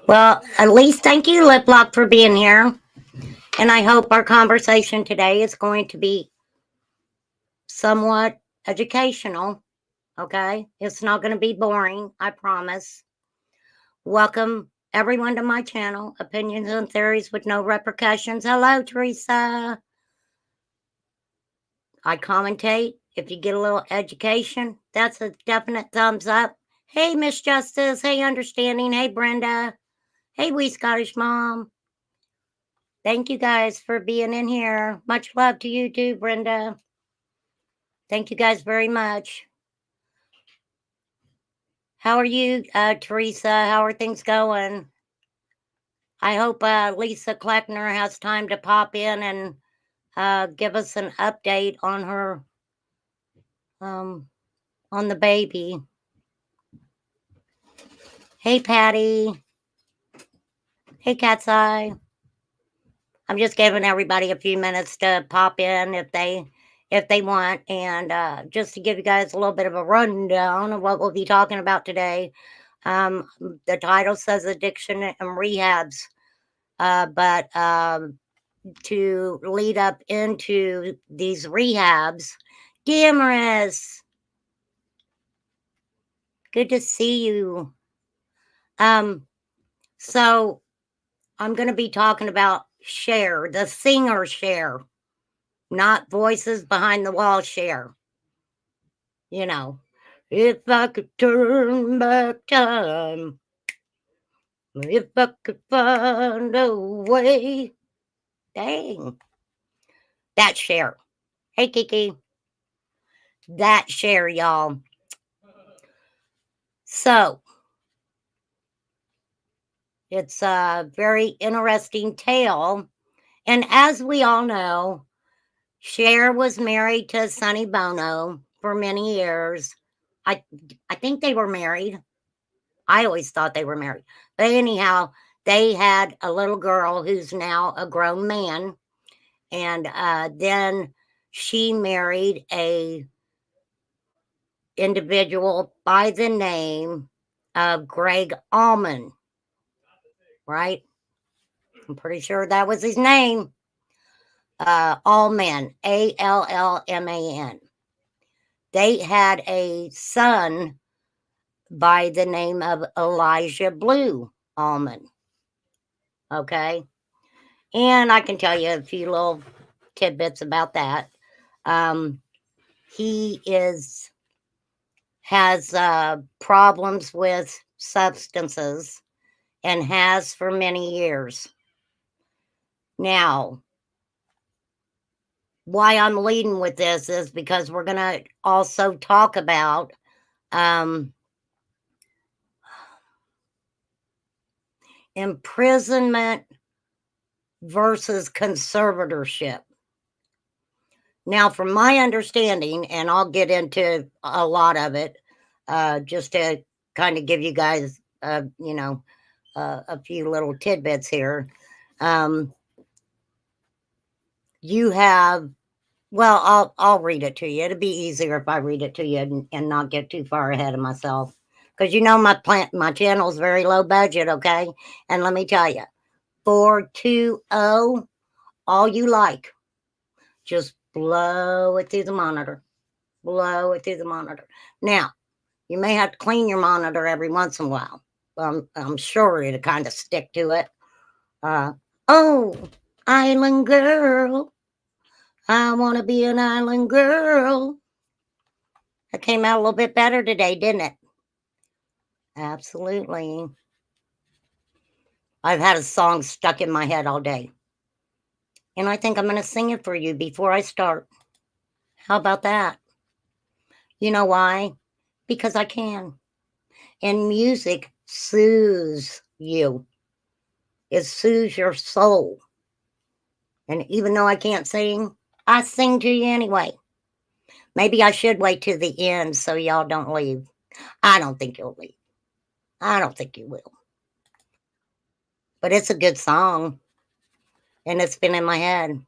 Well, at least thank you, Lip Lock, for being here. And I hope our conversation today is going to be somewhat educational. Okay. It's not going to be boring, I promise. Welcome everyone to my channel, Opinions and Theories with No Repercussions. Hello, Teresa. I commentate. If you get a little education, that's a definite thumbs up. Hey, Miss Justice. Hey, Understanding. Hey, Brenda. Hey, Wee Scottish Mom. Thank you guys for being in here. Much love to you too, Brenda. Thank you guys very much. How are you, Teresa? How are things going? I hope Lisa Kleckner has time to pop in and give us an update on her, on the baby. Hey, Patty. Hey, Cat's Eye. I'm just giving everybody a few minutes to pop in if they want, and just to give you guys a little bit of a rundown of what we'll be talking about today. The title says addiction and rehabs, but to lead up into these rehabs, Damaris, good to see you. So I'm going to be talking about Cher, the singer Cher, not voices behind the wall Cher. You know, if I could turn back time, if I could find a way. Dang. That Cher. Hey, Kiki. That Cher, y'all. So, it's a very interesting tale. And as we all know, Cher was married to Sonny Bono for many years. I I think they were married. I always thought they were married. But anyhow, they had a little girl who's now a grown man. And then she married a individual by the name of Greg Allman, right? I'm pretty sure that was his name. Allman, Allman. They had a son by the name of Elijah Blue Allman. Okay. And I can tell you a few little tidbits about that. He has problems with substances and has for many years. Now, why I'm leading with this is because we're going to also talk about imprisonment versus conservatorship. Now, from my understanding, and I'll get into a lot of it, just to kind of give you guys, a few little tidbits here. You have, well, I'll read it to you. It'll be easier if I read it to you and not get too far ahead of myself, because my channel is very low budget. Okay, and let me tell you, 420, all you like, just blow it through the monitor. Blow it through the monitor. Now, you may have to clean your monitor every once in a while. I'm sure it'll kind of stick to it. Oh, island girl. I want to be an island girl. That came out a little bit better today, didn't it? Absolutely. I've had a song stuck in my head all day. And I think I'm going to sing it for you before I start. How about that? You know why? Because I can. And music soothes you. It soothes your soul. And even though I can't sing, I sing to you anyway. Maybe I should wait to the end so y'all don't leave. I don't think you'll leave. I don't think you will. But it's a good song. And it's been in my head.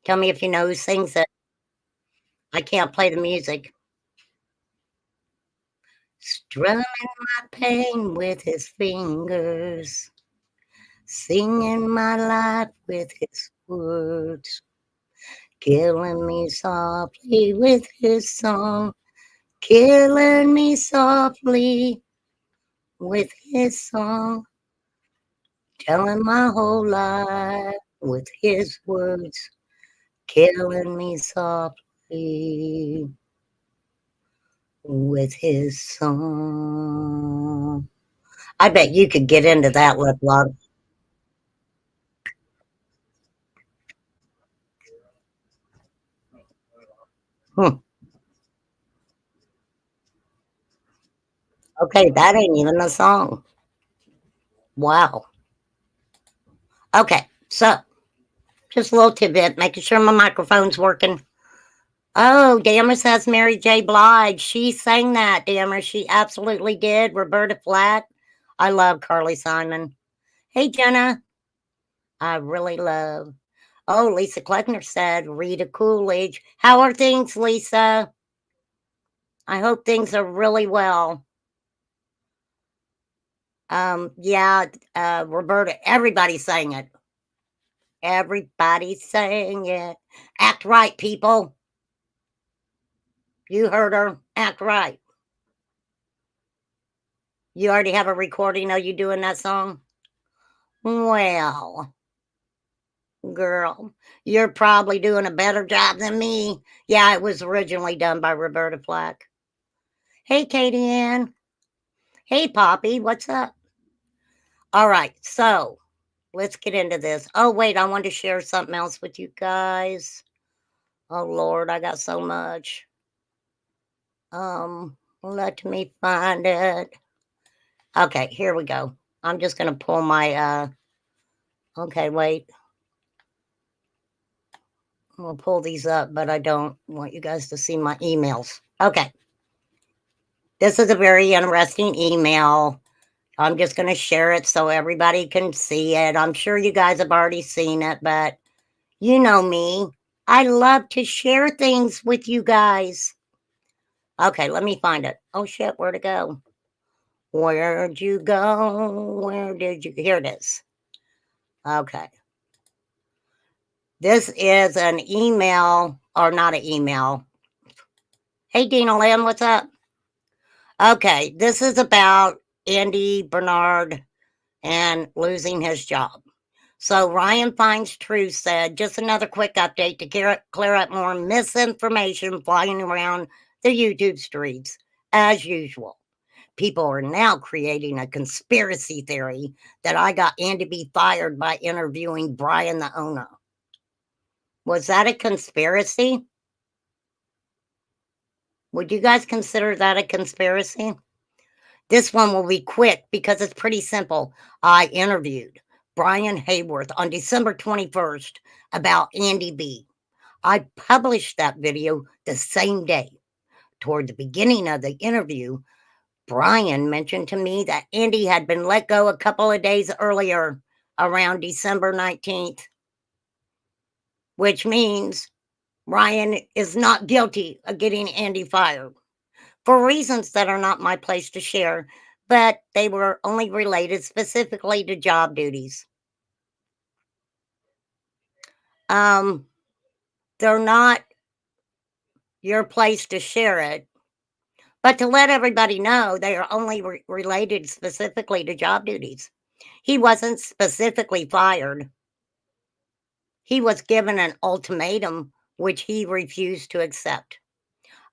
Tell me if you know who sings it. I can't play the music. strumming my pain with his fingers, singing my life with his words, killing me softly with his song, killing me softly with his song, telling my whole life with his words, killing me softly with his song. I bet you could get into that lip lock. Hmm. Okay, that ain't even a song. Wow. Okay, so just a little tidbit, making sure my microphone's working. Oh, Dammer says Mary J. Blige. She sang that, Dammer. She absolutely did. Roberta Flack. I love Carly Simon. Hey, Jenna. I really love. Oh, Lisa Kleckner said Rita Coolidge. How are things, Lisa? I hope things are really well. Yeah, Roberta, everybody sang it. Everybody sang it. Act right, people. You heard her. Act right. You already have a recording of you doing that song? Well, girl, you're probably doing a better job than me. Yeah, it was originally done by Roberta Flack. Hey, Katie Ann. Hey, Poppy. What's up? All right, so let's get into this. Oh, wait, I wanted to share something else with you guys. Oh, Lord, I got so much. Let me find it. Okay, here we go. I'm just gonna pull my okay, wait. I'll pull these up, but I don't want you guys to see my emails. Okay. This is a very interesting email. I'm just gonna share it so everybody can see it. I'm sure you guys have already seen it, but you know me. I love to share things with you guys. Okay, let me find it. Oh shit, where'd it go? Where'd you go? Where did you? Here it is. Okay. This is an email, or not an email. Hey, Dina Lynn, what's up? Okay, this is about Andy Bernard and losing his job. So Ryan Finds Truth said, just another quick update to clear up more misinformation flying around the YouTube streets. As usual, people are now creating a conspiracy theory that I got Andy B fired by interviewing Brian, the owner. Was that a conspiracy? Would you guys consider that a conspiracy? This one will be quick because it's pretty simple. I interviewed Brian Hayworth on December 21st about Andy B. I published that video the same day. Toward the beginning of the interview, Brian mentioned to me that Andy had been let go a couple of days earlier, around December 19th, which means Ryan is not guilty of getting Andy fired for reasons that are not my place to share, but they were only related specifically to job duties. Um, they're not your place to share it, but to let everybody know they are only related specifically to job duties. He wasn't specifically fired. He was given an ultimatum, which he refused to accept.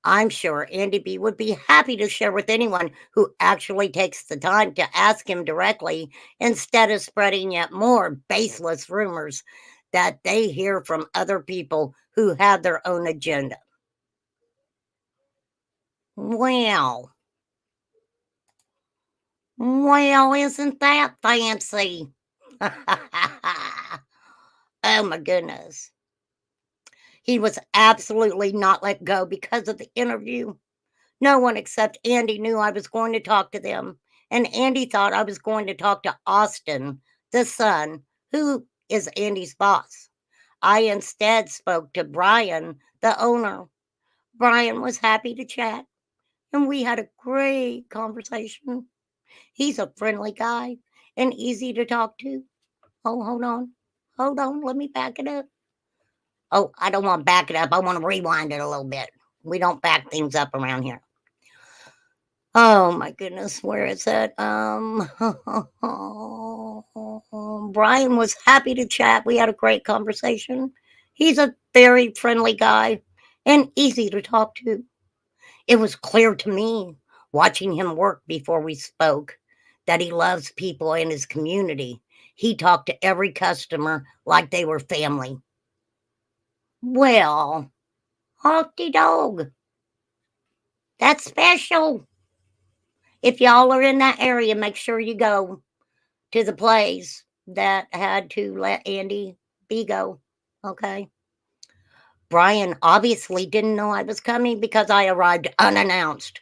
I'm sure Andy B would be happy to share with anyone who actually takes the time to ask him directly instead of spreading yet more baseless rumors that they hear from other people who have their own agenda. Well, well, isn't that fancy? Oh my goodness. He was absolutely not let go because of the interview. No one except Andy knew I was going to talk to them, and Andy thought I was going to talk to Austin, the son, who is Andy's boss. I instead spoke to Brian, the owner. Brian was happy to chat. and we had a great conversation. He's a friendly guy and easy to talk to. Oh, hold on. Hold on. Let me back it up. Oh, I don't want to back it up. I want to rewind it a little bit. We don't back things up around here. Oh my goodness, where is it? Brian was happy to chat. We had a great conversation. He's a very friendly guy and easy to talk to. It was clear to me, watching him work before we spoke, that he loves people in his community. He talked to every customer like they were family. Well, hawky dog. That's special. If y'all are in that area, make sure you go to the place that had to let Andy B go. Okay. Brian obviously didn't know I was coming because I arrived unannounced.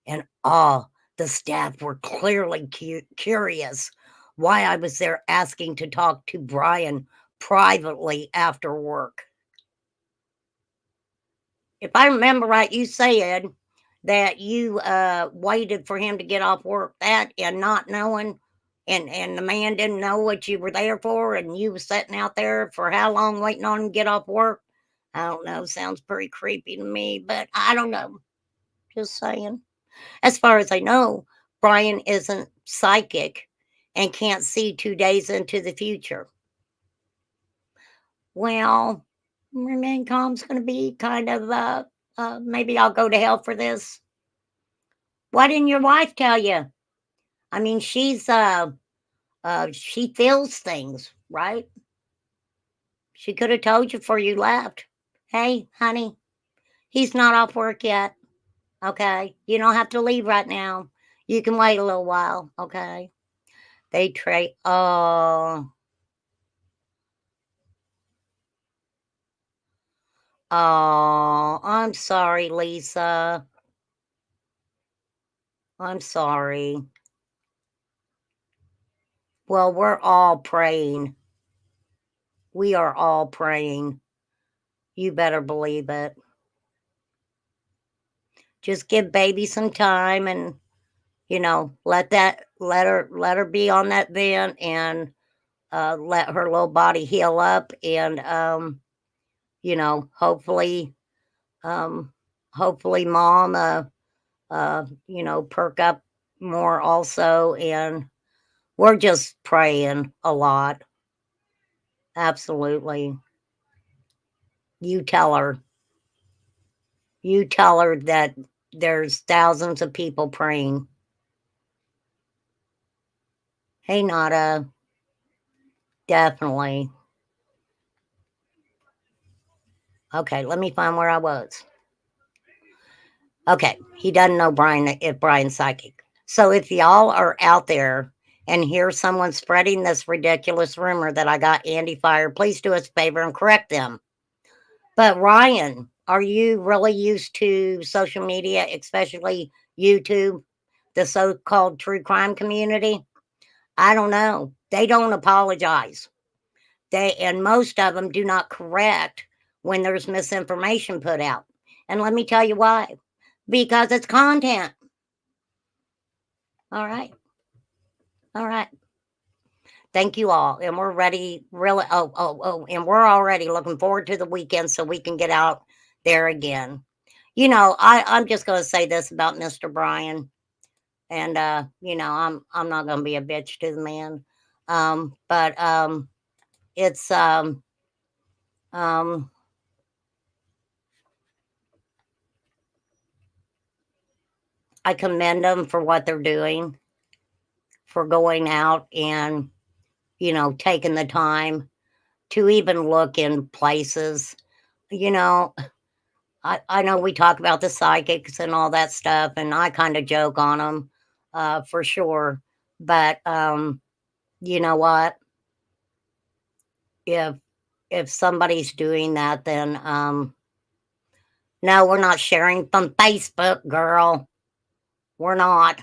And all the staff were clearly curious why I was there asking to talk to Brian privately after work. If I remember right, you said that you waited for him to get off work, that and not knowing, and the man didn't know what you were there for, and you was sitting out there for how long waiting on him to get off work? I don't know. Sounds pretty creepy to me, but I don't know. Just saying. As far as I know, Brian isn't psychic and can't see 2 days into the future. Well, remain calm's going to be kind of, maybe I'll go to hell for this. Why didn't your wife tell you? I mean, she feels things, right? She could have told you before you left. Hey, honey, he's not off work yet. Okay. You don't have to leave right now. You can wait a little while. Okay. They trade. Oh, oh, I'm sorry, Lisa. I'm sorry. Well, we're all praying. We are all praying. You better believe it. Just give baby some time and let her be on that vent and let her little body heal up and hopefully hopefully mom perk up more also, and we're just praying a lot. Absolutely. You tell her. You tell her that there's thousands of people praying. Hey, Nada. Definitely. Okay, let me find where I was. Okay, he doesn't know if Brian's psychic. So if y'all are out there and hear someone spreading this ridiculous rumor that I got Andy fired, please do us a favor and correct them. But Ryan, are you really used to social media, especially YouTube, the so-called true crime community? I don't know. They don't apologize. And most of them do not correct when there's misinformation put out. And let me tell you why. Because it's content. All right. All right. Thank you all. And we're ready, really. And we're already looking forward to the weekend so we can get out there again. I'm just going to say this about Mr. Brian. And, I'm not going to be a bitch to the man. But it's, I commend them for what they're doing, for going out and, taking the time to even look in places. You know, I know we talk about the psychics and all that stuff, and I kind of joke on them, for sure. But you know what? If somebody's doing that, then no, we're not sharing from Facebook, girl. We're not.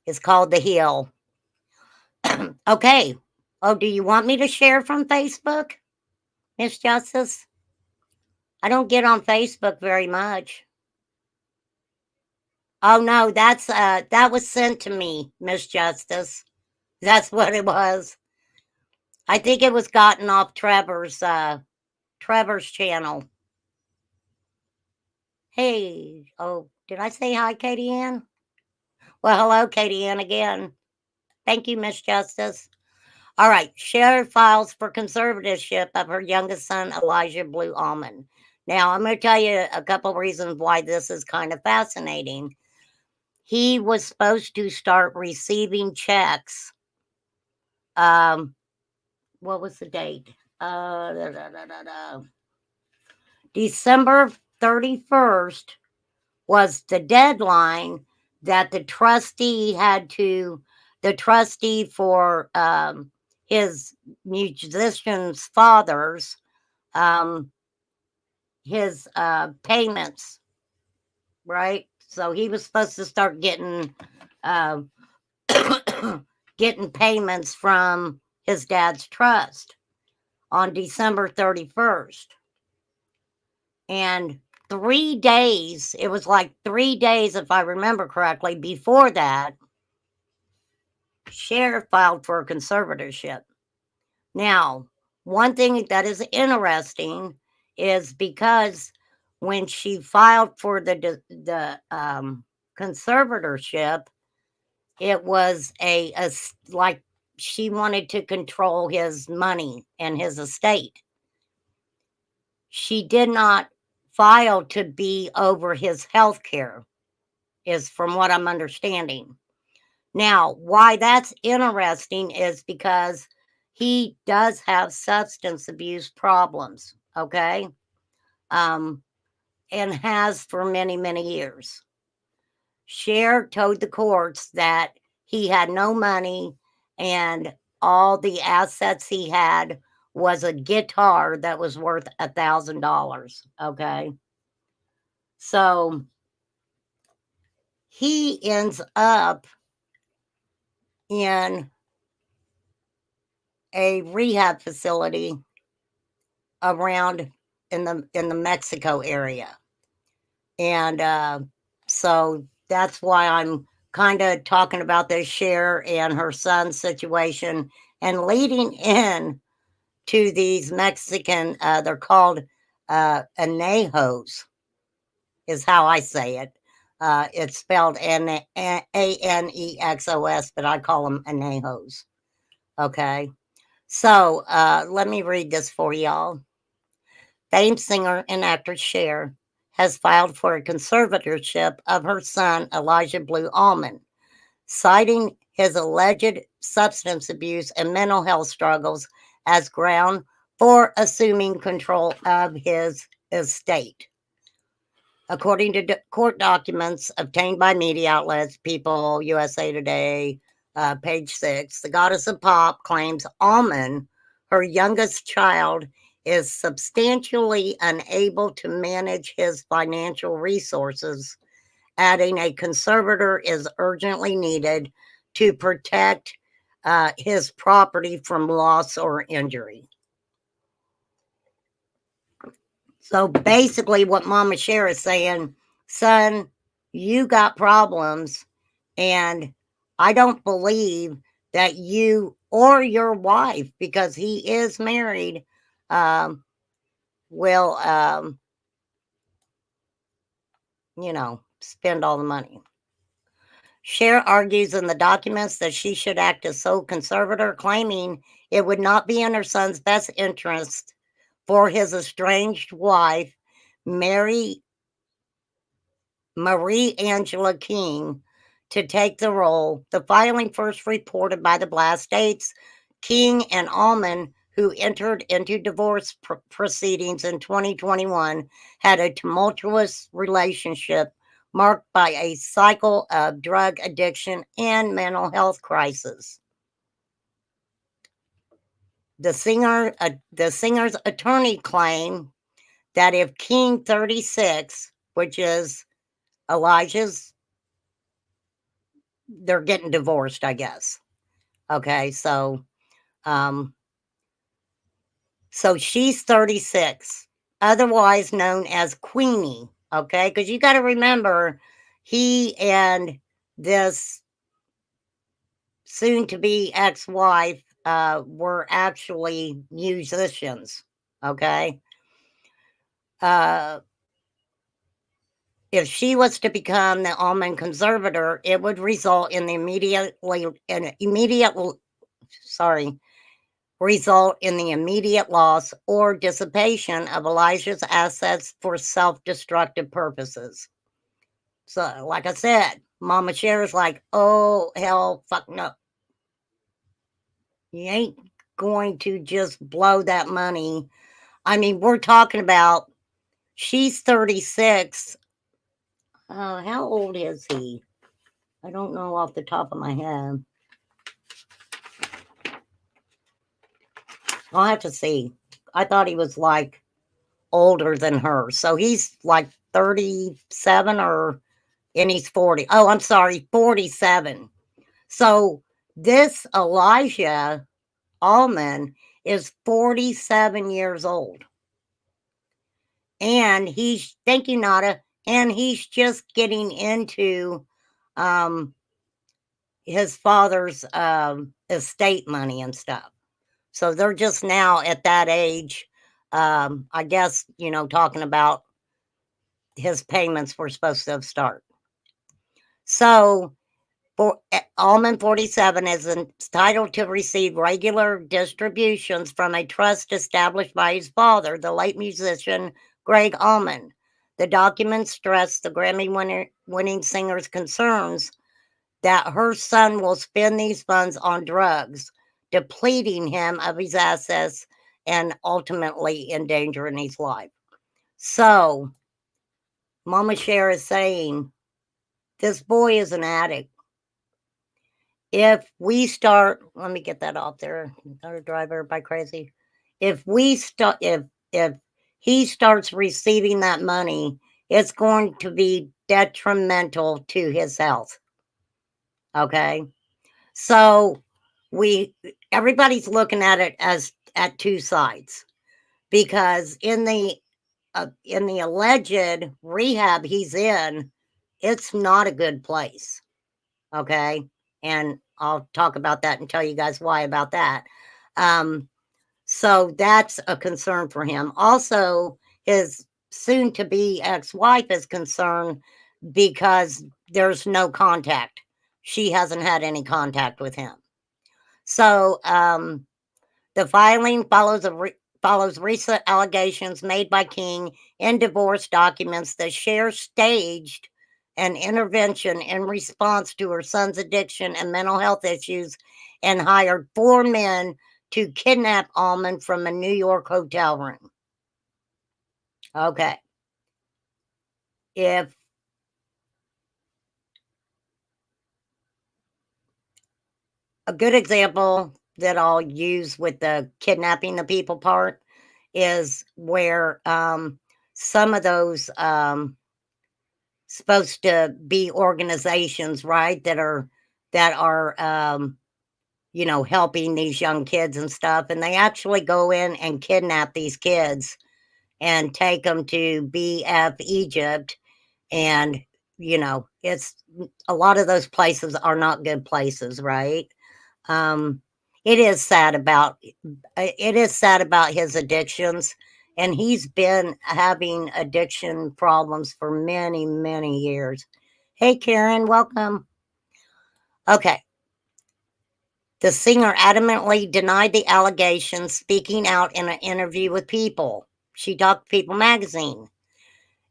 It's called The Hill. Okay. Oh, do you want me to share from Facebook, Miss Justice? I don't get on Facebook very much. Oh no, that was sent to me, Miss Justice. That's what it was. I think it was gotten off Trevor's channel. Hey, oh, did I say hi, Katie Ann? Well, hello, Katie Ann again. Thank you, Miss Justice. All right, Sher files for conservatorship of her youngest son, Elijah Blue Almond. Now, I'm going to tell you a couple reasons why this is kind of fascinating. He was supposed to start receiving checks. What was the date? December 31st was the deadline that the trustee for his musician's father's his payments, right? So he was supposed to start getting uh, getting payments from his dad's trust on December 31st. And 3 days, it was like 3 days, if I remember correctly, before that, Sher filed for a conservatorship. Now, one thing that is interesting is because when she filed for the conservatorship, it was a like she wanted to control his money and his estate. She did not file to be over his health care, is from what I'm understanding. Now, why that's interesting is because he does have substance abuse problems, okay? And has for many, many years. Sher told the courts that he had no money and all the assets he had was a guitar that was worth $1,000, okay? So he ends up in a rehab facility around in the Mexico area. And so that's why I'm kind of talking about this Sher and her son's situation and leading in to these Mexican, they're called anejos, is how I say it. It's spelled Anexos, but I call them anejos. Okay. So let me read this for y'all. Famed singer and actor Sher has filed for a conservatorship of her son, Elijah Blue Almond, citing his alleged substance abuse and mental health struggles as ground for assuming control of his estate. According to court documents obtained by media outlets, People, USA Today, page 6, the goddess of pop claims Almond, her youngest child, is substantially unable to manage his financial resources, adding a conservator is urgently needed to protect his property from loss or injury. So basically, what Mama Sher is saying, son, you got problems, and I don't believe that you or your wife, because he is married, will, spend all the money. Sher argues in the documents that she should act as sole conservator, claiming it would not be in her son's best interest for his estranged wife, Marie Angela King, to take the role. The filing first reported by the blast states King and Almond, who entered into divorce proceedings in 2021, had a tumultuous relationship marked by a cycle of drug addiction and mental health crisis. The singer's attorney claimed that if King 36, which is Elijah's, they're getting divorced, I guess. Okay, so she's 36, otherwise known as Queenie. Okay, because you got to remember, he and this soon-to-be ex-wife were actually musicians, okay? If she was to become the almond conservator, it would result in the result in the immediate loss or dissipation of Elijah's assets for self-destructive purposes. So, like I said, Mama Sher is like, oh, hell, fuck no. You ain't going to just blow that money. I mean, we're talking about, she's 36. How old is he? I don't know off the top of my head. I'll have to see. I thought he was like older than her. So he's like 37 and he's 40. Oh, I'm sorry, 47. So this Elijah Allman is 47 years old. And he's, thank you, Nada, and he's just getting into his father's estate money and stuff. So they're just now at that age, I guess, talking about his payments were supposed to start. So Allman 47 is entitled to receive regular distributions from a trust established by his father, the late musician Greg Allman. The documents stress the Grammy-winning singer's concerns that her son will spend these funds on drugs, depleting him of his assets and ultimately endangering his life. So, Mama Sher is saying, this boy is an addict. If we start, let me get that off there, or drive everybody crazy. If he starts receiving that money, it's going to be detrimental to his health. Okay, so everybody's looking at it as at two sides, because in the alleged rehab he's in, it's not a good place. Okay, and I'll talk about that and tell you guys why about that. So that's a concern for him. Also, his soon-to-be ex-wife is concerned because there's no contact. She hasn't had any contact with him. So the filing follows recent allegations made by King in divorce documents that Sher staged an intervention in response to her son's addiction and mental health issues and hired 4 men to kidnap Allman from a New York hotel room. Okay. If a good example that I'll use with the kidnapping the people part is where some of those supposed to be organizations, right, that are helping these young kids and stuff, and they actually go in and kidnap these kids and take them to BF Egypt. And it's a lot of those places are not good places, right? It is sad about his addictions, and he's been having addiction problems for many, many years. Hey, Karen, welcome. Okay. The singer adamantly denied the allegations, speaking out in an interview with People. She talked to People magazine.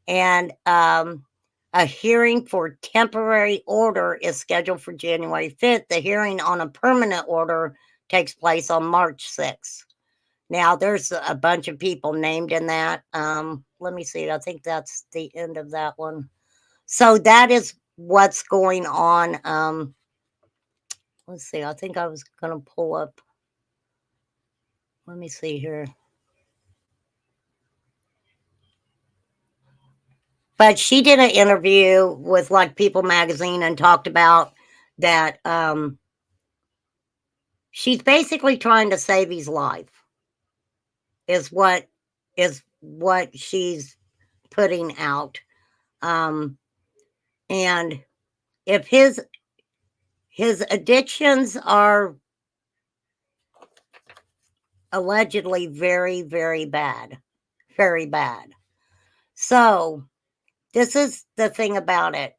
And a hearing for temporary order is scheduled for January 5th. The hearing on a permanent order takes place on March 6th. Now, there's a bunch of people named in that. Let me see. I think that's the end of that one. So that is what's going on. Let's see. I think I was going to pull up. Let me see here. But she did an interview with like People magazine and talked about that she's basically trying to save his life is what she's putting out. And if his addictions are allegedly very, very bad, very bad. So this is the thing about it.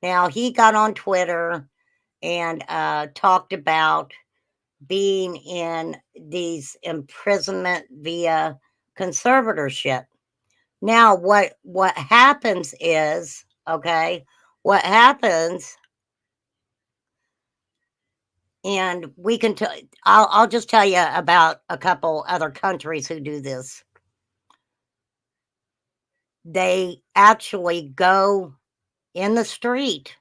Now, he got on Twitter and talked about being in these imprisonment via conservatorship. Now, what happens is, okay, what happens, and we can tell. I'll just tell you about a couple other countries who do this. They actually go in the street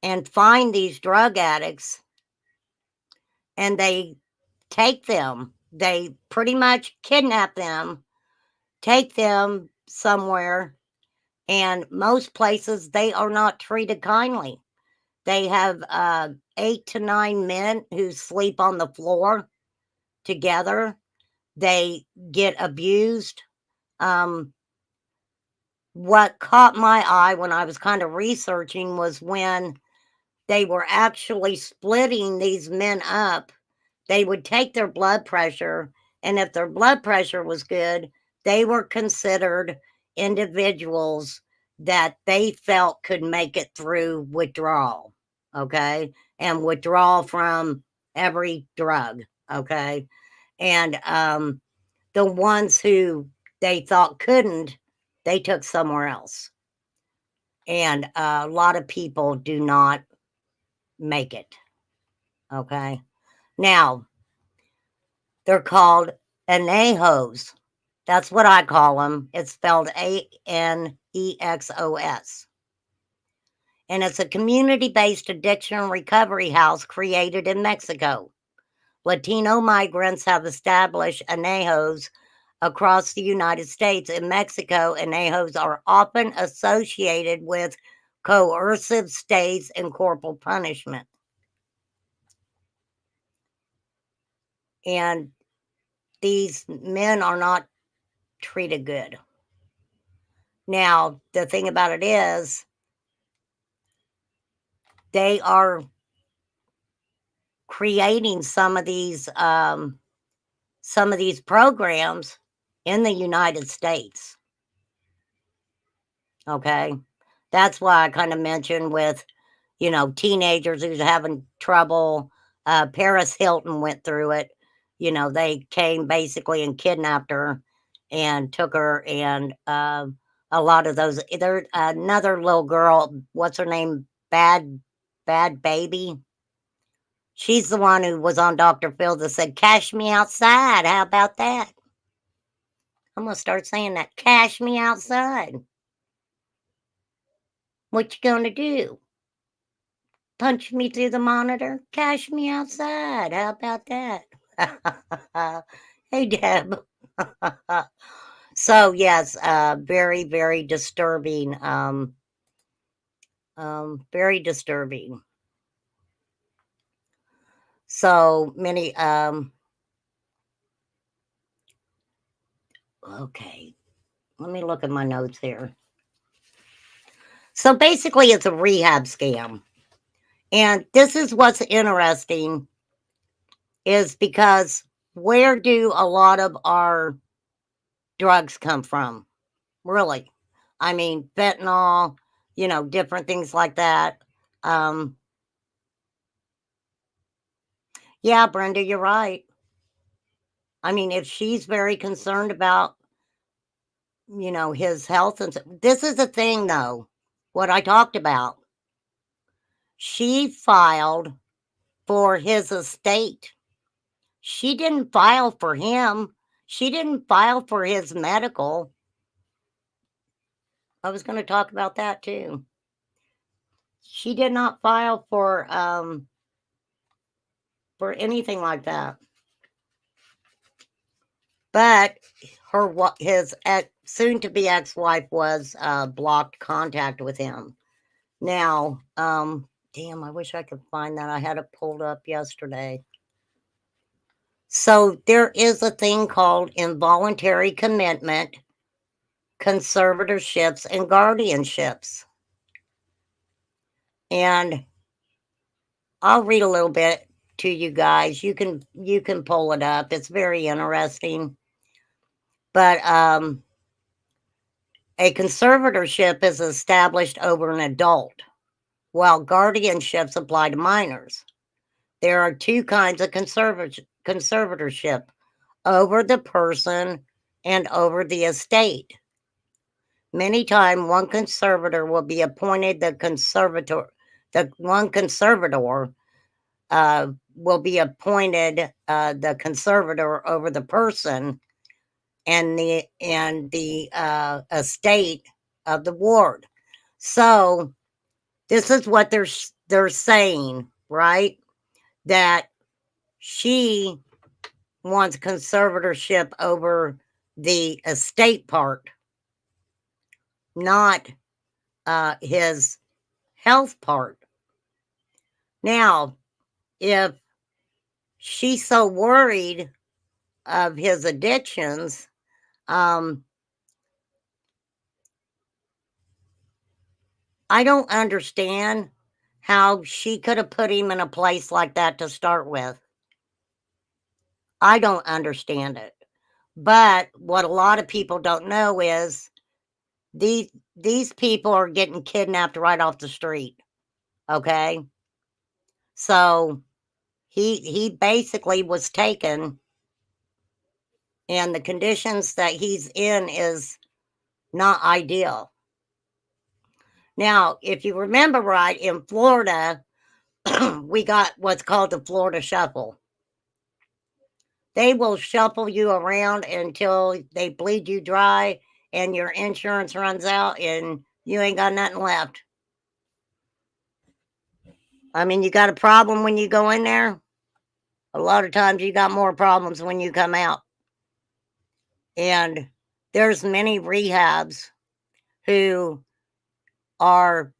and find these drug addicts, and they take them. They pretty much kidnap them, take them somewhere, and most places they are not treated kindly. They have 8 to 9 men who sleep on the floor together. They get abused. What caught my eye when I was kind of researching was when they were actually splitting these men up. They would take their blood pressure, and if their blood pressure was good, they were considered individuals that they felt could make it through withdrawal, okay? And withdrawal from every drug, okay? And the ones who they thought couldn't, they took somewhere else. And a lot of people do not make it, okay? Now, they're called anexos. That's what I call them. It's spelled Anexos. And it's a community-based addiction recovery house created in Mexico. Latino migrants have established anexos across the United States. In Mexico, anexos are often associated with coercive stays and corporal punishment. And these men are not treated good. Now, the thing about it is, they are creating some of these programs in the United States. Okay, that's why I kind of mentioned with, teenagers who's having trouble. Paris Hilton went through it. They came basically and kidnapped her and took her, and a lot of those. There's another little girl. What's her name? Bad Baby. She's the one who was on Dr. Phil that said, "Cash me outside." How about that? I'm gonna start saying that. Cash me outside. What you gonna do? Punch me through the monitor? Cash me outside. How about that? Hey, Deb. So yes, very, very disturbing. Very disturbing. So many. Okay, let me look at my notes here. So basically, it's a rehab scam, and this is what's interesting, is because where do a lot of our drugs come from? Really, I mean, fentanyl, different things like that. Um, yeah, Brenda, you're right. I mean, if she's very concerned about, his health, and this is the thing, though, what I talked about. She filed for his estate. She didn't file for him. She didn't file for his medical. I was going to talk about that too. She did not file for anything like that. But his soon to be ex-wife was blocked contact with him. Now, damn, I wish I could find that. I had it pulled up yesterday. So there is a thing called involuntary commitment, conservatorships, and guardianships. And I'll read a little bit to you guys. You can pull it up. It's very interesting. But a conservatorship is established over an adult, while guardianships apply to minors. There are two kinds of conservatorship: over the person and over the estate. Many times, one conservator will be appointed the one conservator will be appointed the conservator over the person and the estate of the ward. So this is what they're saying, right? That she wants conservatorship over the estate part, not his health part. Now, if she's so worried of his addictions, I don't understand how she could have put him in a place like that to start with. I don't understand it. But what a lot of people don't know is these people are getting kidnapped right off the street. Okay? So he basically was taken, and the conditions that he's in is not ideal. Now, if you remember right, in Florida, we got what's called the Florida Shuffle. They will shuffle you around until they bleed you dry and your insurance runs out and you ain't got nothing left. I mean, you got a problem when you go in there. A lot of times you got more problems when you come out. And there's many rehabs who are,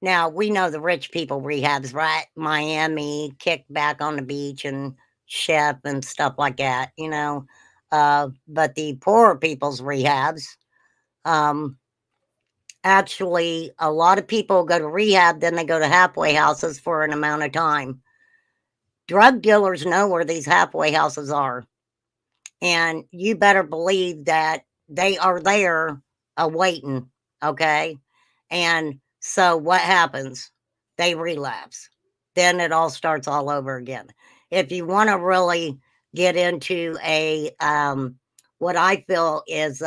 now we know the rich people rehabs, right? Miami, kickback on the beach and chef and stuff like that, you know. But the poorer people's rehabs, actually, a lot of people go to rehab, then they go to halfway houses for an amount of time. Drug dealers know where these halfway houses are. And you better believe that they are there awaiting, okay? And so what happens? They relapse. Then it all starts all over again. If you want to really get into a what I feel is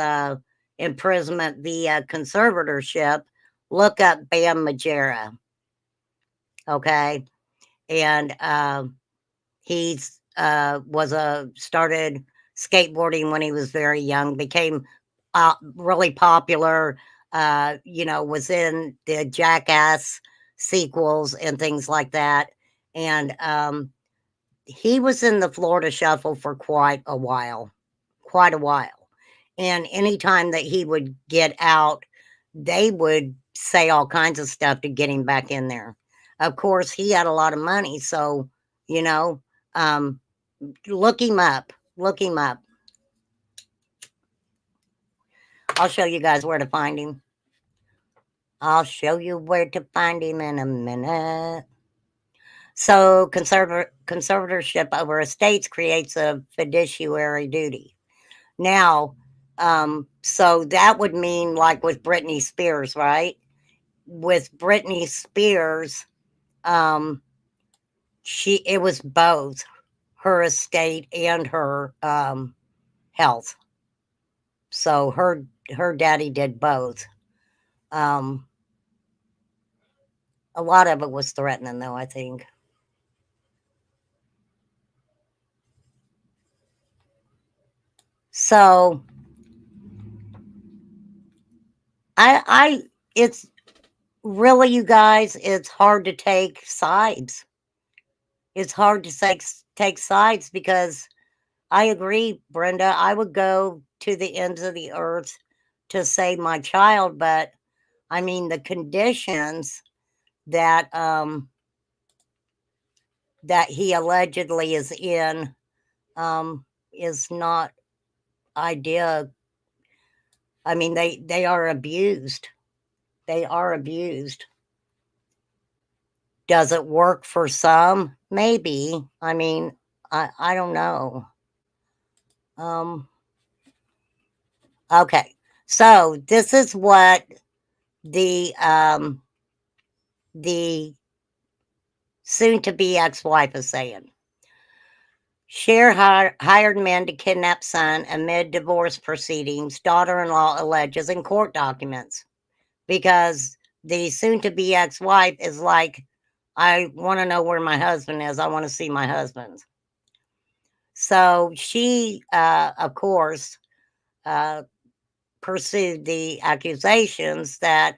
imprisonment via conservatorship, look up Bam Majera, okay? And he's started skateboarding when he was very young, became really popular, was in the Jackass sequels and things like that. And he was in the Florida Shuffle for quite a while. And anytime that he would get out, they would say all kinds of stuff to get him back in there. Of course, he had a lot of money, so, you know, um, look him up. Look him up. I'll show you guys where to find him. I'll show you where to find him in a minute. So, conservatorship over estates creates a fiduciary duty. Now, so that would mean like with Britney Spears, right? With Britney Spears, it was both her estate and her health. So her daddy did both. A lot of it was threatening, though, I think. So it's really, you guys, it's hard to take sides. It's hard to take sides because I agree, Brenda. I would go to the ends of the earth to save my child, but I mean the conditions that that he allegedly is in is not idea. I mean they are abused. They are abused. Does it work for some? Maybe. I mean, I don't know. Um, okay. So this is what the the soon to be ex-wife is saying. Sher hired men to kidnap son amid divorce proceedings, daughter-in-law alleges in court documents. Because the soon to be ex-wife is like, I want to know where my husband is. I want to see my husband. So she, of course, uh, pursued the accusations that,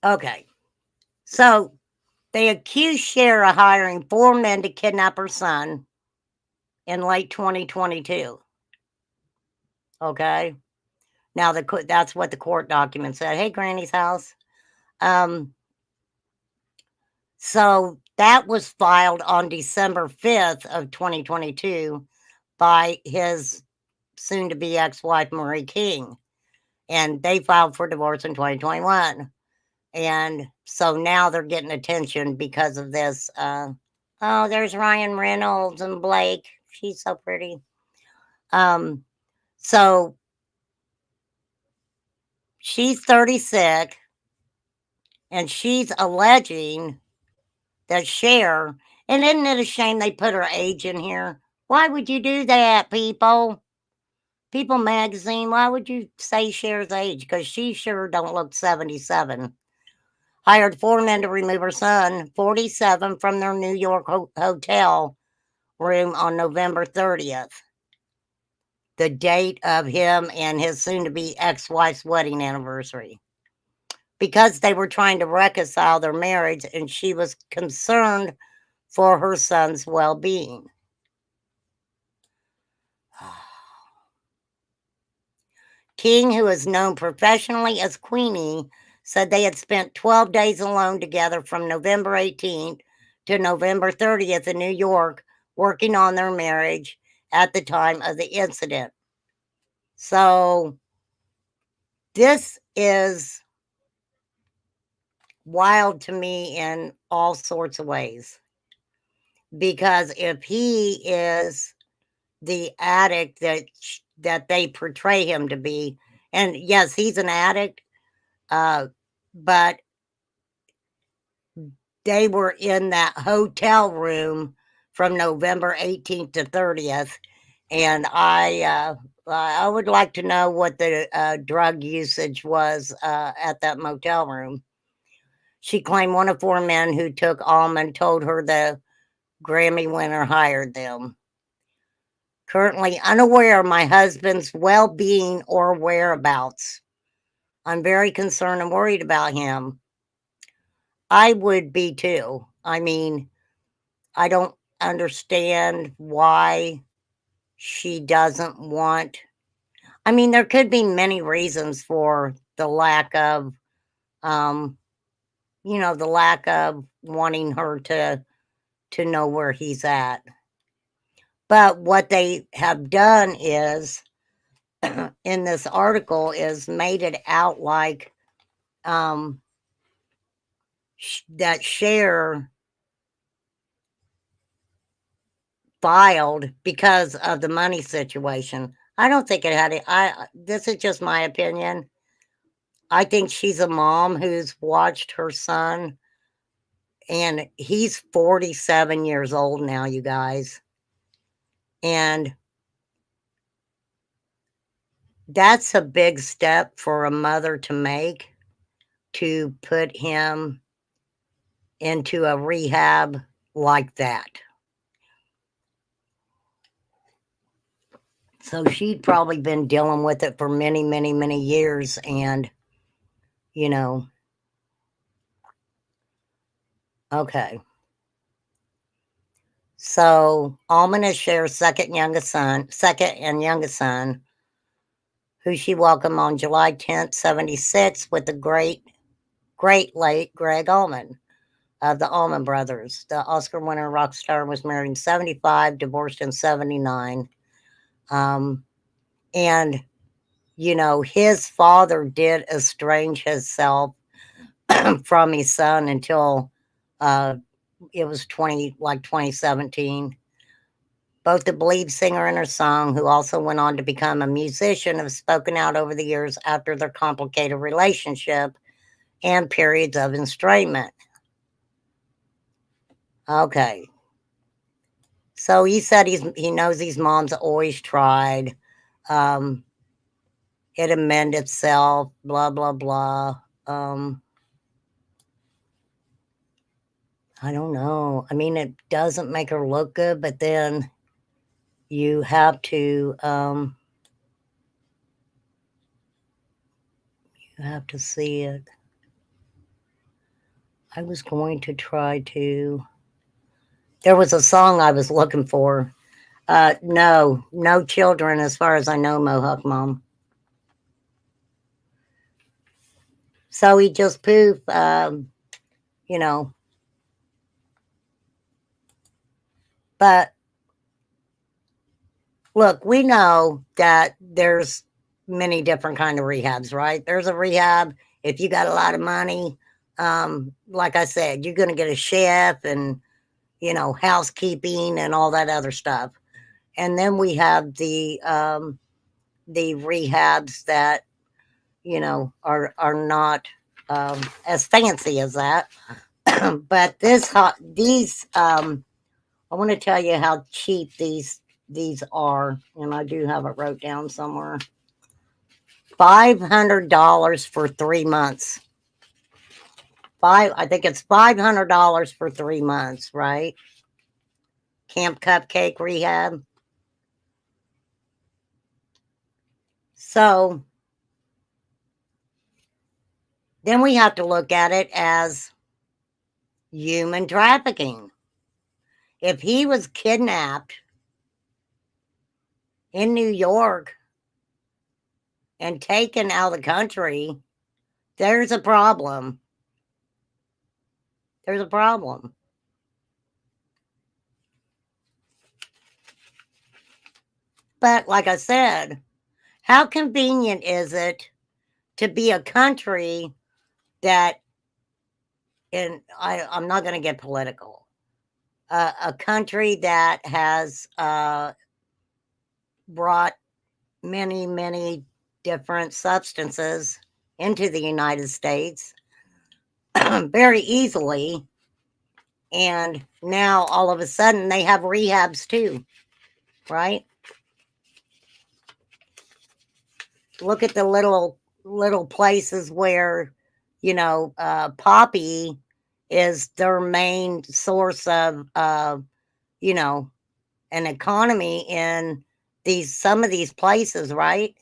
okay, so they accused Sher of hiring 4 men to kidnap her son in late 2022. Okay. Now that's what the court document said. Hey, Granny's house. Um, so that was filed on December 5th of 2022 by his soon-to-be ex-wife, Marie King. And they filed for divorce in 2021. And so now they're getting attention because of this. Oh, there's Ryan Reynolds and Blake. She's so pretty. So she's 36, and she's alleging that Cher, and isn't it a shame they put her age in here? Why would you do that, people? People magazine, why would you say Cher's age? Because she sure don't look 77. Hired 4 men to remove her son, 47, from their New York hotel room on November 30th, the date of him and his soon-to-be ex-wife's wedding anniversary, because they were trying to reconcile their marriage and she was concerned for her son's well-being. King, who is known professionally as Queenie, said they had spent 12 days alone together from November 18th to November 30th in New York, working on their marriage at the time of the incident. So this is wild to me in all sorts of ways. Because if he is the addict that they portray him to be, and yes, he's an addict, but they were in that hotel room from November 18th to 30th, and I would like to know what the drug usage was at that motel room. She claimed one of 4 men who took Almond told her the Grammy winner hired them. Currently unaware of my husband's well-being or whereabouts. I'm very concerned and worried about him. I would be too. I mean, I don't understand why she doesn't want. I mean, there could be many reasons for the lack of, the lack of wanting her to know where he's at. But what they have done is, in this article, is made it out like that Cher filed because of the money situation. I don't think it had it. This is just my opinion. I think she's a mom who's watched her son, and he's 47 years old now, you guys. And that's a big step for a mother to make, to put him into a rehab like that. So she'd probably been dealing with it for many, many, many years. And, okay. So Almond is Cher's second and youngest son, who she welcomed on July 10th, 76, with the great late Greg Almond of the Almond Brothers. The Oscar winner rock star was married in 75, divorced in 79. And his father did estrange himself from his son until uh, it was 2017. Both the Believe singer and her song, who also went on to become a musician, have spoken out over the years after their complicated relationship and periods of estrangement. Okay. So he said he knows his mom's always tried. Um, it amend itself, blah, blah, blah. I don't know. I mean, it doesn't make her look good, but then you have to see it. I was going to try to. There was a song I was looking for. No children, as far as I know, Mohawk Mom. So he just poof, you know. But look, we know that there's many different kind of rehabs, right? There's a rehab if you got a lot of money. Like I said, you're going to get a chef and housekeeping and all that other stuff. And then we have the rehabs that are not as fancy as that. But these I want to tell you how cheap these are, and I do have it wrote down somewhere. $500 for 3 months. I think it's $500 for 3 months, right? Camp Cupcake Rehab. So then we have to look at it as human trafficking. If he was kidnapped in New York and taken out of the country, there's a problem. There's a problem. But like I said, how convenient is it to be a country that, and I'm not going to get political, a country that has brought many, many different substances into the United States very easily. And now all of a sudden they have rehabs too, right? Look at the little places where, poppy is their main source of, an economy in some of these places, right?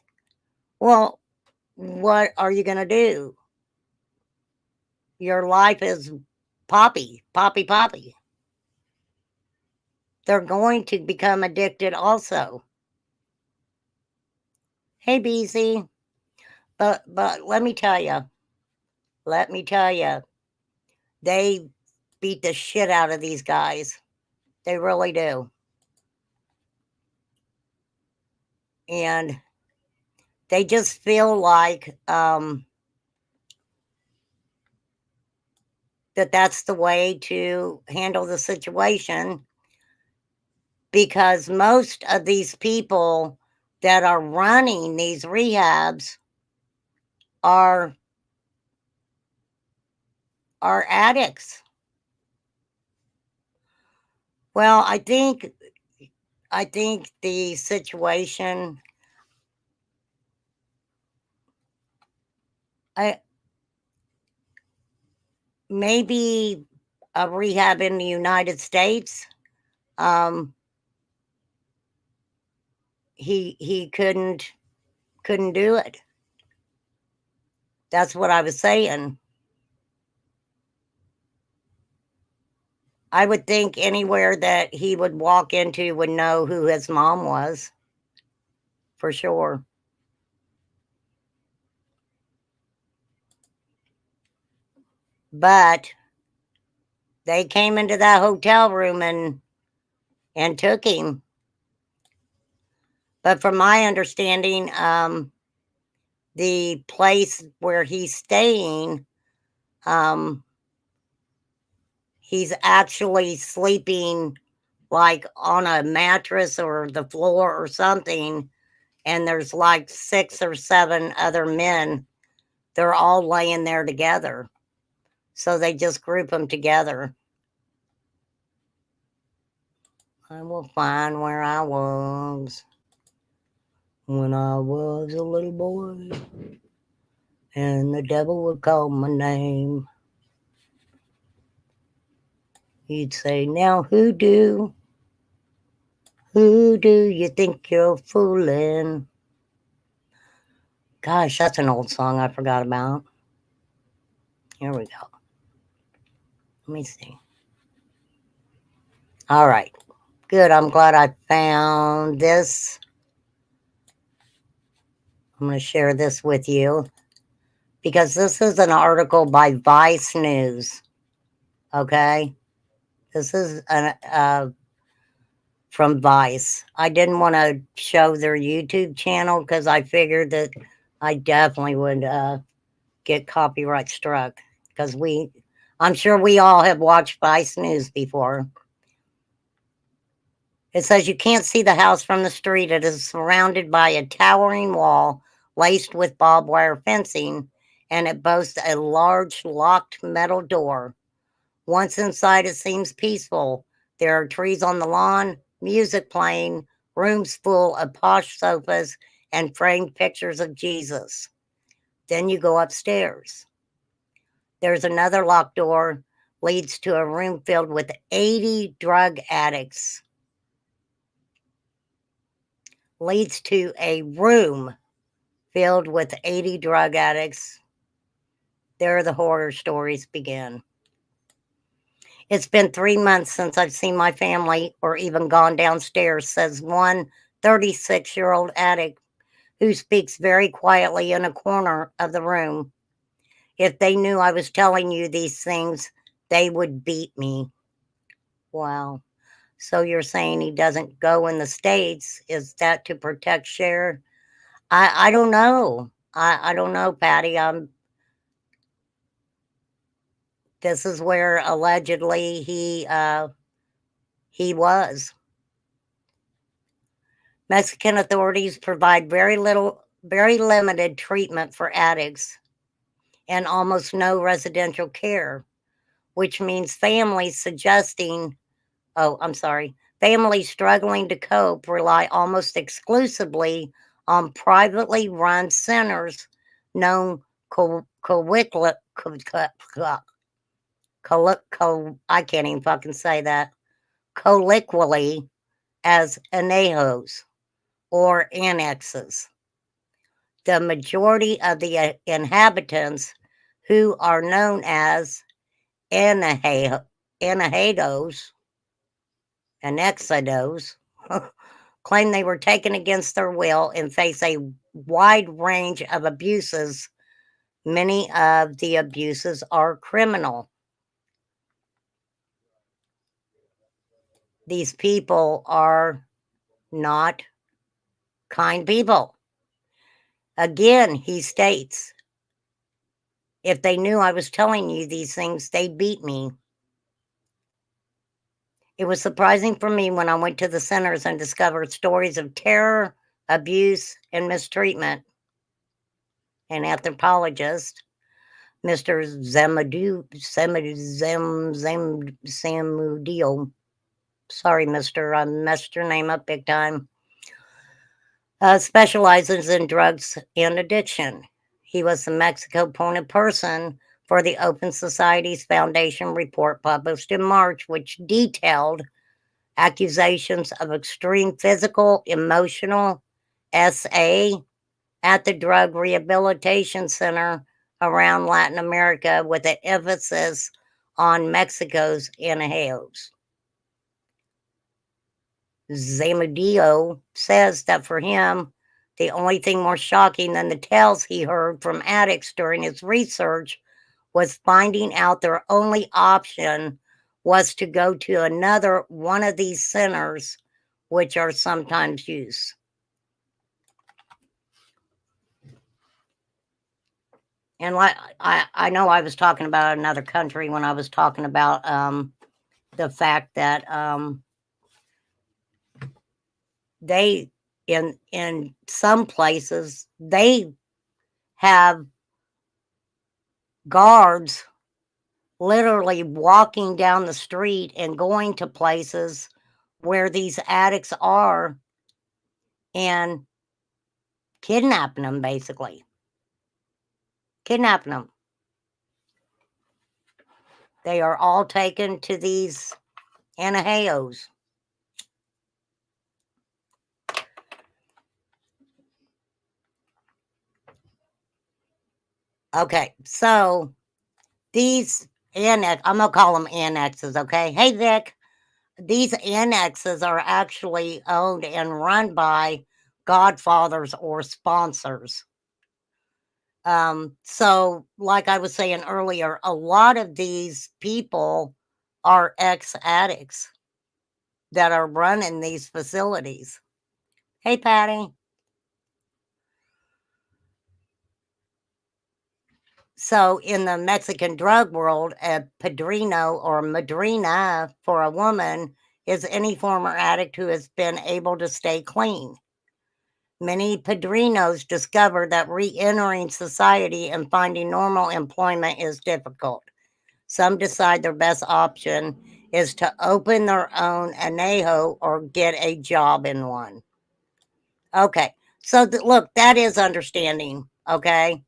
Well, what are you going to do? Your life is poppy, poppy, poppy. They're going to become addicted also. Hey, BZ, but let me tell you, they beat the shit out of these guys. They really do. And they just feel like that's the way to handle the situation, because most of these people that are running these rehabs are addicts. Well, I think the situation, maybe a rehab in the United States, he couldn't do it. That's what I was saying. I would think anywhere that he would walk into would know who his mom was, for sure. But they came into that hotel room and took him. But from my understanding, the place where he's staying, he's actually sleeping like on a mattress or the floor or something, and there's like 6 or 7 other men. They're all laying there together. So they just group them together. I will find where I was when I was a little boy, and the devil would call my name. He'd say, now who do you think you're fooling? Gosh, that's an old song I forgot about. Here we go. Let me see. All right. Good. I'm glad I found this. I'm going to share this with you because this is an article by Vice News. Okay. This is from Vice. I didn't want to show their YouTube channel because I figured that I definitely would get copyright struck because I'm sure we all have watched Vice News before. It says you can't see the house from the street. It is surrounded by a towering wall laced with barbed wire fencing, and it boasts a large locked metal door. Once inside, it seems peaceful. There are trees on the lawn, music playing, rooms full of posh sofas, and framed pictures of Jesus. Then you go upstairs. There's another locked door, leads to a room filled with 80 drug addicts. Leads to a room filled with 80 drug addicts. There the horror stories begin. It's been 3 months since I've seen my family or even gone downstairs, says one 36-year-old addict who speaks very quietly in a corner of the room. If they knew I was telling you these things, they would beat me. Wow. So you're saying he doesn't go in the States? Is that to protect Sher? I don't know. I don't know, Patty. This is where allegedly he was. Mexican authorities provide very limited treatment for addicts and almost no residential care, which means families struggling to cope rely almost exclusively on privately run centers known I can't even fucking say that, colloquially as anexos or annexes. The majority of the inhabitants, who are known as anexos, claim they were taken against their will and face a wide range of abuses. Many of the abuses are criminal. These people are not kind people. Again, he states, if they knew I was telling you these things, they'd beat me. It was surprising for me when I went to the centers and discovered stories of terror, abuse, and mistreatment. An anthropologist, Mr. Zamudio, sorry, mister, I messed your name up big time, specializes in drugs and addiction. He was the Mexico point person for the Open Societies Foundation report published in March, which detailed accusations of extreme physical, emotional SA at the drug rehabilitation center around Latin America, with an emphasis on Mexico's anexos. Zamudio says that for him, the only thing more shocking than the tales he heard from addicts during his research was finding out their only option was to go to another one of these centers, which are sometimes used. And like I know I was talking about another country when I was talking about the fact that they in some places they have guards literally walking down the street and going to places where these addicts are and kidnapping them, basically. Kidnapping them. They are all taken to these anexos. Okay, so these I'm gonna call them annexes, okay? Hey, Vic. These annexes are actually owned and run by godfathers or sponsors. So, like I was saying earlier, a lot of these people are ex addicts that are running these facilities. Hey, Patty. So, in the Mexican drug world, a padrino or madrina for a woman is any former addict who has been able to stay clean. Many padrinos discover that re entering society and finding normal employment is difficult. Some decide their best option is to open their own anejo or get a job in one. Okay, so look, that is understanding. Okay,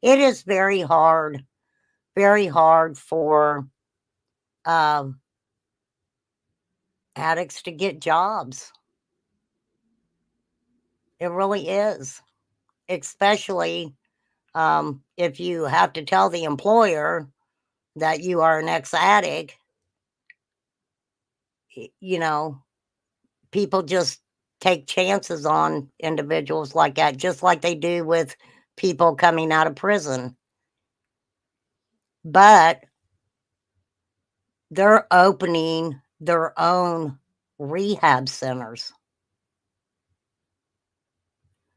it is very hard for um, addicts to get jobs. It really is, especially if you have to tell the employer that you are an ex addict. You know, people just take chances on individuals like that, just like they do with people coming out of prison. But they're opening their own rehab centers.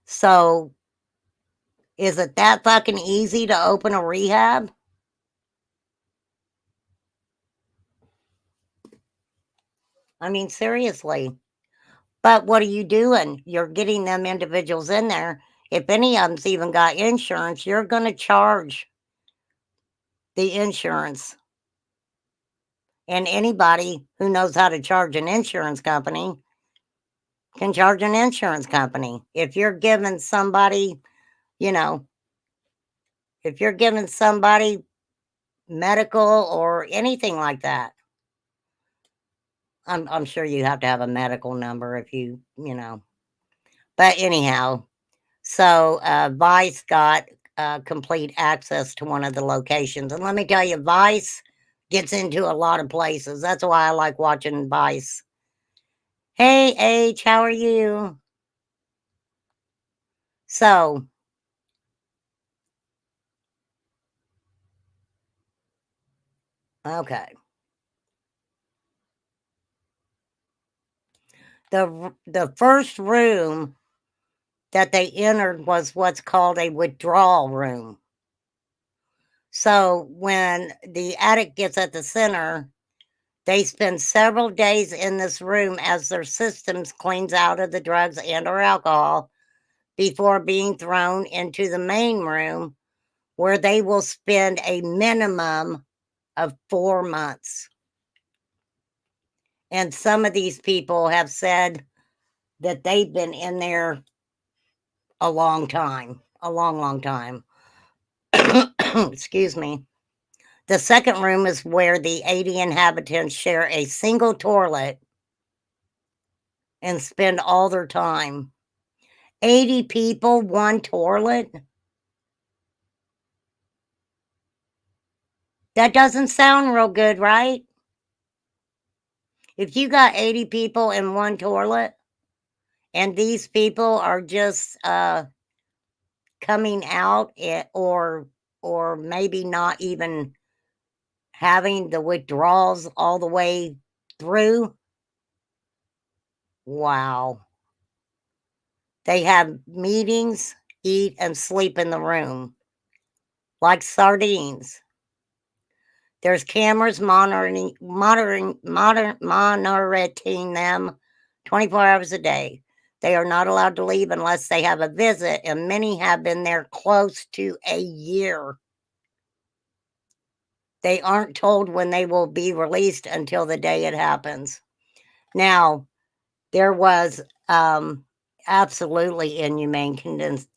So is it that fucking easy to open a rehab? I mean, seriously. But what are you doing? You're getting them individuals in there. If any of them's even got insurance, you're going to charge the insurance. And anybody who knows how to charge an insurance company can charge an insurance company. If you're giving somebody, you know, if you're giving somebody medical or anything like that, I'm sure you have to have a medical number if you know. But anyhow, so Vice got complete access to one of the locations. And let me tell you, Vice gets into a lot of places. That's why I like watching Vice. Hey, H, how are you? So, okay. The first room that they entered was what's called a withdrawal room. So when the addict gets at the center, they spend several days in this room as their systems cleans out of the drugs and or alcohol before being thrown into the main room where they will spend a minimum of 4 months. And some of these people have said that they've been in there a long time, a long time. Excuse me. The second room is where the 80 inhabitants share a single toilet and spend all their time. 80 people, one toilet? That doesn't sound real good, right? If you got 80 people in one toilet and these people are just coming out or maybe not even having the withdrawals all the way through, wow. They have meetings, eat, and sleep in the room. like sardines. There's cameras monitoring them 24 hours a day. They are not allowed to leave unless they have a visit, and many have been there close to a year. They aren't told when they will be released until the day it happens. Now, there was absolutely inhumane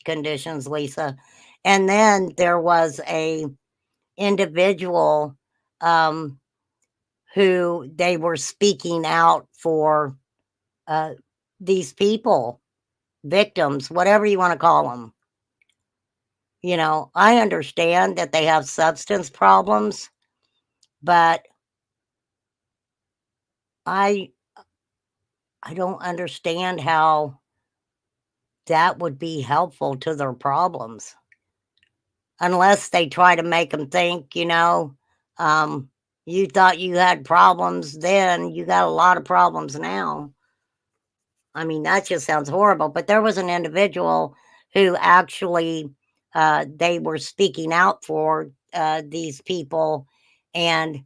conditions, Lisa. And then there was a individual who they were speaking out for these people, victims, whatever you want to call them. You know, I understand that they have substance problems, but I don't understand how that would be helpful to their problems. Unless they try to make them think, you thought you had problems then, you got a lot of problems now. I mean, that just sounds horrible. But there was an individual who actually, they were speaking out for these people, and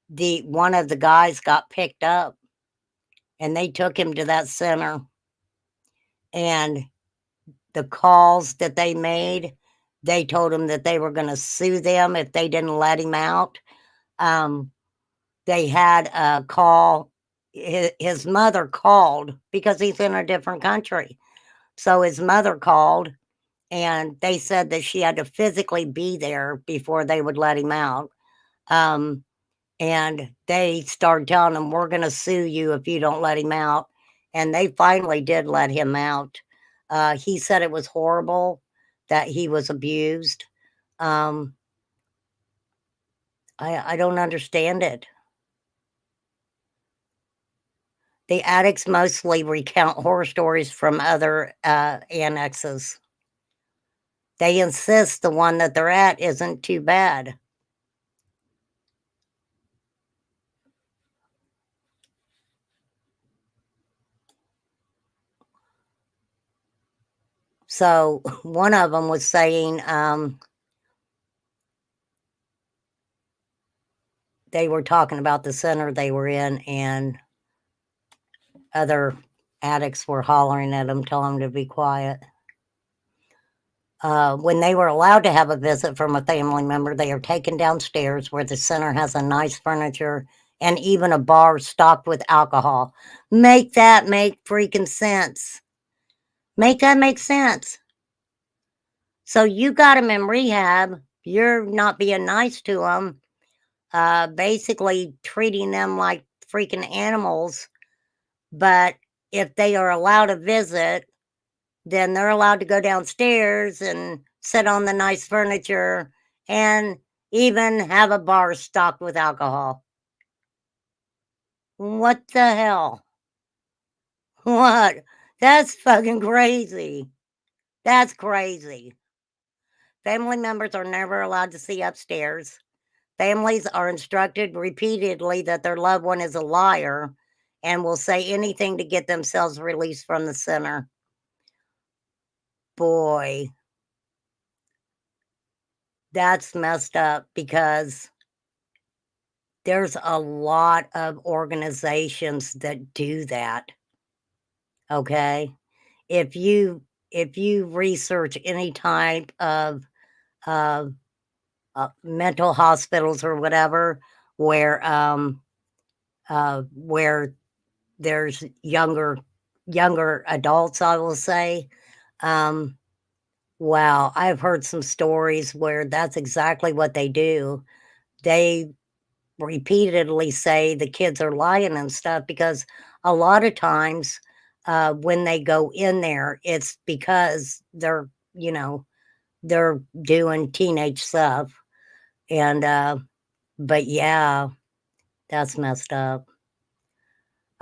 one of the guys got picked up, and they took him to that center. And the calls that they made, they told him that they were going to sue them if they didn't let him out. They had a call. His mother called because he's in a different country. So his mother called, and they said that she had to physically be there before they would let him out. And they started telling him, we're going to sue you if you don't let him out. And they finally did let him out. He said it was horrible that he was abused. I don't understand it. The addicts mostly recount horror stories from other annexes. They insist the one that they're at isn't too bad. So one of them was saying they were talking about the center they were in, and other addicts were hollering at them, telling them to be quiet. When they were allowed to have a visit from a family member, they are taken downstairs where the center has a nice furniture and even a bar stocked with alcohol. Make that make freaking sense. Make that make sense. So you got them in rehab. You're not being nice to them, basically treating them like freaking animals. But if they are allowed a visit, then they're allowed to go downstairs and sit on the nice furniture and even have a bar stocked with alcohol. What the hell? What? That's fucking crazy. That's crazy. Family members are never allowed to see upstairs. Families are instructed repeatedly that their loved one is a liar and will say anything to get themselves released from the center. Boy, that's messed up, because there's a lot of organizations that do that. Okay? If you research any type of uh, mental hospitals or whatever, where there's younger adults, I will say, wow, I've heard some stories where that's exactly what they do. They repeatedly say the kids are lying and stuff, because a lot of times when they go in there, it's because they're doing teenage stuff. And but yeah, that's messed up.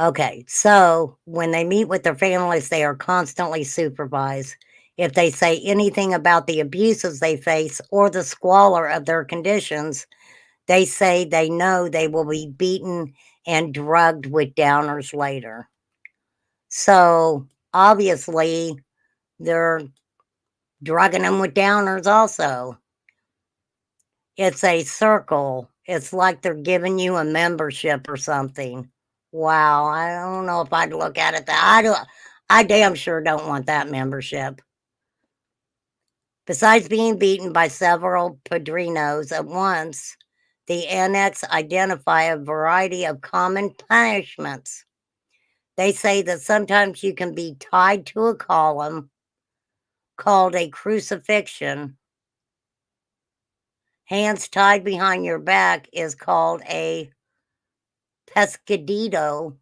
Okay, so when they meet with their families, they are constantly supervised. If they say anything about the abuses they face or the squalor of their conditions, they say they know they will be beaten and drugged with downers later. So obviously, they're drugging them with downers also. It's a circle. It's like they're giving you a membership or something. Wow, I don't know if I'd look at it that I damn sure don't want that membership. Besides being beaten by several padrinos at once, the annex identify a variety of common punishments. They say that sometimes you can be tied to a column called a crucifixion. Hands tied behind your back is called a pescadito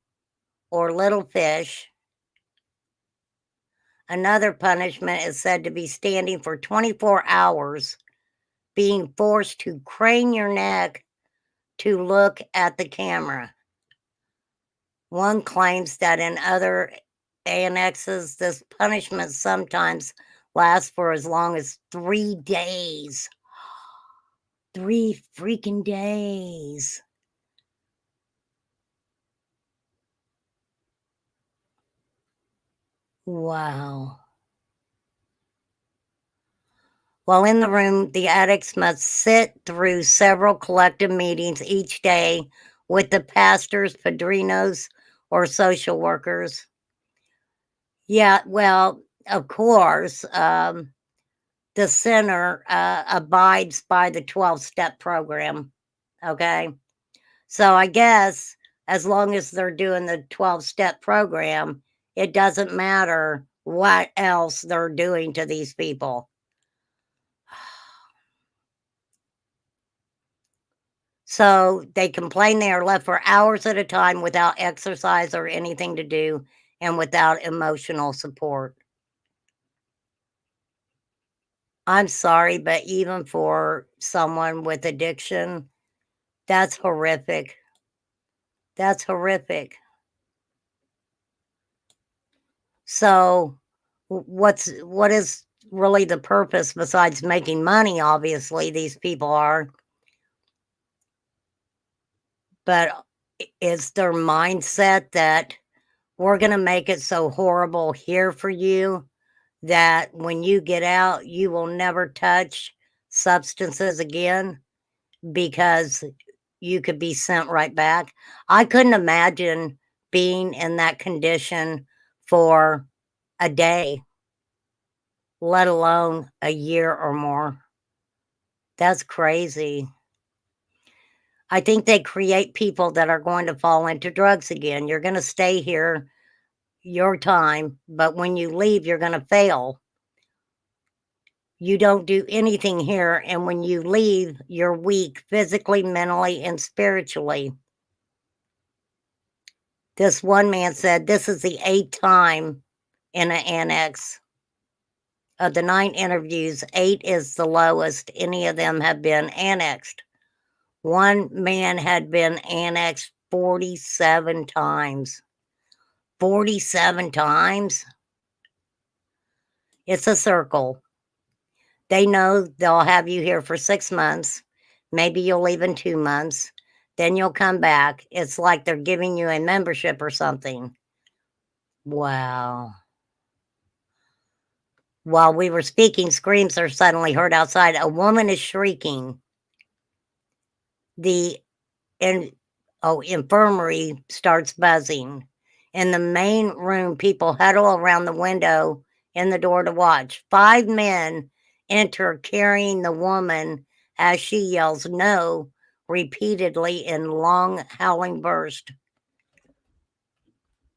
or little fish. Another punishment is said to be standing for 24 hours, being forced to crane your neck to look at the camera. One claims that in other annexes, this punishment sometimes lasts for as long as 3 days. 3 freaking days. Wow. While in the room, the addicts must sit through several collective meetings each day with the pastors, padrinos, or social workers. Yeah, well, of course, the center abides by the 12-step program. Okay. So I guess as long as they're doing the 12-step program, it doesn't matter what else they're doing to these people. So they complain they are left for hours at a time without exercise or anything to do and without emotional support. I'm sorry, but even for someone with addiction, that's horrific. That's horrific. So what is really the purpose besides making money? Obviously, these people are, but is their mindset that we're going to make it so horrible here for you that when you get out, you will never touch substances again because you could be sent right back? I couldn't imagine being in that condition for a day, let alone a year or more. That's crazy. I think they create people that are going to fall into drugs again. You're going to stay here your time, but when you leave, you're going to fail. You don't do anything here, and when you leave, you're weak physically, mentally, and spiritually. This one man said, "This is the 8th time in an annex. Of the 9 interviews, 8 is the lowest any of them have been annexed." One man had been annexed 47 times. 47 times? It's a circle. They know they'll have you here for 6 months. Maybe you'll leave in 2 months. Then you'll come back. It's like they're giving you a membership or something. Wow. While we were speaking, screams are suddenly heard outside. A woman is shrieking. The infirmary starts buzzing. In the main room, people huddle around the window in the door to watch. 5 men enter carrying the woman as she yells no repeatedly in long howling bursts.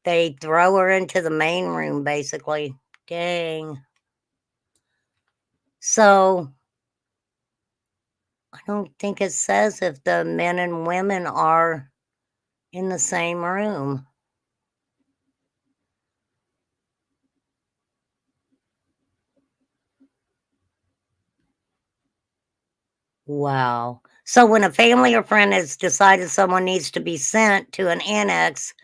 They throw her into the main room, basically. Dang. So I don't think it says if the men and women are in the same room. Wow. So when a family or friend has decided someone needs to be sent to an annex,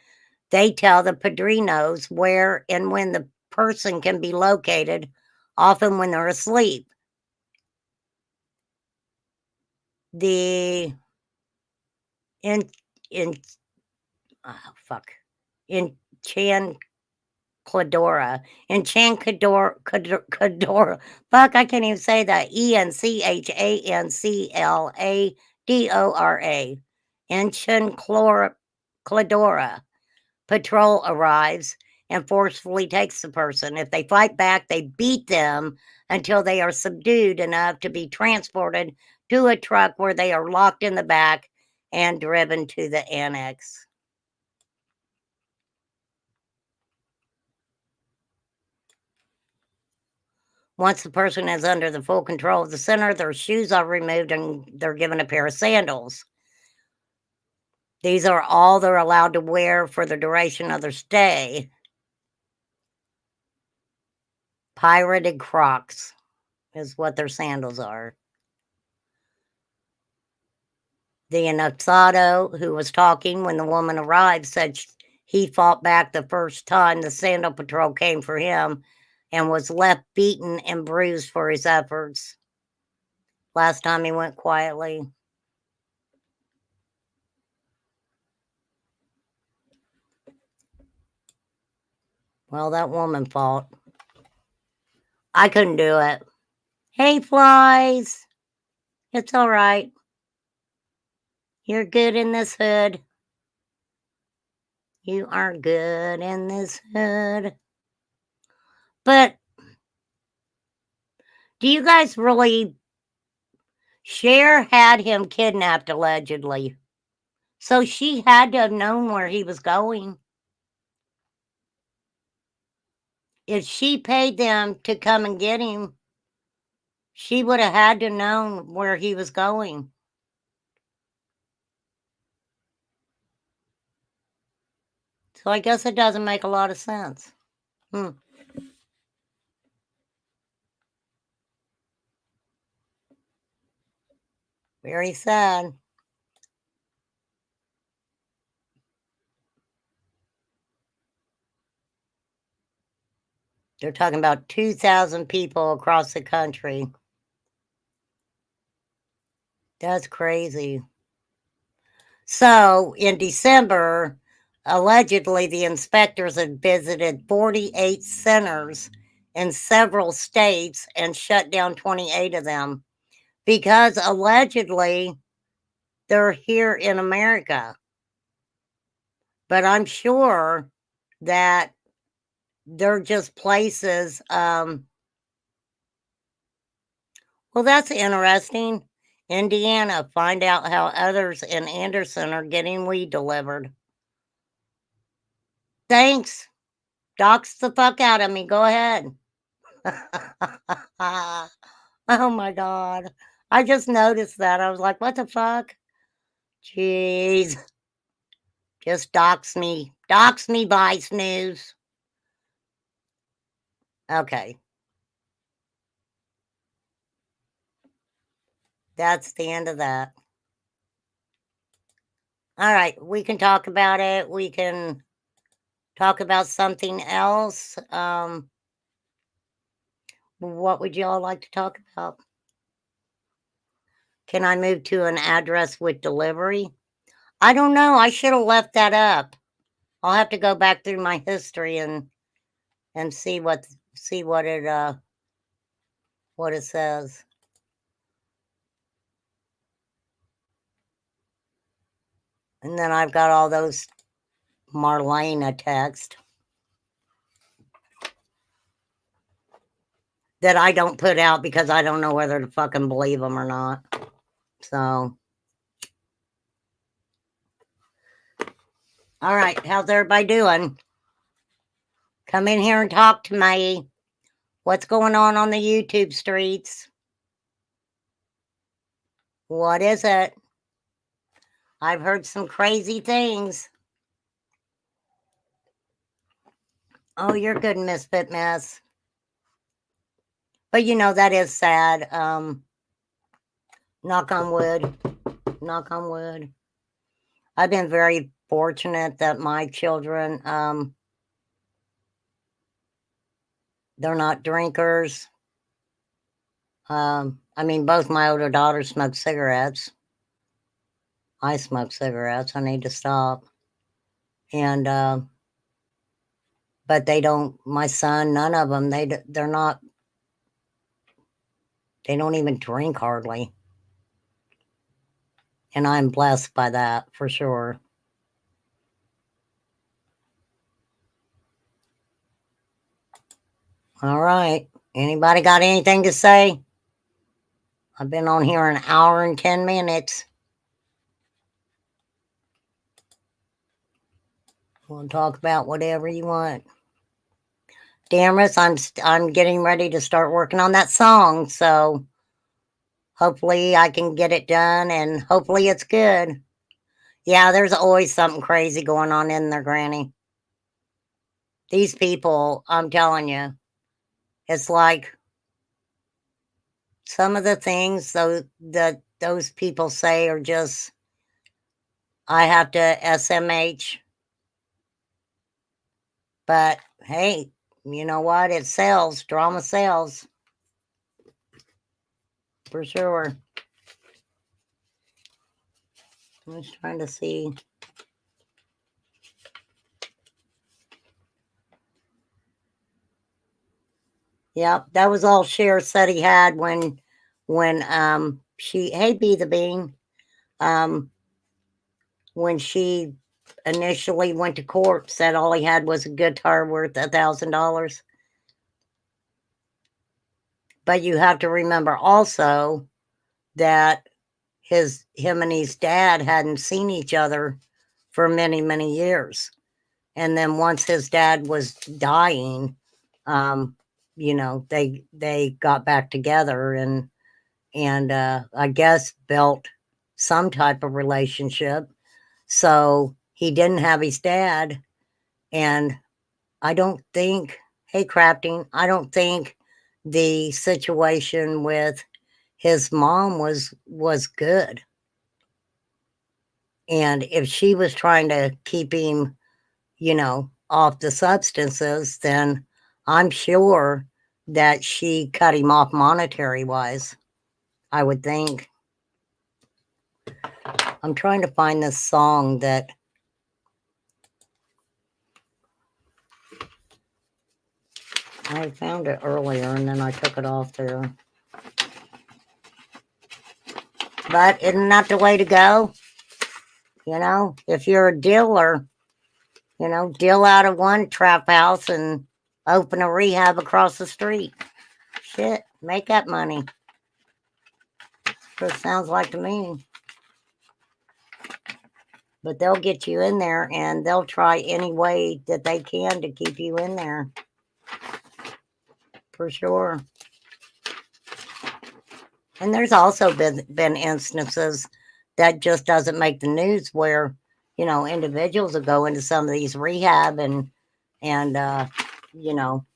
they tell the padrinos where and when the person can be located, often when they're asleep. The in in oh fuck. In Chan Cladora. And Cadora. Fuck, I can't even say that. Enchancladora. Cladora. Patrol arrives and forcefully takes the person. If they fight back, they beat them until they are subdued enough to be transported to a truck where they are locked in the back and driven to the annex. Once the person is under the full control of the center, their shoes are removed and they're given a pair of sandals. These are all they're allowed to wear for the duration of their stay. Pirated Crocs is what their sandals are. The anexado who was talking when the woman arrived said he fought back the first time the sandal patrol came for him and was left beaten and bruised for his efforts. Last time he went quietly. Well, that woman fought. I couldn't do it. Hey, flies. It's all right. You're good in this hood. You are good in this hood. But do you guys really... Sher had him kidnapped, allegedly. So she had to have known where he was going. If she paid them to come and get him, she would have had to known where he was going. So I guess it doesn't make a lot of sense. Very sad. They're talking about 2,000 people across the country. That's crazy. So in December, allegedly the inspectors had visited 48 centers in several states and shut down 28 of them because allegedly they're here in America. But I'm sure that they're just places. Well, that's interesting. Indiana, find out how others in Anderson are getting weed delivered. Thanks. Dox the fuck out of me. Go ahead. Oh my God. I just noticed that. I was like, what the fuck? Jeez. Just dox me. Dox me, Vice News. Okay. That's the end of that. All right. We can talk about it. We can talk about something else. What would y'all like to talk about? Can I move to an address with delivery? I don't know. I should have left that up. I'll have to go back through my history and see what it says. And then I've got all those Marlena text that I don't put out because I don't know whether to fucking believe them or not. So, all right, how's everybody doing? Come in here and talk to me. What's going on the YouTube streets? What is it? I've heard some crazy things. Oh, you're good, Misfit Mess. But you know, that is sad. Knock on wood. Knock on wood. I've been very fortunate that my children, they're not drinkers. I mean, both my older daughters smoke cigarettes. I smoke cigarettes. I need to stop. And but they don't, my son, none of them, they're not, they don't even drink hardly. And I'm blessed by that for sure. All right. Anybody got anything to say? I've been on here an hour and 10 minutes. We'll talk about whatever you want. Damaris, I'm getting ready to start working on that song, so hopefully I can get it done and hopefully it's good. Yeah, there's always something crazy going on in there, Granny. These people, I'm telling you, it's like some of the things that those people say are just, I have to SMH. But hey, you know what? It sells. Drama sells. For sure. I was trying to see. Yep, that was all Cher said he had when she, hey, Be the Bean, when she initially went to court, said all he had was a guitar worth $1,000. But you have to remember also that him and his dad hadn't seen each other for many, many years. And then once his dad was dying, you know, they got back together and I guess built some type of relationship. So he didn't have his dad, and I don't think, hey, Crafting, I don't think the situation with his mom was good. And if she was trying to keep him, you know, off the substances, then I'm sure that she cut him off monetary wise, I would think. I'm trying to find this song that I found it earlier and then I took it off there. But isn't that the way to go? You know, if you're a dealer, you know, deal out of one trap house and open a rehab across the street. Shit, make that money. What it sounds like to me. But they'll get you in there and they'll try any way that they can to keep you in there. For sure. And there's also been instances that just doesn't make the news where, you know, individuals will go into some of these rehab and you know,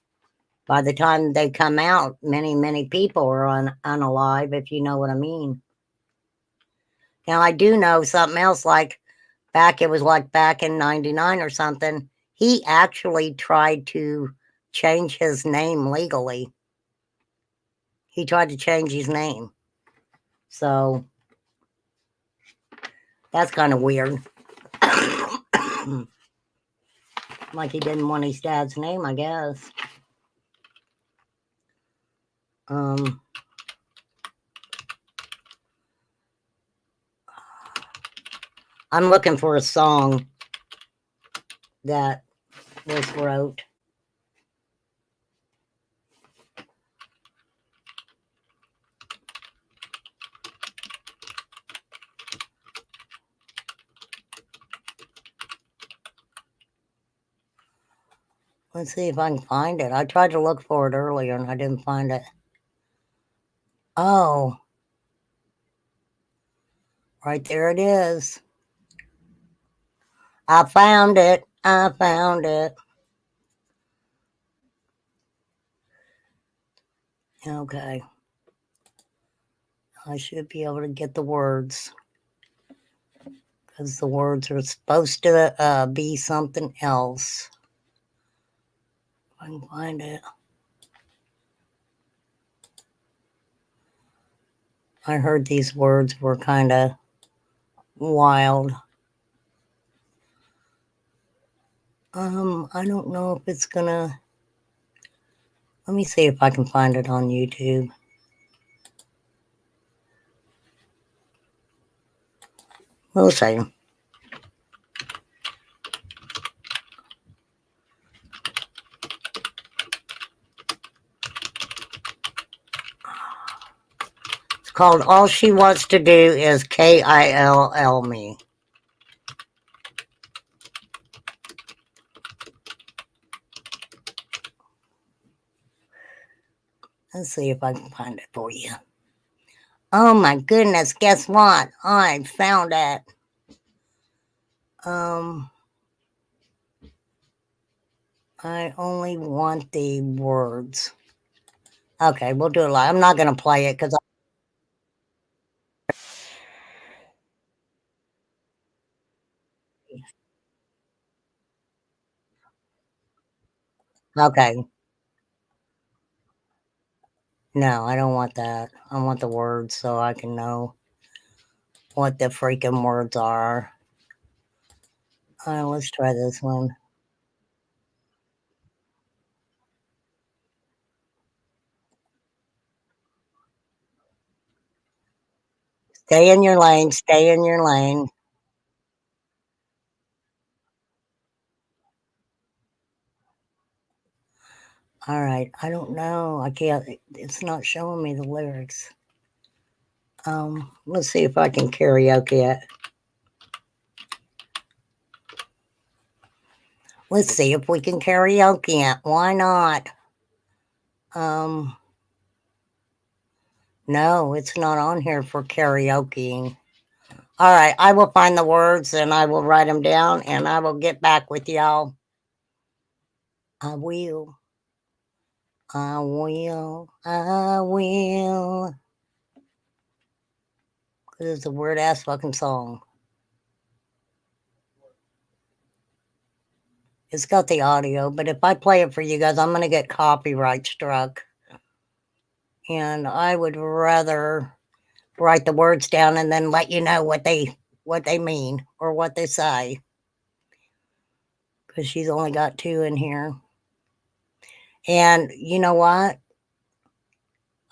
by the time they come out, many people are unalive, if you know what I mean. Now, I do know something else, like it was like back in 99 or something, he actually tried to change his name legally. He tried to change his name. So that's kind of weird. Like he didn't want his dad's name, I guess. I'm looking for a song that was wrote. Let's see if I can find it. I tried to look for it earlier and I didn't find it. Oh, right there it is. I found it. I found it. Okay. I should be able to get the words, because the words are supposed to be something else. If I can find it. I heard these words were kind of wild. I don't know if it's gonna. Let me see if I can find it on YouTube. We'll see. It's called All She Wants to Do Is KILL Me. Let's see if I can find it for you. Oh my goodness, guess what? I found it. I only want the words. Okay, we'll do it live. I'm not going to play it because okay. No, I don't want that. I want the words so I can know what the freaking words are. Let's try this one. Stay in your lane. Stay in your lane. All right. I don't know. I can't. It's not showing me the lyrics. Let's see if I can karaoke it. Let's see if we can karaoke it. Why not? Um, no, it's not on here for karaokeing. All right, I will find the words and I will write them down and I will get back with y'all. I will. I will. I will. Because it's a weird ass fucking song. It's got the audio, but if I play it for you guys, I'm going to get copyright struck. And I would rather write the words down and then let you know what they mean or what they say. Because she's only got 2 in here. And you know what?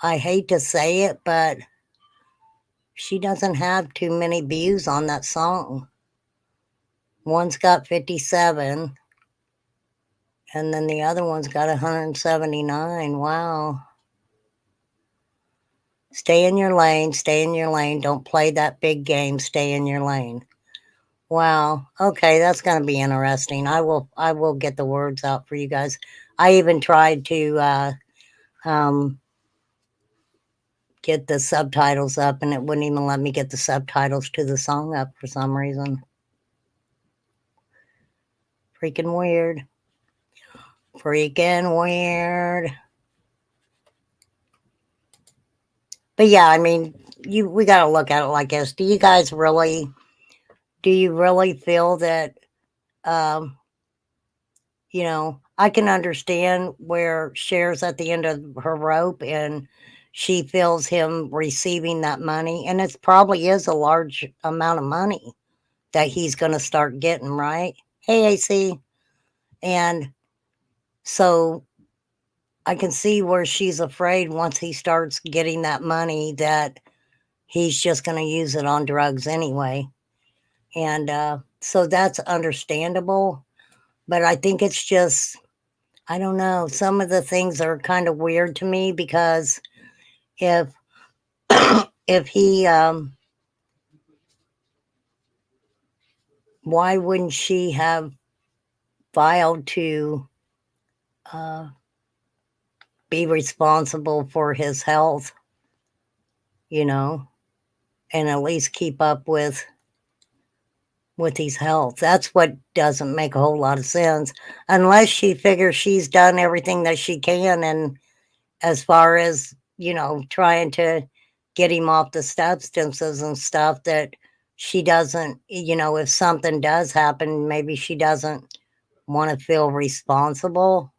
I hate to say it, but she doesn't have too many views on that song. One's got 57, and then the other one's got 179. Wow. Stay in your lane, stay in your lane. Don't play that big game, stay in your lane. Wow. Okay, that's going to be interesting. I will get the words out for you guys. I even tried to get the subtitles up and it wouldn't even let me get the subtitles to the song up for some reason. Freaking weird. Freaking weird. But yeah, I mean, we got to look at it like this. Do you really feel that, um, I can understand where Cher's at the end of her rope and she feels him receiving that money. And it probably is a large amount of money that he's going to start getting, right? Hey, AC. And so I can see where she's afraid once he starts getting that money that he's just going to use it on drugs anyway. And so that's understandable. But I think it's just, I don't know, some of the things are kind of weird to me because if if he why wouldn't she have filed to uh, be responsible for his health, you know, and at least keep up with his health? That's what doesn't make a whole lot of sense unless she figures she's done everything that she can and as far as, trying to get him off the substances and stuff that she doesn't, if something does happen, maybe she doesn't want to feel responsible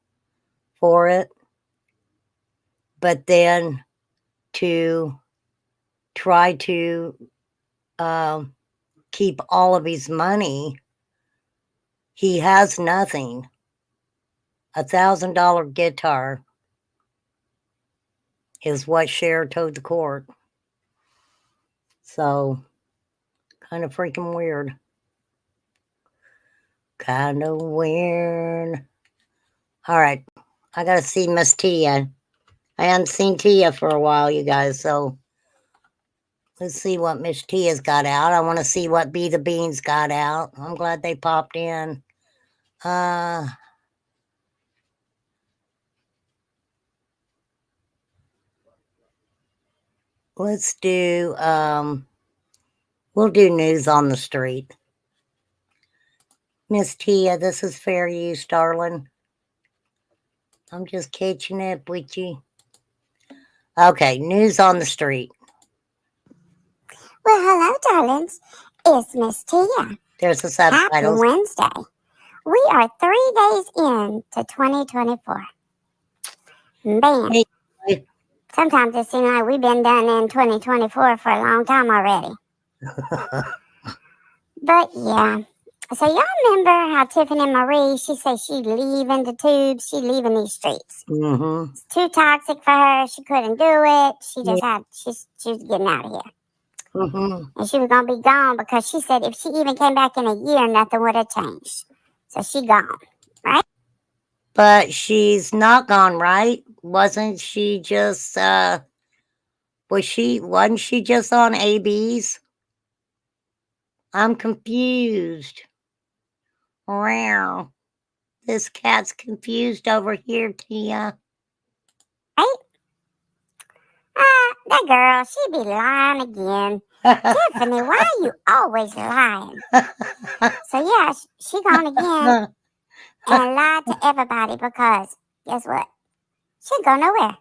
for it. But then to try to keep all of his money, He has nothing. $1,000 guitar is what Sher told the court. So, kind of freaking weird. Kind of weird. All right. I got to see Miss Tia. I hadn't seen Tia for a while, you guys. So, let's see what Miss Tia's got out. I want to see what Be the Beans got out. I'm glad they popped in. Let's do, we'll do news on the street. Miss Tia, this is fair use, darling. I'm just catching up with you. Okay, news on the street. Well, hello, darlings. It's Miss Tia. There's the Happy subtitles. Wednesday. We are 3 days into 2024. Man, Hey. sometimes it seems like we've been done in 2024 for a long time already. But yeah, so y'all remember how Tiffany Marie, she said she'd leaving the tubes, she'd leaving these streets. Mm-hmm. It's too toxic for her. She couldn't do it. She just she was getting out of here. Mm-hmm. And she was going to be gone because she said if she even came back in a year, nothing would have changed. So she gone, right? But she's not gone, right? Wasn't she just, wasn't she just on ABs? I'm confused. Wow. This cat's confused over here, Tia. Right? That girl, she be lying again. Tiffany, why are you always lying? So yeah, she gone again and lied to everybody because guess what? She ain't go nowhere.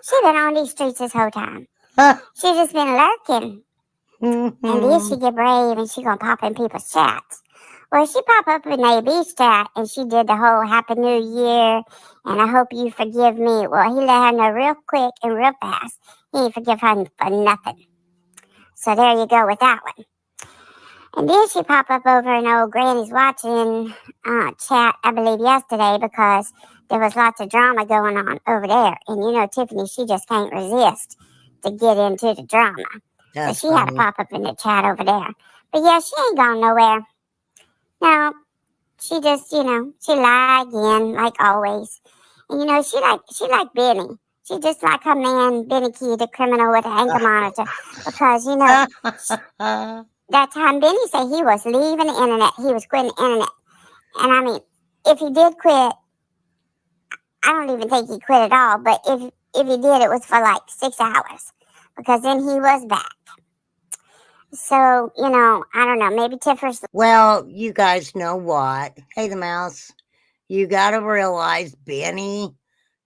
She been on these streets this whole time. She just been lurking. And then she get brave and she gonna pop in people's chats. Well, she pop up in AB's chat and she did the whole Happy New Year and I hope you forgive me. Well, he let her know real quick and real fast. He ain't forgive her for nothing. So there you go with that one. And then she pop up over in old Granny's watching chat, I believe yesterday, because there was lots of drama going on over there. And you know, Tiffany, she just can't resist to get into the drama. That's so she had to pop up in the chat over there. But yeah, she ain't gone nowhere. No, she just, you know, she lied again, like always. And you know, she like Benny. She just like her man, Benny Key, the criminal with the anger monitor. Because, you know, that time Benny said he was leaving the internet. He was quitting the internet. And I mean, if he did quit, I don't even think he quit at all. But if he did, it was for like 6 hours. Because then he was back. So, you know, I don't know. Maybe Tiffer's... Well, you guys know what? Hey, the mouse. You got to realize Benny,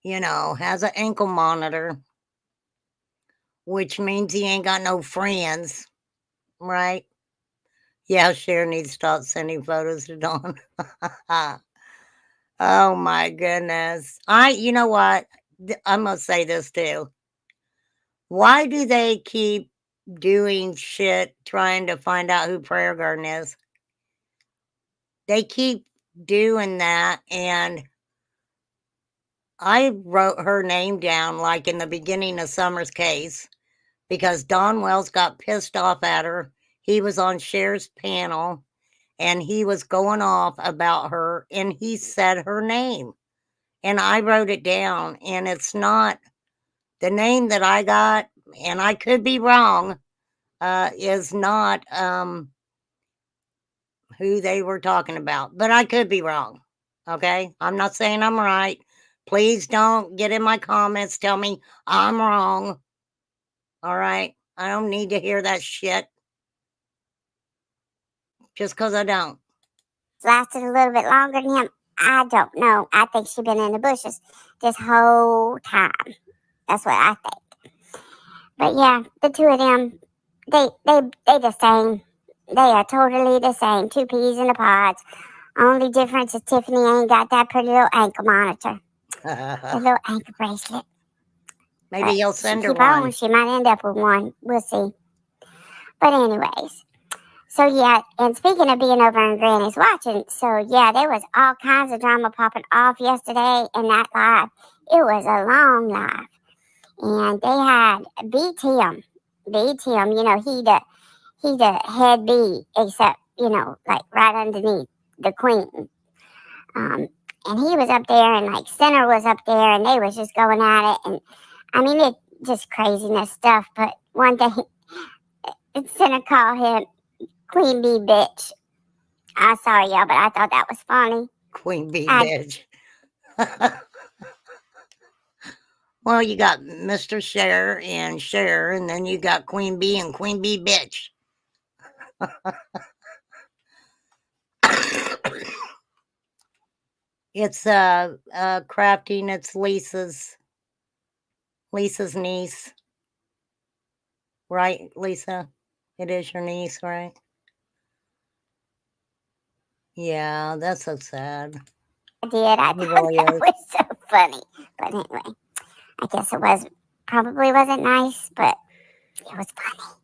you know, has an ankle monitor, which means he ain't got no friends, right? Yeah, Sher needs to start sending photos to Dawn. Oh, my goodness. You know what? I'm going to say this too. Why do they keep doing shit trying to find out who Prayer Garden is? They keep doing that, and I wrote her name down like in the beginning of Summer's case because Don Wells got pissed off at her. He was on Cher's panel and he was going off about her and he said her name. And I wrote it down, and it's not the name that I got, and I could be wrong, is not who they were talking about, but I could be wrong. Okay, I'm not saying I'm right. Please don't get in my comments, tell me I'm wrong. All right, I don't need to hear that shit just because I don't. lasted a little bit longer than him. I don't know. I think she's been in the bushes this whole time. That's what I think. But yeah, the two of them, they the same. They are totally the same. Two peas in the pods. Only difference is Tiffany ain't got that pretty little ankle monitor. The little ankle bracelet. Maybe he'll send her keep on, one. she might end up with one. We'll see. But anyways, So yeah, and speaking of being over in Granny's watching, so yeah, there was all kinds of drama popping off yesterday in that live. It was a long live, and they had beat him. You know, he the head B, except you know, like right underneath the queen. Um, and he was up there, and like Center was up there, and they was just going at it, and I mean it just craziness stuff. But one day, Center called him Queen Bee bitch. I'm sorry, y'all, but I thought that was funny. Queen Bee I bitch. Well, you got Mr. Sher, and then you got Queen Bee and Queen Bee bitch. It's crafting. It's Lisa's niece, right, Lisa? It is your niece, right? Yeah, that's so sad. did. I It thought really that is. was so funny. But anyway, I guess it was probably wasn't nice, but it was funny.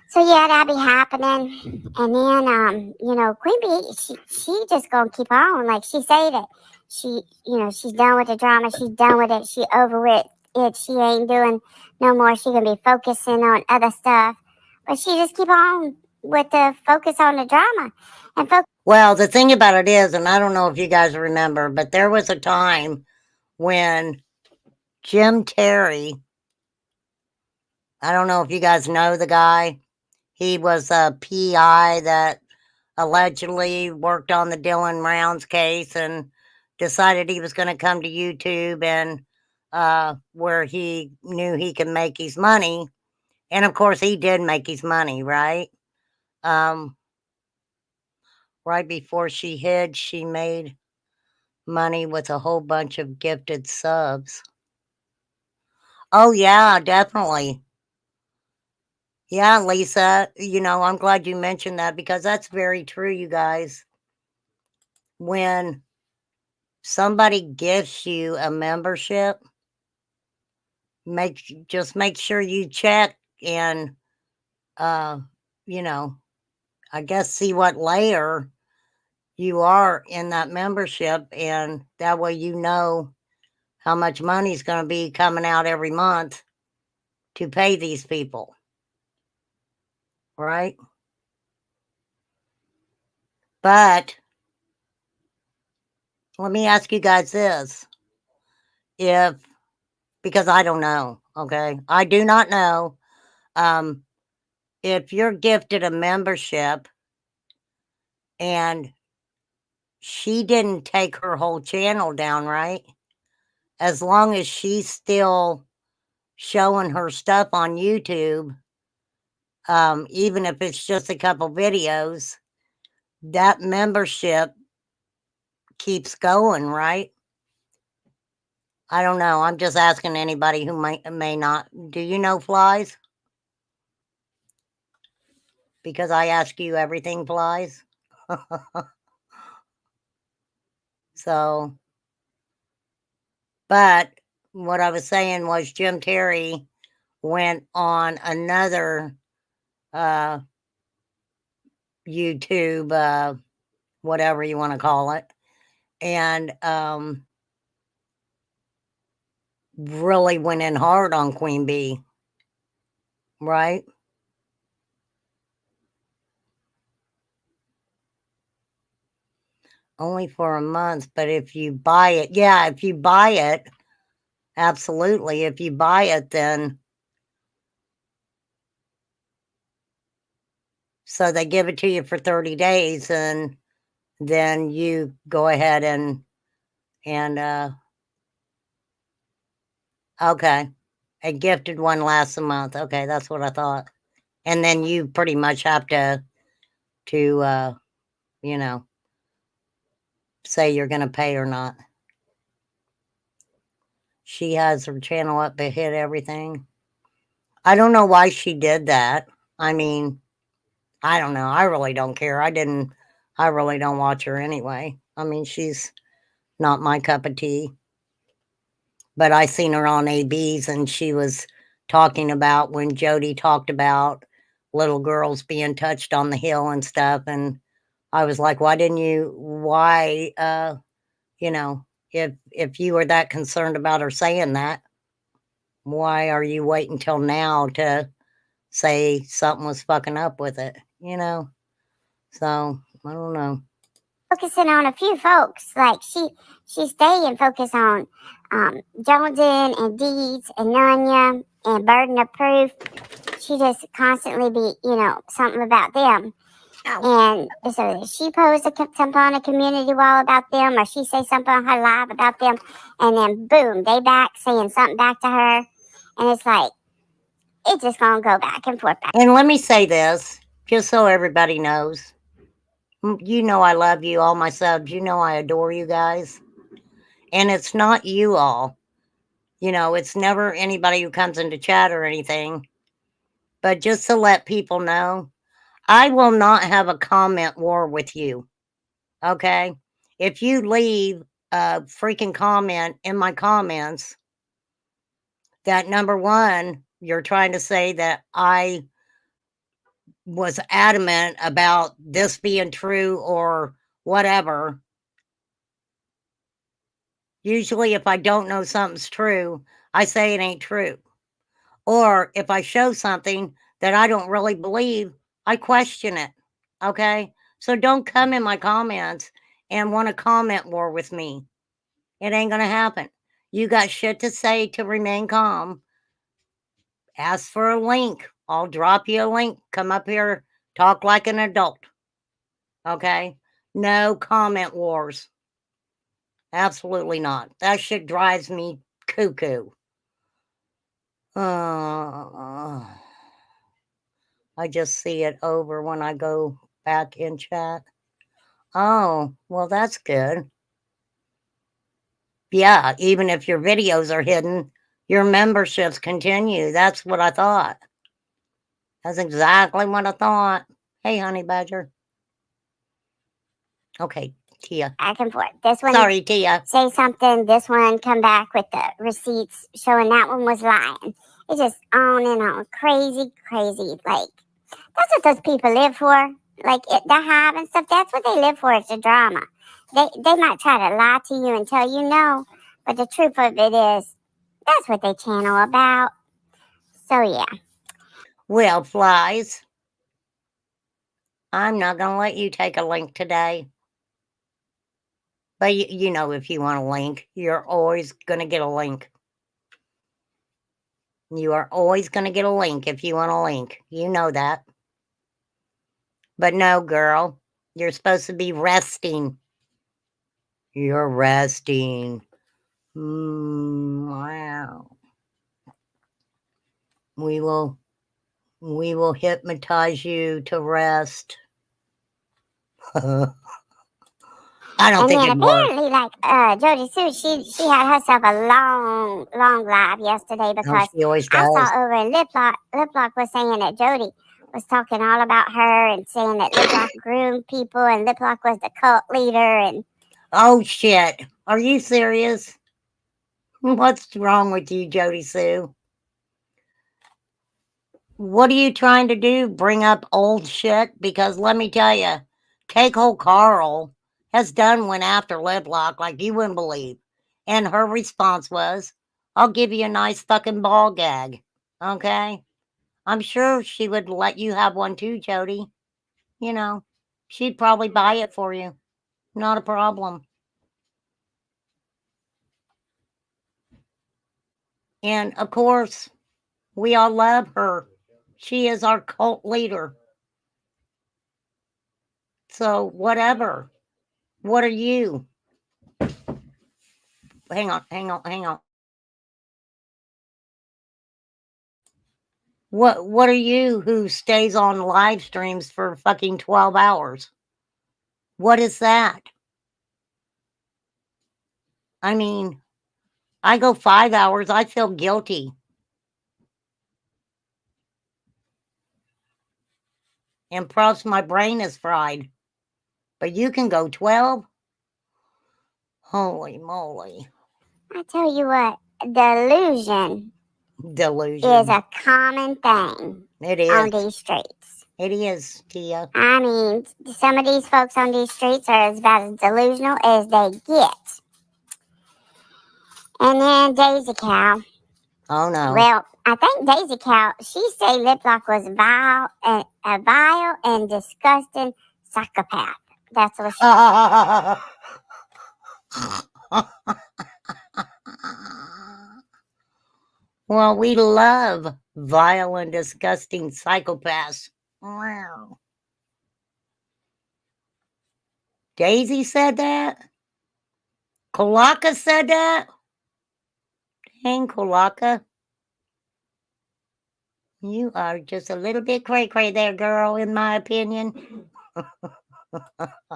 So yeah, that be happening, and then you know, Queen Bee, she just gonna keep on, like she say that she, you know, she's done with the drama, she's done with it, she over it, she ain't doing no more. She gonna be focusing on other stuff, but she just keep on with the focus on the drama and focus. Well, the thing about it is, and I don't know if you guys remember, but there was a time when Jim Terry, I don't know if you guys know the guy, he was a PI that allegedly worked on the Dylan Rounds case and decided he was going to come to YouTube and where he knew he could make his money. And of course, he did make his money, right? Um, right before she hid, she made money with a whole bunch of gifted subs. Oh, yeah, definitely. Yeah, Lisa, you know, I'm glad you mentioned that because that's very true, you guys. When somebody gives you a membership, just make sure you check and uh you know, I guess see what layer you are in that membership, and that way you know how much money's going to be coming out every month to pay these people, right? But let me ask you guys this. If Because I don't know, okay? I do not know. Um if you're gifted a membership and she didn't take her whole channel down, right? As long as she's still showing her stuff on YouTube, even if it's just a couple videos, that membership keeps going, right? I don't know. I'm just asking anybody who may not. Do you know, Flies? Because I ask you everything, Flies. So, but what I was saying was Jim Terry went on another YouTube, whatever you want to call it, and really went in hard on Queen Bee, right? Only for a month, but if you buy it, yeah, if you buy it, absolutely. If you buy it, then so they give it to you for 30 days, and then you go ahead and okay, a gifted one lasts a month. Okay, that's what I thought. And then you pretty much have to you know, say you're going to pay or not. She has her channel up to hit everything. I don't know why she did that. I mean, I don't know. I really don't care. I really don't watch her anyway. I mean, she's not my cup of tea. But I seen her on ABs and she was talking about when Jody talked about little girls being touched on the hill and stuff. And I was like, you know, if you were that concerned about her saying that, why are you waiting till now to say something was fucking up with it, you know? So, I don't know. Focusing on a few folks. Like she stay and focus on Jonesing and Deeds and Nunya and Burden of Proof. She just constantly be, something about them. Ow. And so she posts something on a community wall about them, or she say something on her live about them, and then boom, they back saying something back to her, and it's like it's just gonna go back and forth. And let me say this, just so everybody knows. You know I love you, all my subs. You know I adore you guys. And it's not you all. You know, it's never anybody who comes into chat or anything. But just to let people know, I will not have a comment war with you. Okay? If you leave a freaking comment in my comments that number one, you're trying to say that I was adamant about this being true or whatever. Usually, if I don't know something's true, I say it ain't true. Or if I show something that I don't really believe, I question it. Okay? So don't come in my comments and want to comment war with me. It ain't going to happen. You got shit to say to remain calm. Ask for a link. I'll drop you a link. Come up here, talk like an adult. Okay? No comment wars. Absolutely not. That shit drives me cuckoo. I just see it over when I go back in chat. Oh, well, that's good. Yeah, even if your videos are hidden, your memberships continue. That's what I thought. That's exactly what I thought. Hey, honey badger. Okay, Tia. Back and forth. This one, Sorry, Tia. say something. This one, come back with the receipts showing that one was lying. It's just on and on, crazy, crazy. Like that's what those people live for. Like the hive and stuff. That's what they live for. It's the drama. They might try to lie to you and tell you no, but the truth of it is, that's what they channel about. So yeah. Well, flies, I'm not going to let you take a link today. But you know, if you want a link, you're always going to get a link. You are always going to get a link if you want a link. You know that. But no, girl, you're supposed to be resting. You're resting. Wow. We will hypnotize you to rest. I don't And think then it works. apparently, like Jody Sue, she had herself a long, long live yesterday Oh, because she always I does. saw over in Lip Lock was saying that Jody was talking all about her and saying that Lip Lock groomed people and Lip Lock was the cult leader and Oh shit! Are you serious? What's wrong with you, Jody Sue? What are you trying to do? Bring up old shit? Because let me tell you, Cake Hole Carl has done went after Liblock like you wouldn't believe. And her response was, I'll give you a nice fucking ball gag. Okay? I'm sure she would let you have one too, Jody. You know, she'd probably buy it for you. Not a problem. And of course, we all love her. She is our cult leader. So, whatever. What are you? Hang on. What are you who stays on live streams for fucking 12 hours? What is that? I mean, I go 5 hours, I feel guilty. And plus my brain is fried. But you can go 12? Holy moly. I tell you what, delusion Delusion. is a common thing It on is. these streets. It is, Tia. I mean, some of these folks on these streets are about as delusional as they get. And then Daisy Cow. Oh, no. Well, I think Daisy Cow, she said Lip Lock was a vile and disgusting psychopath. That's what she Well, we love vile and disgusting psychopaths. Wow. Daisy said that? Kalaka said that? Dang, Kalaka. You are just a little bit cray-cray there, girl, in my opinion.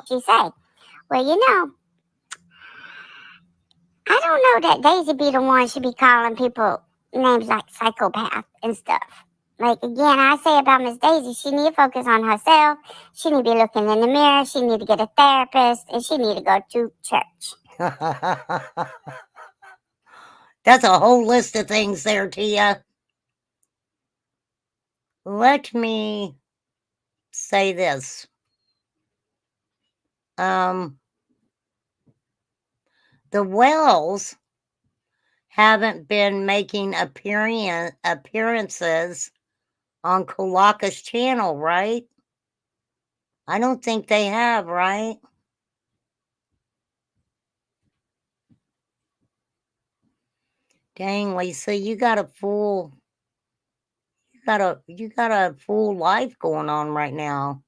she said. Well, you know, I don't know that Daisy be the one should be calling people names like psychopath and stuff. Like, again, I say about Miss Daisy, she need to focus on herself. She need to be looking in the mirror. She need to get a therapist. And she need to go to church. That's a whole list of things there, Tia. Let me say this. The Wells haven't been making appearances on Kalaka's channel, right? I don't think they have, right? Dang, Lisa, you got a full life going on right now.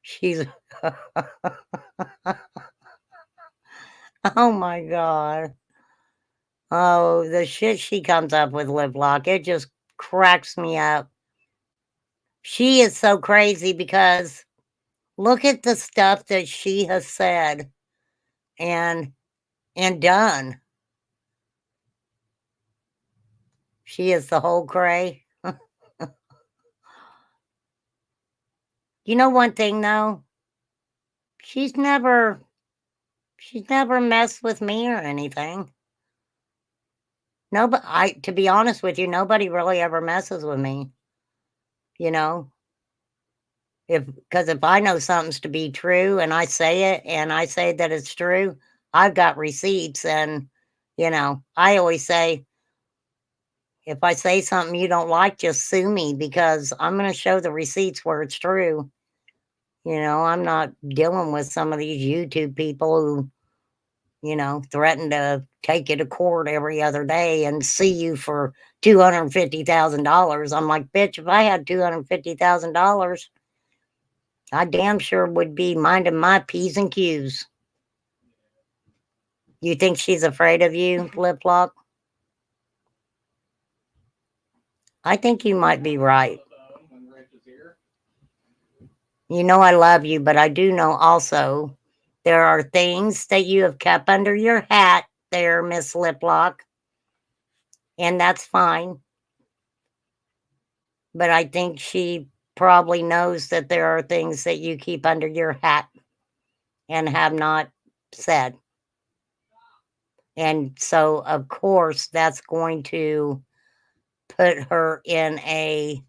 She's oh my God. Oh, the shit she comes up with, Lip Lock, it just cracks me up. She is so crazy because look at the stuff that she has said and done. She is the whole cray. You know one thing though? She's never messed with me or anything. Nobody, to be honest with you, nobody really ever messes with me. You know? Because if I know something's to be true and I say it and I say that it's true, I've got receipts. And, you know, I always say, if I say something you don't like, just sue me because I'm going to show the receipts where it's true. You know, I'm not dealing with some of these YouTube people who, you know, threaten to take you to court every other day and sue you for $250,000. I'm like, bitch, if I had $250,000, I damn sure would be minding my P's and Q's. You think she's afraid of you, Lip Lock? I think you might be right. You know I love you, but I do know also there are things that you have kept under your hat there, Miss Lip Lock, and that's fine. But I think she probably knows that there are things that you keep under your hat and have not said. And so, of course, that's going to put her in a,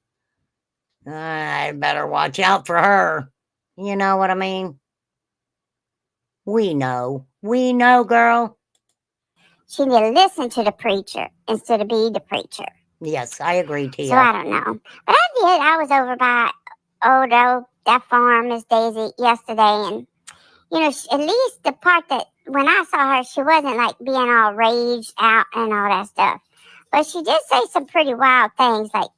I better watch out for her. You know what I mean? We know, girl. She need to listen to the preacher instead of be the preacher. Yes, I agree, Tia. So I don't know. But I was over by that farm, Miss Daisy, yesterday, and you know, at least the part that when I saw her, she wasn't like being all raged out and all that stuff. But she did say some pretty wild things, like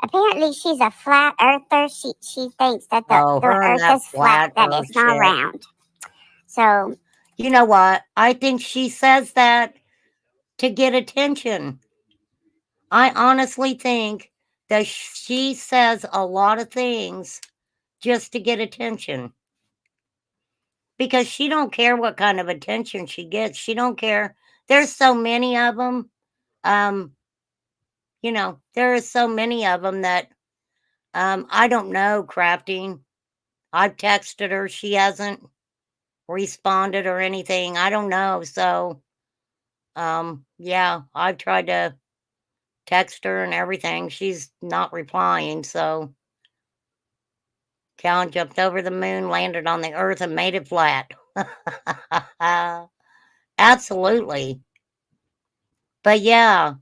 apparently she's a flat earther. She thinks that the earth is flat, that it's not round. So you know what? I think she says that to get attention. I honestly think that she says a lot of things just to get attention. Because she don't care what kind of attention she gets. She don't care. There's so many of them. You know, there are so many of them that I don't know, Crafting. I've texted her. She hasn't responded or anything. I don't know. So Yeah, I've tried to text her and everything. She's not replying, so Cow jumped over the moon, landed on the earth, and made it flat. Absolutely. But yeah,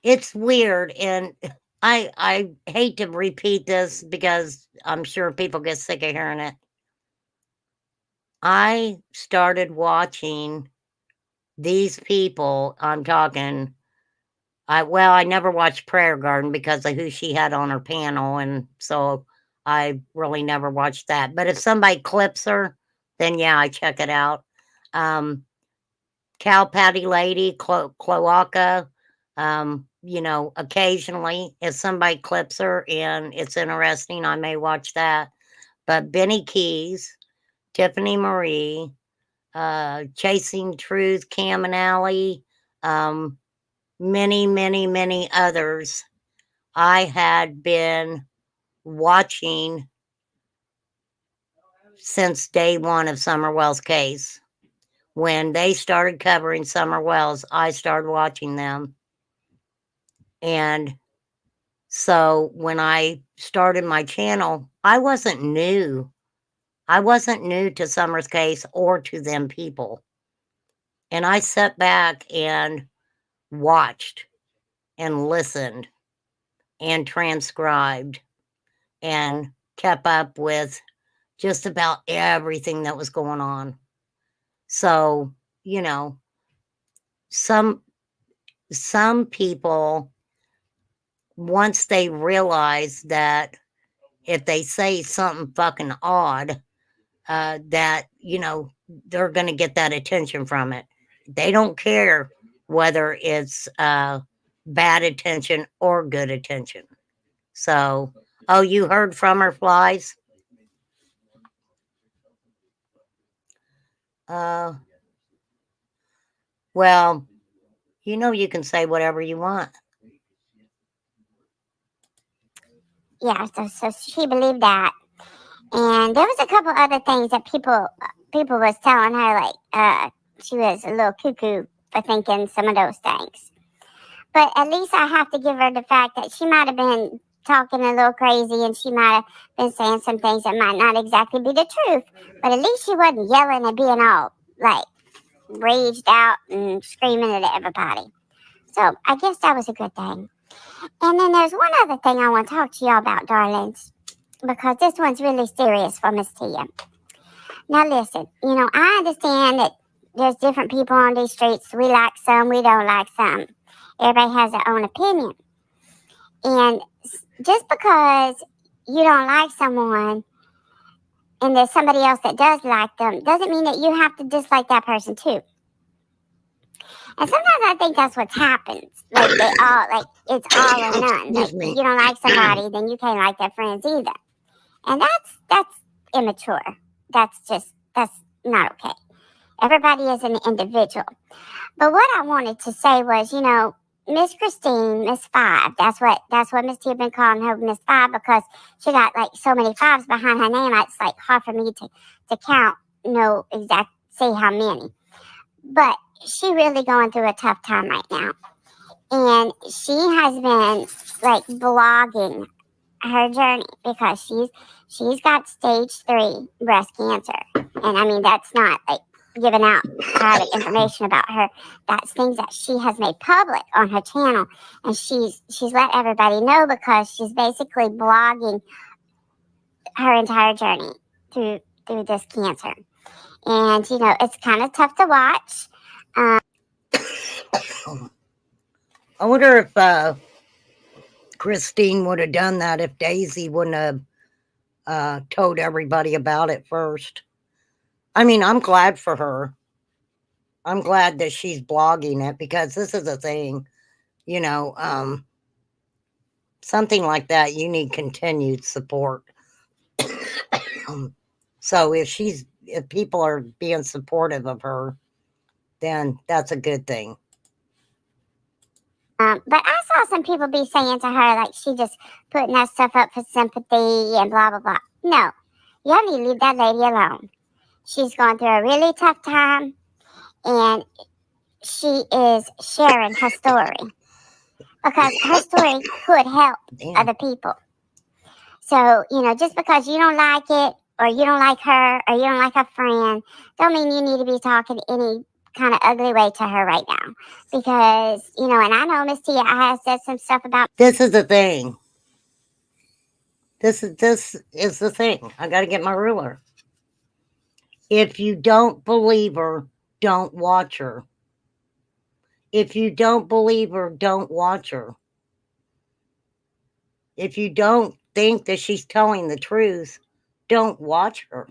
it's weird, and I hate to repeat this because I'm sure people get sick of hearing it. I started watching these people. I'm talking. I never watched Prayer Garden because of who she had on her panel, and so I really never watched that. But if somebody clips her, then yeah, I check it out. Cow Patty Lady, Cloaca. Occasionally, if somebody clips her and it's interesting, I may watch that. But Benny Keys, Tiffany Marie, Chasing Truth, Cam and Alley, many, many, many others I had been watching since day one of Summer Wells' case. When they started covering Summer Wells, I started watching them. And so when I started my channel, I wasn't new. I wasn't new to Summer's case or to them people. And I sat back and watched and listened and transcribed and kept up with just about everything that was going on. So, some people, once they realize that if they say something fucking odd, that, they're going to get that attention from it. They don't care whether it's bad attention or good attention. So, oh, you heard from her, Flies? Uh, well, you can say whatever you want. Yeah, so she believed that. And there was a couple other things that people was telling her, like she was a little cuckoo for thinking some of those things. But at least I have to give her the fact that she might have been talking a little crazy, and she might have been saying some things that might not exactly be the truth. But at least she wasn't yelling and being all like raged out and screaming at everybody. So I guess that was a good thing. And then there's one other thing I want to talk to y'all about, darlings, because this one's really serious for Miss Tia. Now listen, I understand that there's different people on these streets. We like some, we don't like some. Everybody has their own opinion. And just because you don't like someone and there's somebody else that does like them, doesn't mean that you have to dislike that person too. And sometimes I think that's what happens. Like it's all or none. Like if you don't like somebody, then you can't like their friends either. And that's immature. That's not okay. Everybody is an individual. But what I wanted to say was, Miss Christine, Miss Five. That's what Miss T had been calling her, Miss Five, because she got like so many fives behind her name. It's like hard for me to count, say how many. But she really going through a tough time right now, and she has been like blogging her journey because she's got stage 3 breast cancer, and I mean that's not like giving out private information about her. That's things that she has made public on her channel, and she's let everybody know because she's basically blogging her entire journey through this cancer. And it's kind of tough to watch. I wonder if Christine would have done that if Daisy wouldn't have told everybody about it first. I mean, I'm glad for her. I'm glad that she's blogging it because this is a thing, something like that, you need continued support. So if people are being supportive of her, then that's a good thing. But I saw some people be saying to her, like, she just putting that stuff up for sympathy and blah, blah, blah. No, you have to leave that lady alone. She's going through a really tough time, and she is sharing her story because her story could help Damn. other people. So, just because you don't like it or you don't like her or you don't like her friend, don't mean you need to be talking any kind of ugly way to her right now. Because, and I know Miss Tia, I have said some stuff about. This is the thing. This is the thing. I got to get my ruler. If you don't believe her, don't watch her. If you don't believe her, don't watch her. If you don't think that she's telling the truth, don't watch her.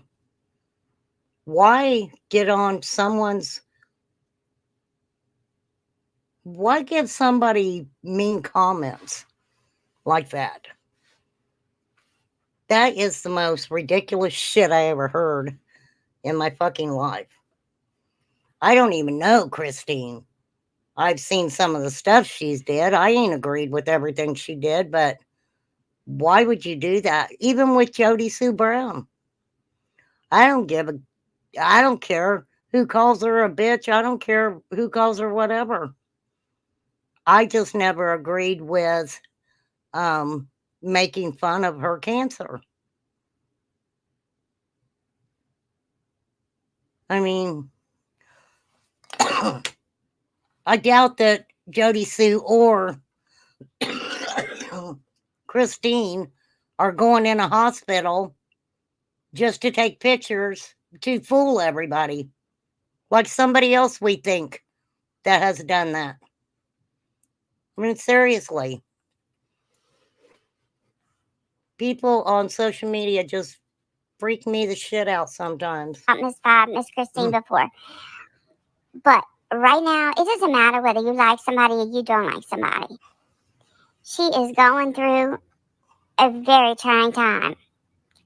Why get on someone's... Why give somebody mean comments like that? That is the most ridiculous shit I ever heard in my fucking life. I don't even know Christine. I've seen some of the stuff she's did. I ain't agreed with everything she did, but why would you do that? Even with Jody Sue Brown. I don't care who calls her a bitch. I don't care who calls her whatever. I just never agreed with making fun of her cancer. I mean, I doubt that Jody Sue or Christine are going in a hospital just to take pictures to fool everybody. Like somebody else we think that has done that. I mean, seriously. People on social media just freak me the shit out sometimes. Miss Christine before. But right now, it doesn't matter whether you like somebody or you don't like somebody. She is going through a very trying time.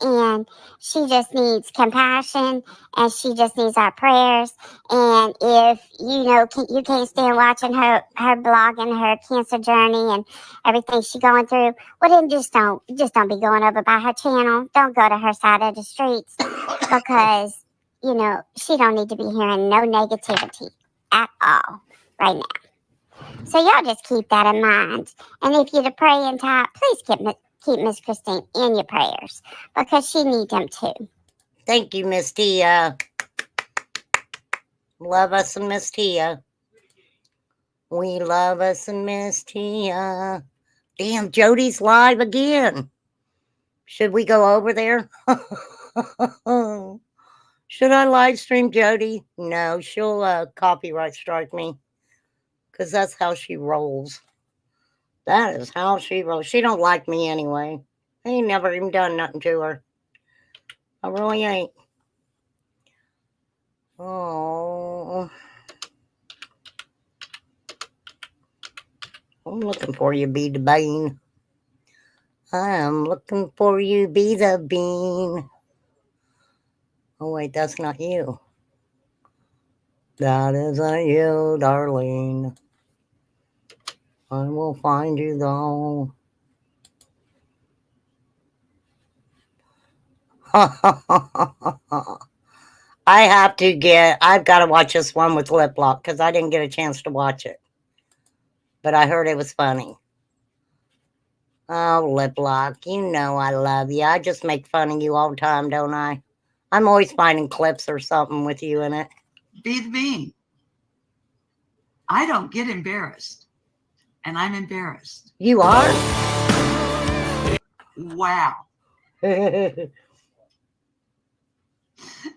And she just needs compassion, and she just needs our prayers. And if you can't stand watching her blog and her cancer journey and everything she's going through, well then just don't be going over by her channel. Don't go to her side of the streets because she don't need to be hearing no negativity at all right now. So y'all just keep that in mind. And if you're the praying type, please keep Miss Christine in your prayers because she needs them too. Thank you, Miss Tia. Love us some Miss Tia. We love us some Miss Tia. Damn, Jody's live again. Should we go over there? Should I live stream Jody? No, she'll copyright strike me. Because that's how she rolls. That is how she rolls. She don't like me anyway. I ain't never even done nothing to her. I really ain't. Oh. I'm looking for you, Be the Bean. I'm looking for you, Be the Bean. Oh, wait, that's not you. That isn't you, darling. I will find you, though. I've got to watch this one with Lip Lock because I didn't get a chance to watch it. But I heard it was funny. Oh, Lip Lock, you know I love you. I just make fun of you all the time, don't I? I'm always finding clips or something with you in it. Be the Bean. I don't get embarrassed. And I'm embarrassed. You are? Wow.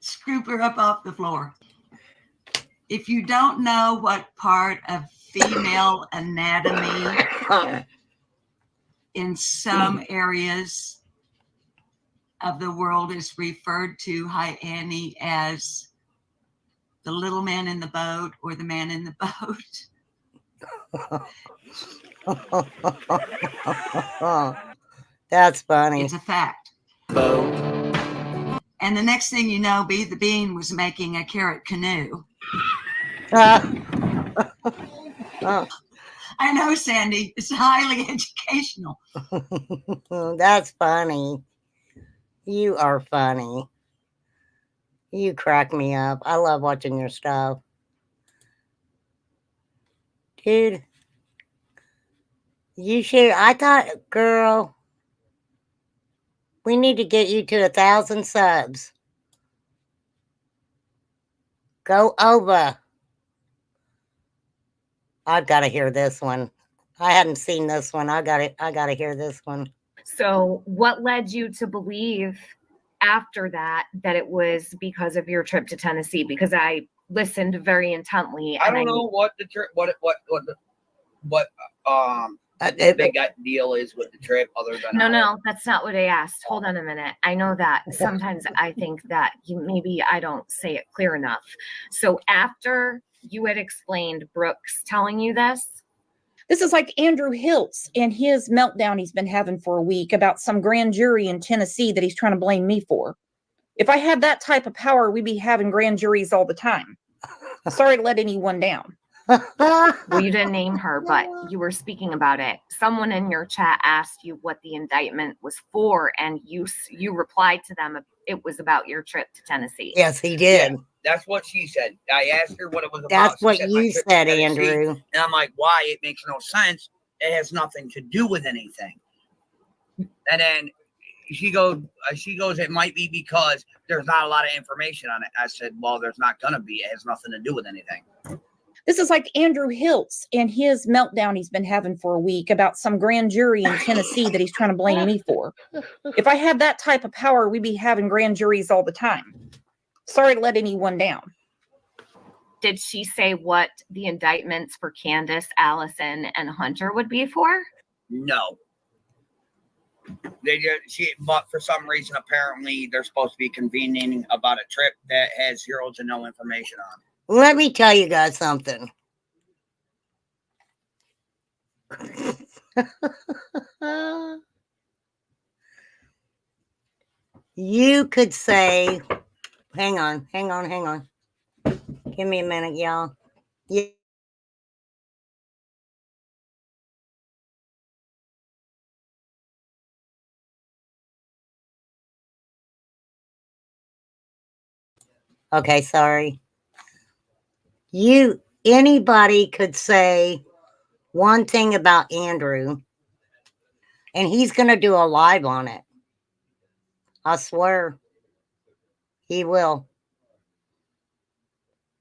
Scoop her up off the floor. If you don't know what part of female anatomy in some areas of the world is referred to, hi Annie, as the little man in the boat or the man in the boat. That's funny. It's a fact. And the next thing you know, Be the Bean was making a carrot canoe. I know, Sandy. It's highly educational. That's funny. You are funny. You crack me up. I love watching your stuff. Dude, you should. I thought, girl, we need to get you to 1,000 subs. Go over. I've got to hear this one. I hadn't seen this one. I got to hear this one. So, what led you to believe after that it was because of your trip to Tennessee? Because I listened very intently. I don't know what the trip, what the big deal is with the trip, other than No, that's not what I asked. Hold on a minute. I know that sometimes I think that maybe I don't say it clear enough. So after you had explained Brooks telling you this is like Andrew Hiltz and his meltdown he's been having for a week about some grand jury in Tennessee that he's trying to blame me for. If I had that type of power, we'd be having grand juries all the time. Sorry to let anyone down. Well, you didn't name her, but you were speaking about it. Someone in your chat asked you what the indictment was for, and you replied to them it was about your trip to Tennessee. Yes, he did. Yeah, that's what she said. I asked her what it was about. That's what you said, Andrew. And I'm like, why? It makes no sense. It has nothing to do with anything. And then she goes, it might be because there's not a lot of information on it. I said, well, there's not going to be. It has nothing to do with anything. This is like Andrew Hiltz and his meltdown he's been having for a week about some grand jury in Tennessee that he's trying to blame me for. If I had that type of power, we'd be having grand juries all the time. Sorry to let anyone down. Did she say what the indictments for Candace, Allison, and Hunter would be for? No. But for some reason, apparently, they're supposed to be convening about a trip that has zero to no information on. Let me tell you guys something. You could say, hang on. Give me a minute, y'all. Yeah. Okay, sorry. Anybody could say one thing about Andrew, and he's going to do a live on it. I swear he will.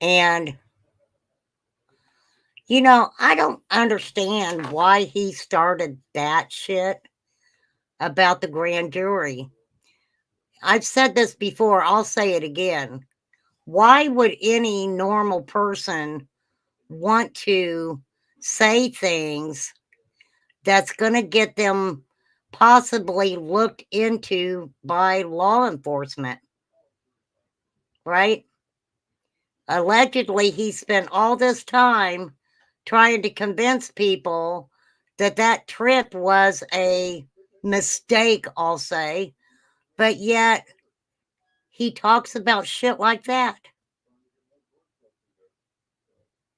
And, I don't understand why he started that shit about the grand jury. I've said this before. I'll say it again. Why would any normal person want to say things that's going to get them possibly looked into by law enforcement? Right? Allegedly, he spent all this time trying to convince people that trip was a mistake, I'll say, but yet he talks about shit like that.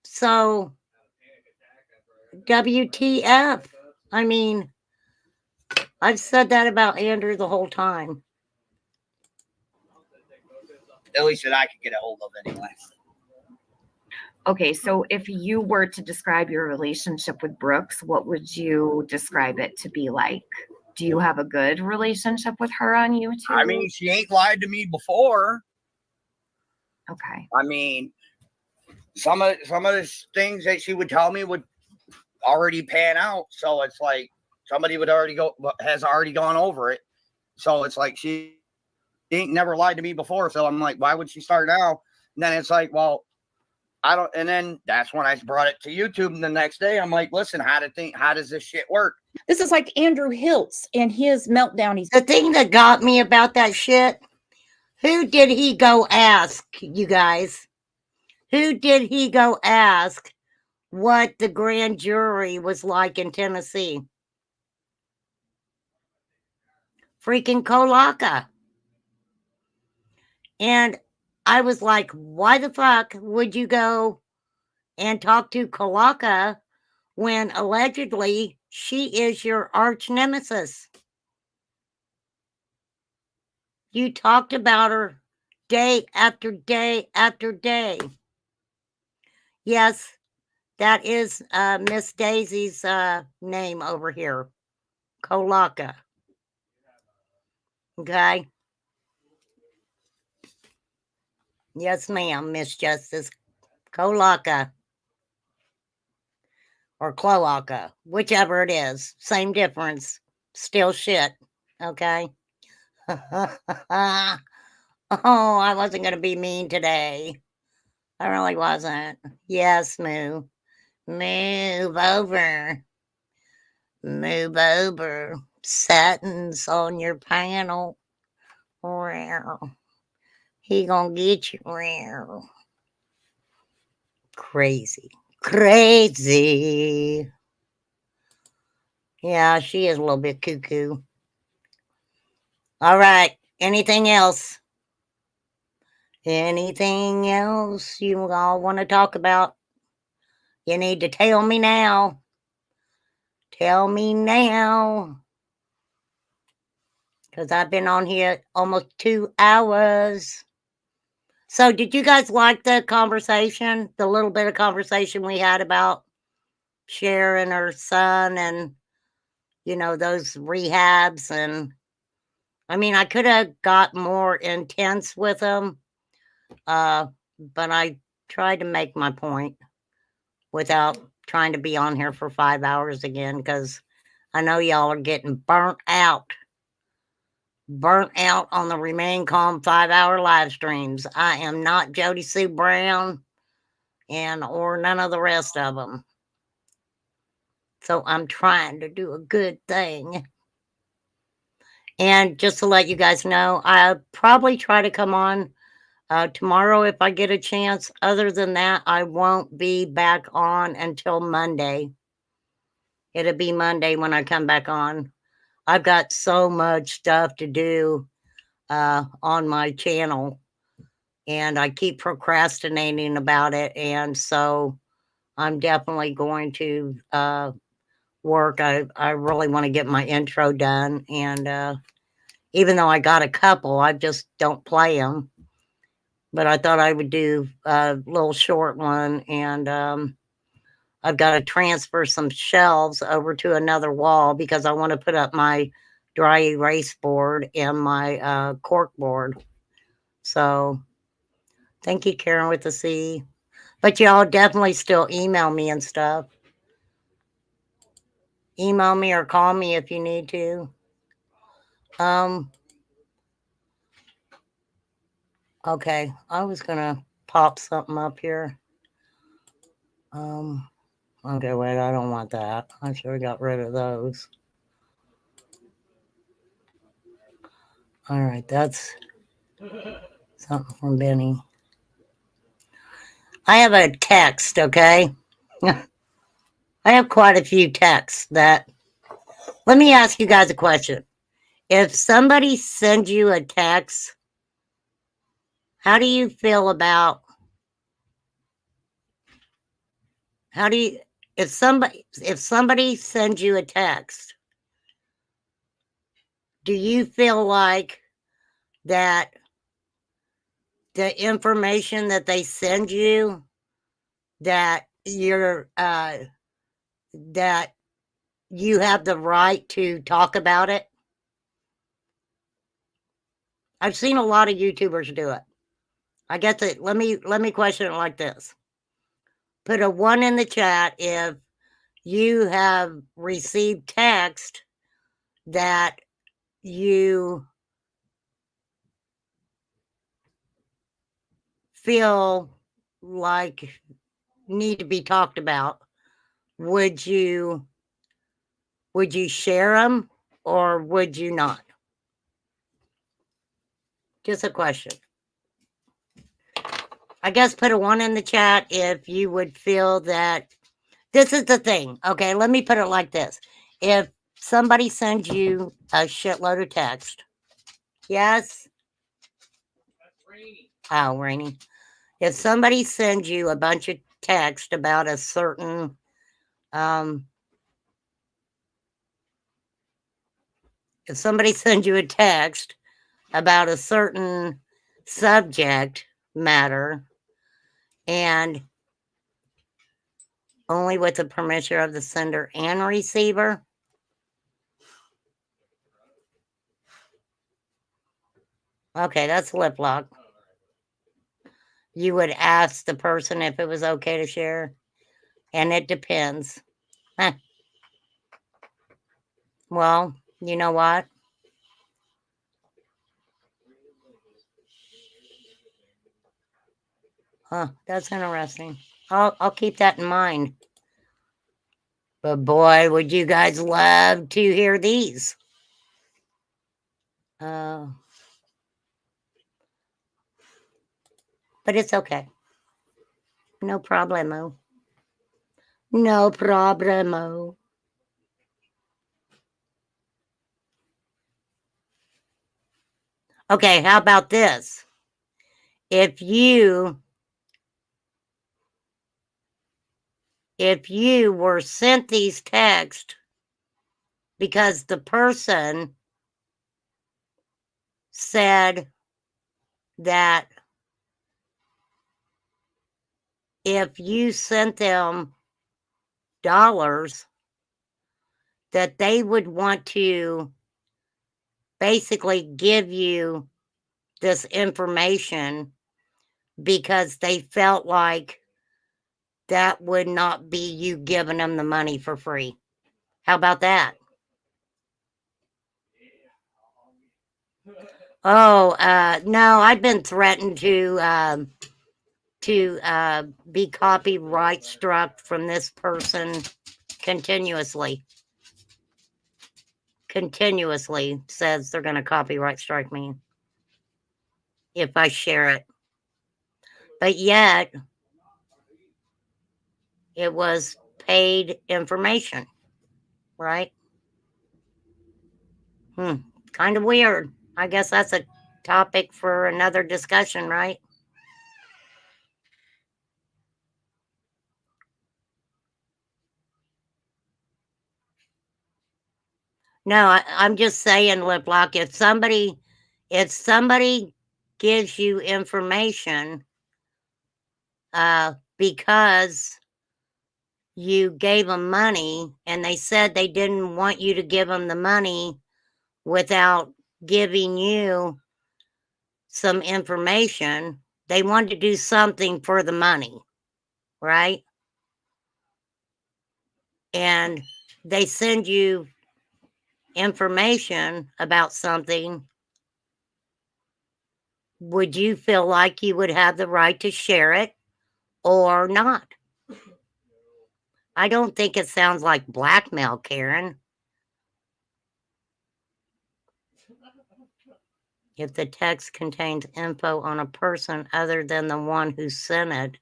So, WTF? I mean, I've said that about Andrew the whole time. At least that I could get a hold of anyway. Okay, so if you were to describe your relationship with Brooks, what would you describe it to be like? Do you have a good relationship with her on YouTube? I mean, she ain't lied to me before. Okay. I mean, some of the things that she would tell me would already pan out. So it's like somebody has already gone over it. So it's like she ain't never lied to me before. So I'm like, why would she start now? And then it's like, well, I don't. And then that's when I brought it to YouTube. And the next day, I'm like, listen, how does this shit work? This is like Andrew Hiltz and his meltdown. The thing that got me about that shit, who did he go ask, you guys? Who did he go ask what the grand jury was like in Tennessee? Freaking Kolaka. And I was like, why the fuck would you go and talk to Kolaka when allegedly she is your arch nemesis? You talked about her day after day after day. Yes, That is Miss Daisy's name over here. Kolaka. Okay. Yes, ma'am, Miss Justice. Kolaka. Or cloaca. Whichever it is. Same difference. Still shit. Okay. Oh, I wasn't going to be mean today. I really wasn't. Yes, Moo. Move over. Move over. Settings on your panel. He gonna get you. Crazy. Crazy. Yeah, she is a little bit cuckoo. All right. Anything else? Anything else you all want to talk about? You need to tell me now. Tell me now. Because I've been on here almost 2 hours. So did you guys like the conversation? The little bit of conversation we had about Sher and her son and, you know, those rehabs. And I mean, I could have got more intense with them. But I tried to make my point without trying to be on here for 5 hours again, because I know y'all are getting burnt out on the Remain Calm 5-hour live streams. I am not Jody Sue Brown or none of the rest of them. So I'm trying to do a good thing. And just to let you guys know, I'll probably try to come on tomorrow if I get a chance. Other than that, I won't be back on until Monday. It'll be Monday when I come back on. I've got so much stuff to do on my channel, and I keep procrastinating about it. And so I'm definitely going to work. I really want to get my intro done. And even though I got a couple, I just don't play them. But I thought I would do a little short one. And I've got to transfer some shelves over to another wall because I want to put up my dry erase board and my cork board. So thank you, Karen with the C. But y'all definitely still email me and stuff. Email me or call me if you need to. Okay, I was gonna pop something up here. Okay, wait, I don't want that. I should have got rid of those. All right, that's something from Benny. I have a text, okay? I have quite a few texts that... Let me ask you guys a question. If somebody sends you a text, how do you feel about... If somebody sends you a text, do you feel like that the information that they send you, that that you have the right to talk about it? I've seen a lot of YouTubers do it. I guess that let me question it like this. Put a 1 in the chat if you have received text that you feel like need to be talked about. Would you share them or would you not? Just a question. I guess put a 1 in the chat if you would feel that... This is the thing. Okay, let me put it like this. If somebody sends you a shitload of text. Yes? Oh, Rainy. If somebody sends you a bunch of text about a certain if somebody sends you a text about a certain subject matter and only with the permission of the sender and receiver. Okay, that's lip lock. You would ask the person if it was okay to share, and it depends. Huh. Well, you know what? Huh, that's interesting. I'll keep that in mind. But boy, would you guys love to hear these. But it's okay. No problemo. No problemo. Okay, how about this? If you were sent these texts because the person said that if you sent them dollars, that they would want to basically give you this information because they felt like that would not be you giving them the money for free. How about that? Oh, no, I've been threatened to be copyright struck from this person continuously. Continuously says they're going to copyright strike me if I share it. But yet, it was paid information, right? Kind of weird. I guess that's a topic for another discussion, right? No, I'm just saying, Lip Lock, if somebody gives you information because you gave them money and they said they didn't want you to give them the money without giving you some information, they wanted to do something for the money, right? And they send you information about something, would you feel like you would have the right to share it or not? I don't think it sounds like blackmail, Karen. If the text contains info on a person other than the one who sent it,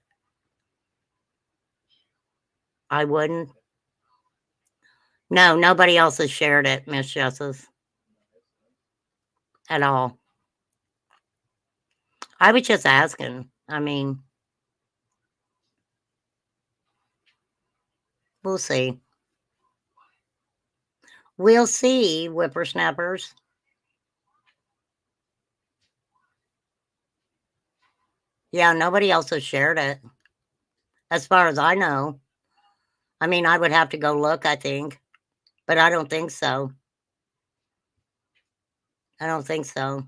I wouldn't. No, nobody else has shared it, Miss Justice. At all. I was just asking. I mean, we'll see. We'll see, whippersnappers. Yeah, nobody else has shared it. As far as I know. I mean, I would have to go look, I think. But I don't think so. I don't think so.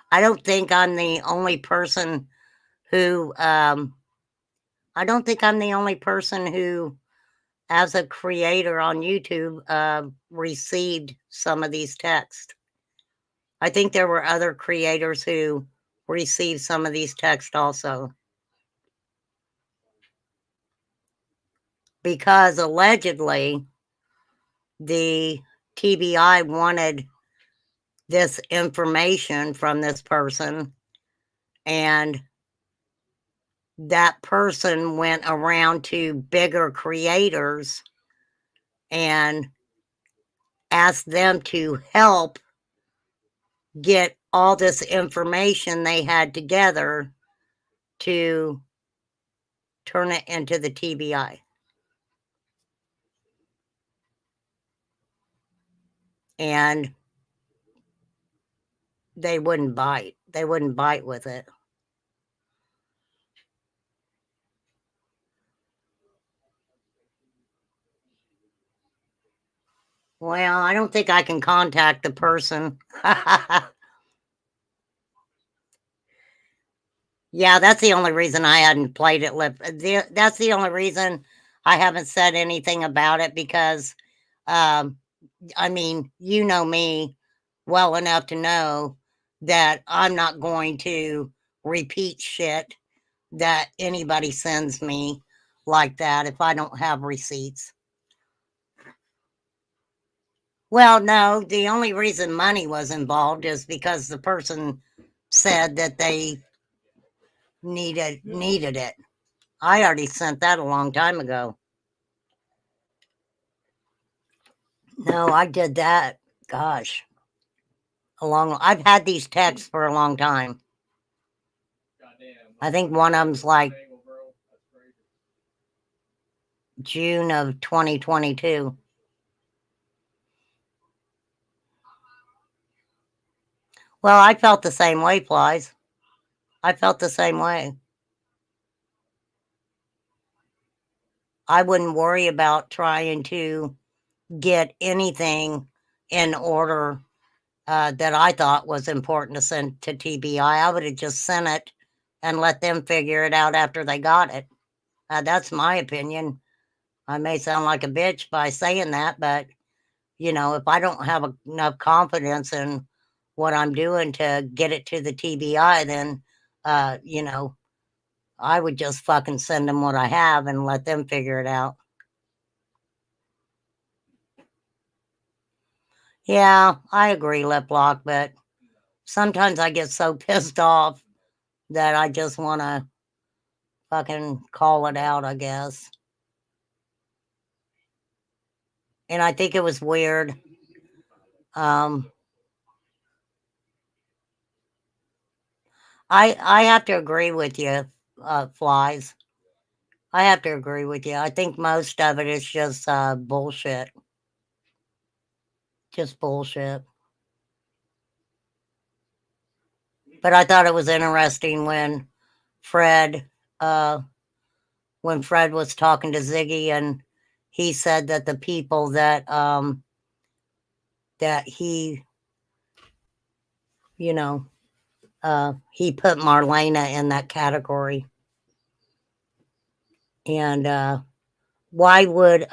I don't think I'm the only person who, I don't think I'm the only person who, as a creator on YouTube, received some of these texts. I think there were other creators who received some of these texts also. Because allegedly, the TBI wanted this information from this person, and that person went around to bigger creators and asked them to help get all this information they had together to turn it into the TBI. And they wouldn't bite. They wouldn't bite with it. Well, I don't think I can contact the person. Yeah, that's the only reason I hadn't played it that's the only reason I haven't said anything about it because, um, I mean, you know me well enough to know that I'm not going to repeat shit that anybody sends me like that if I don't have receipts. Well, no, the only reason money was involved is because the person said that they needed it. I already sent that a long time ago. No, I did that. Gosh, I've had these texts for a long time. I think one of them's like June of 2022. Well, I felt the same way, Flies. I felt the same way. I wouldn't worry about trying to get anything in order that I thought was important to send to TBI. I would have just sent it and let them figure it out after they got it. That's my opinion. I may sound like a bitch by saying that, but if I don't have enough confidence in what I'm doing to get it to the TBI, then I would just fucking send them what I have and let them figure it out. Yeah, I agree, Lip Lock, but sometimes I get so pissed off that I just want to fucking call it out, I guess. And I think it was weird. I have to agree with you, Flies. I have to agree with you. I think most of it is just bullshit. Just bullshit. But I thought it was interesting when Fred was talking to Ziggy and he said that the people that he he put Marlena in that category. And why would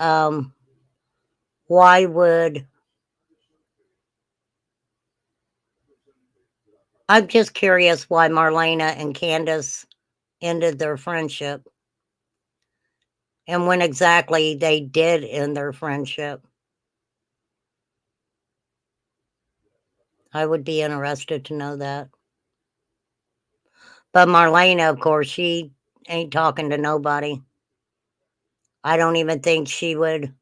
I'm just curious why Marlena and Candace ended their friendship and when exactly they did end their friendship. I would be interested to know that. But Marlena, of course, she ain't talking to nobody. I don't even think she would.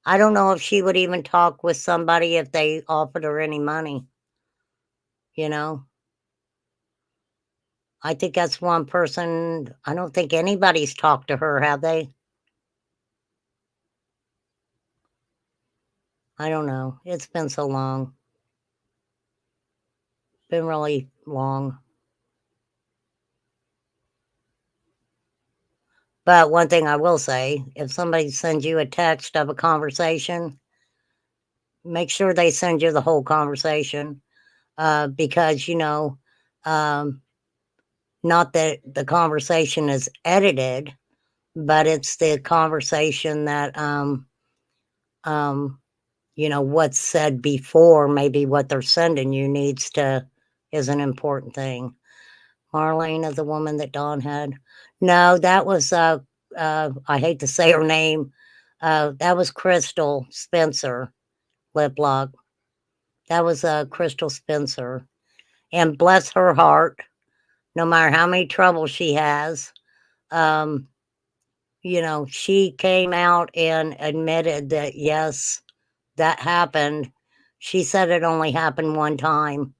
I don't know if she would even talk with somebody if they offered her any money. I think that's one person. I don't think anybody's talked to her, have they? I don't know. It's been so long. Been really long. But one thing I will say, if somebody sends you a text of a conversation, make sure they send you the whole conversation. Because, not that the conversation is edited, but it's the conversation that, what's said before, maybe what they're sending you is an important thing. Marlene is the woman that Dawn had. No, that was, I hate to say her name. That was Crystal Spencer, Liplock. That was Crystal Spencer. And bless her heart, no matter how many troubles she has, she came out and admitted that, yes, that happened. She said it only happened one time.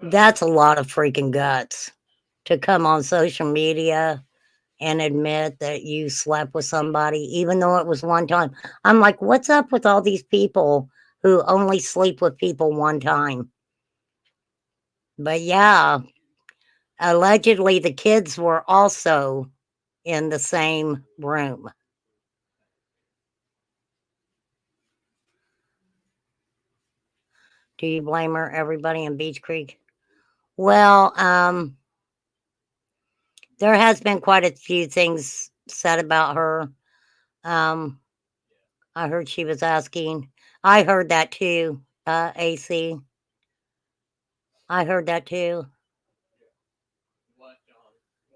That's a lot of freaking guts to come on social media and admit that you slept with somebody, even though it was one time. I'm like, what's up with all these people who only sleep with people one time? But yeah, allegedly the kids were also in the same room. Do you blame her, everybody in Beach Creek? Well, there has been quite a few things said about her. I heard she was asking. I heard that too, AC. I heard that too.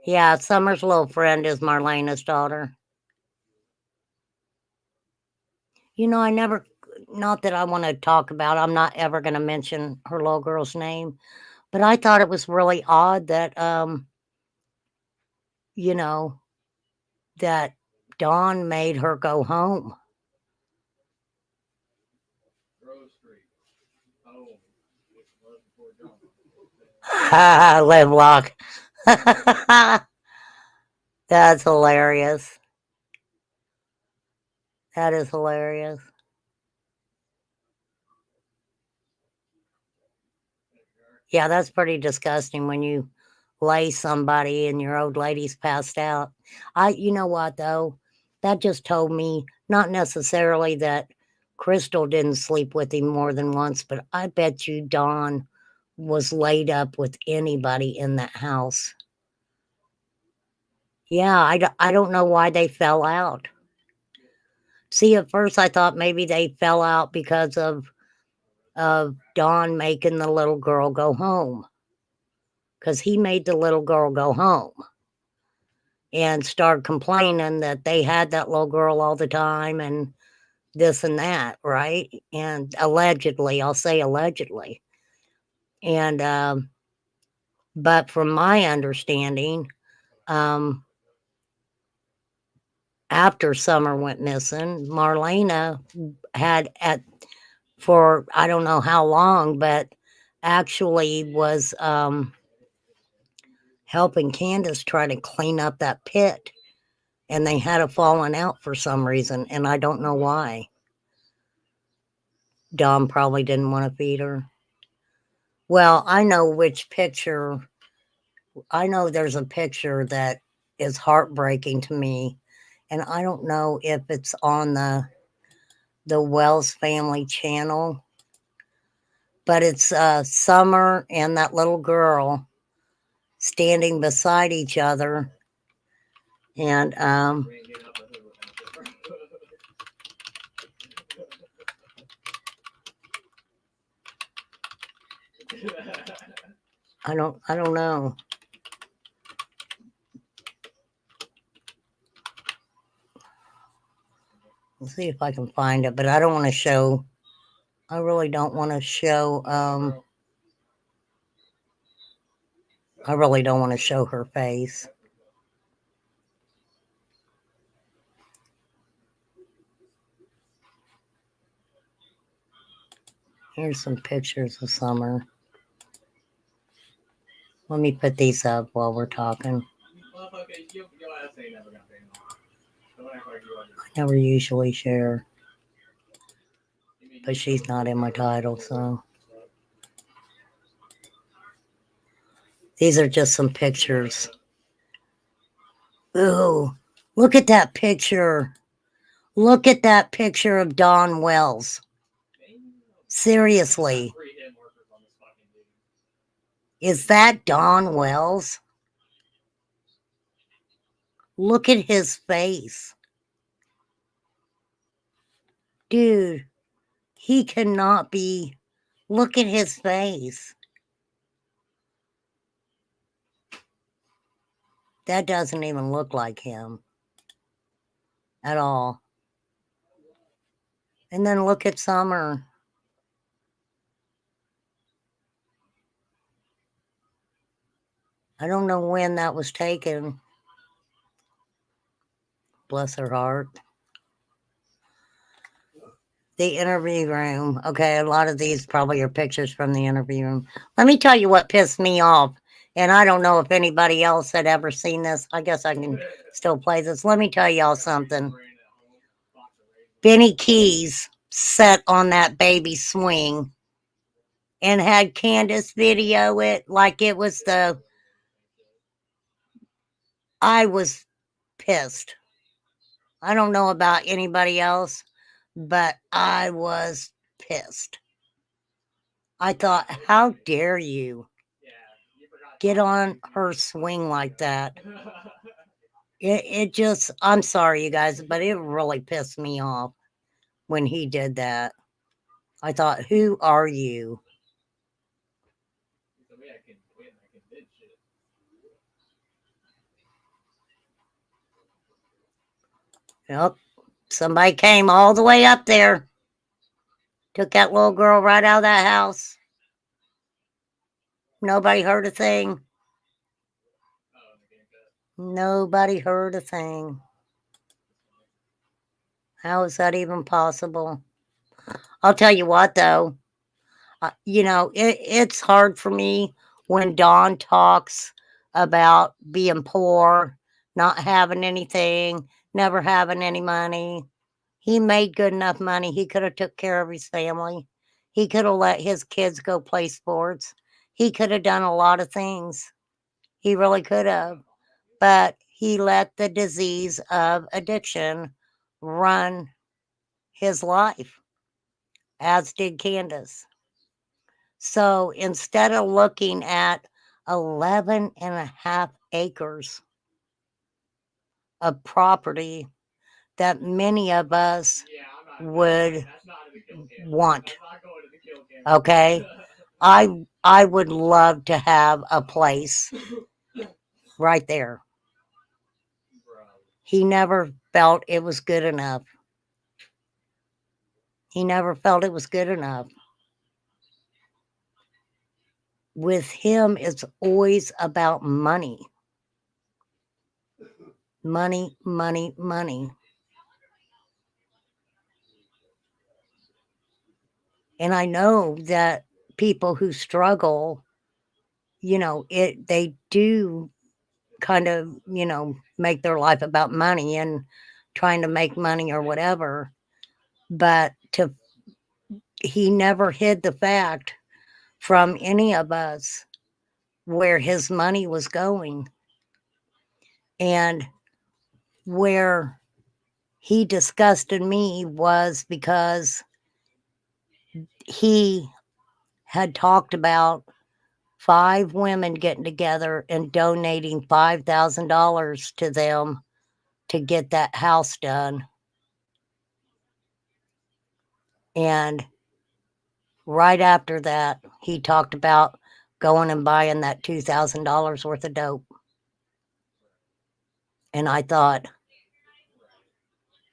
Yeah, Summer's little friend is Marlena's daughter. You know, I never, not that I want to talk about, I'm not ever going to mention her little girl's name, but I thought it was really odd that, you know, that Dawn made her go home. Live walk. That's hilarious. That is hilarious. Yeah, that's pretty disgusting when you lay somebody and your old lady's passed out. You know what though? That just told me not necessarily that Crystal didn't sleep with him more than once, but I bet you Dawn was laid up with anybody in that house. Yeah, I don't know why they fell out. See, at first I thought maybe they fell out because of Dawn making the little girl go home. Because he made the little girl go home and start complaining that they had that little girl all the time and this and that, right? And allegedly, I'll say allegedly. And, but from my understanding, after Summer went missing, Marlena had for I don't know how long, but actually was helping Candace try to clean up that pit. And they had a falling out for some reason, and I don't know why. Dom probably didn't want to feed her. Well, I know which picture. I know there's a picture that is heartbreaking to me, and I don't know if it's on the Wells family channel, but it's Summer and that little girl standing beside each other, and I don't know. Let's see if I can find it, but I don't want to show. I really don't want to show. I really don't want to show her face. Here's some pictures of Summer. Let me put these up while we're talking. I never usually share, but she's not in my title, so. These are just some pictures. Ooh, look at that picture. Look at that picture of Dawn Wells. Seriously. Is that Dawn Wells? Look at his face. Dude, he cannot be. Look at his face. That doesn't even look like him at all. And then look at Summer. I don't know when that was taken. Bless her heart. The interview room. Okay, a lot of these probably are pictures from the interview room. Let me tell you what pissed me off. And I don't know if anybody else had ever seen this. I guess I can still play this. Let me tell y'all something. Benny Keys sat on that baby swing and had Candace video it like it was the... I was pissed. I don't know about anybody else, but I was pissed. I thought, how dare you get on her swing like that? It just, I'm sorry, you guys, but it really pissed me off when he did that. I thought, who are you? Yep. Somebody came all the way up there. Took that little girl right out of that house. Nobody heard a thing. Nobody heard a thing. How is that even possible? I'll tell you what, though. It's hard for me when Dawn talks about being poor, not having anything, never having any money. He made good enough money. He could have took care of his family. He could have let his kids go play sports. He could have done a lot of things. He really could have. But he let the disease of addiction run his life, as did Candace. So instead of looking at 11 and a half acres of property that many of us would want, okay, I would love to have a place right there. He never felt it was good enough. He never felt it was good enough. With him, it's always about money. Money, money, money. And I know that people who struggle, they do kind of, make their life about money and trying to make money or whatever. But he never hid the fact from any of us where his money was going. And where he disgusted me was because he had talked about 5 women getting together and donating $5,000 to them to get that house done. And right after that, he talked about going and buying that $2,000 worth of dope. And I thought,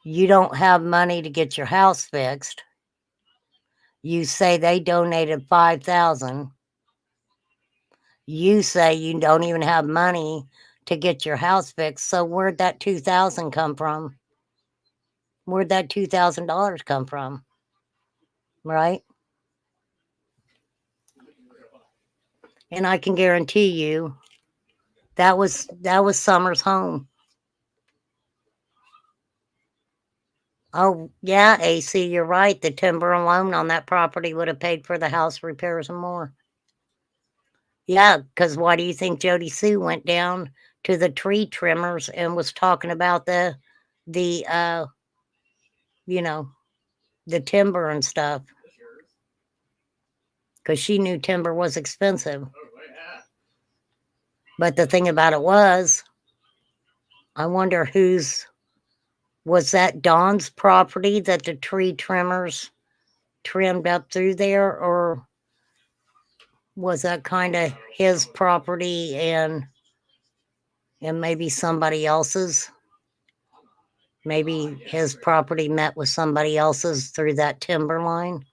you don't have money to get your house fixed. You say they donated $5,000. You say you don't even have money to get your house fixed. So where'd that $2,000 come from? Where'd that $2,000 come from? Right? And I can guarantee you that was Summer's home. Oh, yeah, AC, you're right. The timber alone on that property would have paid for the house repairs and more. Yeah, because why do you think Jody Sue went down to the tree trimmers and was talking about the timber and stuff? Because she knew timber was expensive. But the thing about it was, I wonder was that Dawn's property that the tree trimmers trimmed up through there, or was that kind of his property and maybe somebody else's? Maybe his property met with somebody else's through that timber line.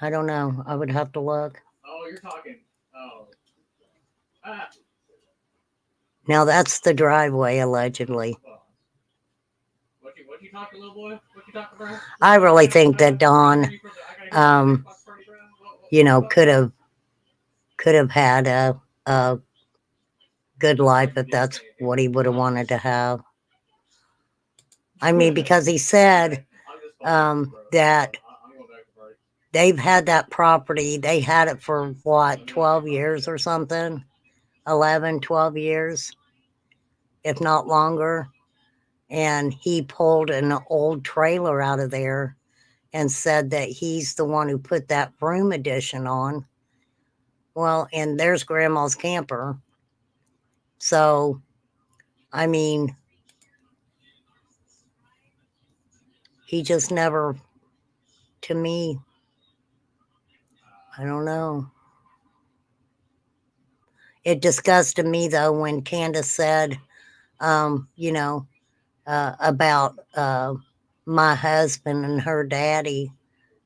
I don't know. I would have to look. Oh, you're talking. Oh. Now that's the driveway, allegedly. What you talking, little boy? What you talking about? I really think that Dawn, could have had a good life if that's what he would have wanted to have. I mean, because he said that they've had that property. They had it for what, 12 years or something? 11, 12 years, if not longer. And he pulled an old trailer out of there and said that he's the one who put that room addition on. Well, and there's Grandma's camper. So, I mean, he just never, to me, I don't know. It disgusted me, though, when Candace said, you know, about my husband and her daddy.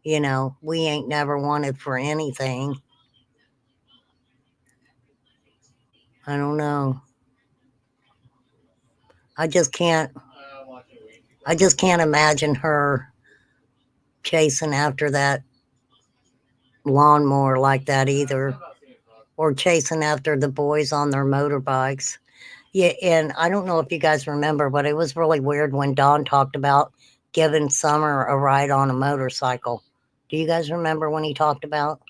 You know, we ain't never wanted for anything. I don't know. I just can't imagine her chasing after that lawnmower like that either, or chasing after the boys on their motorbikes. Yeah, and I don't know if you guys remember, but it was really weird when Dawn talked about giving Summer a ride on a motorcycle. Do you guys remember when he talked about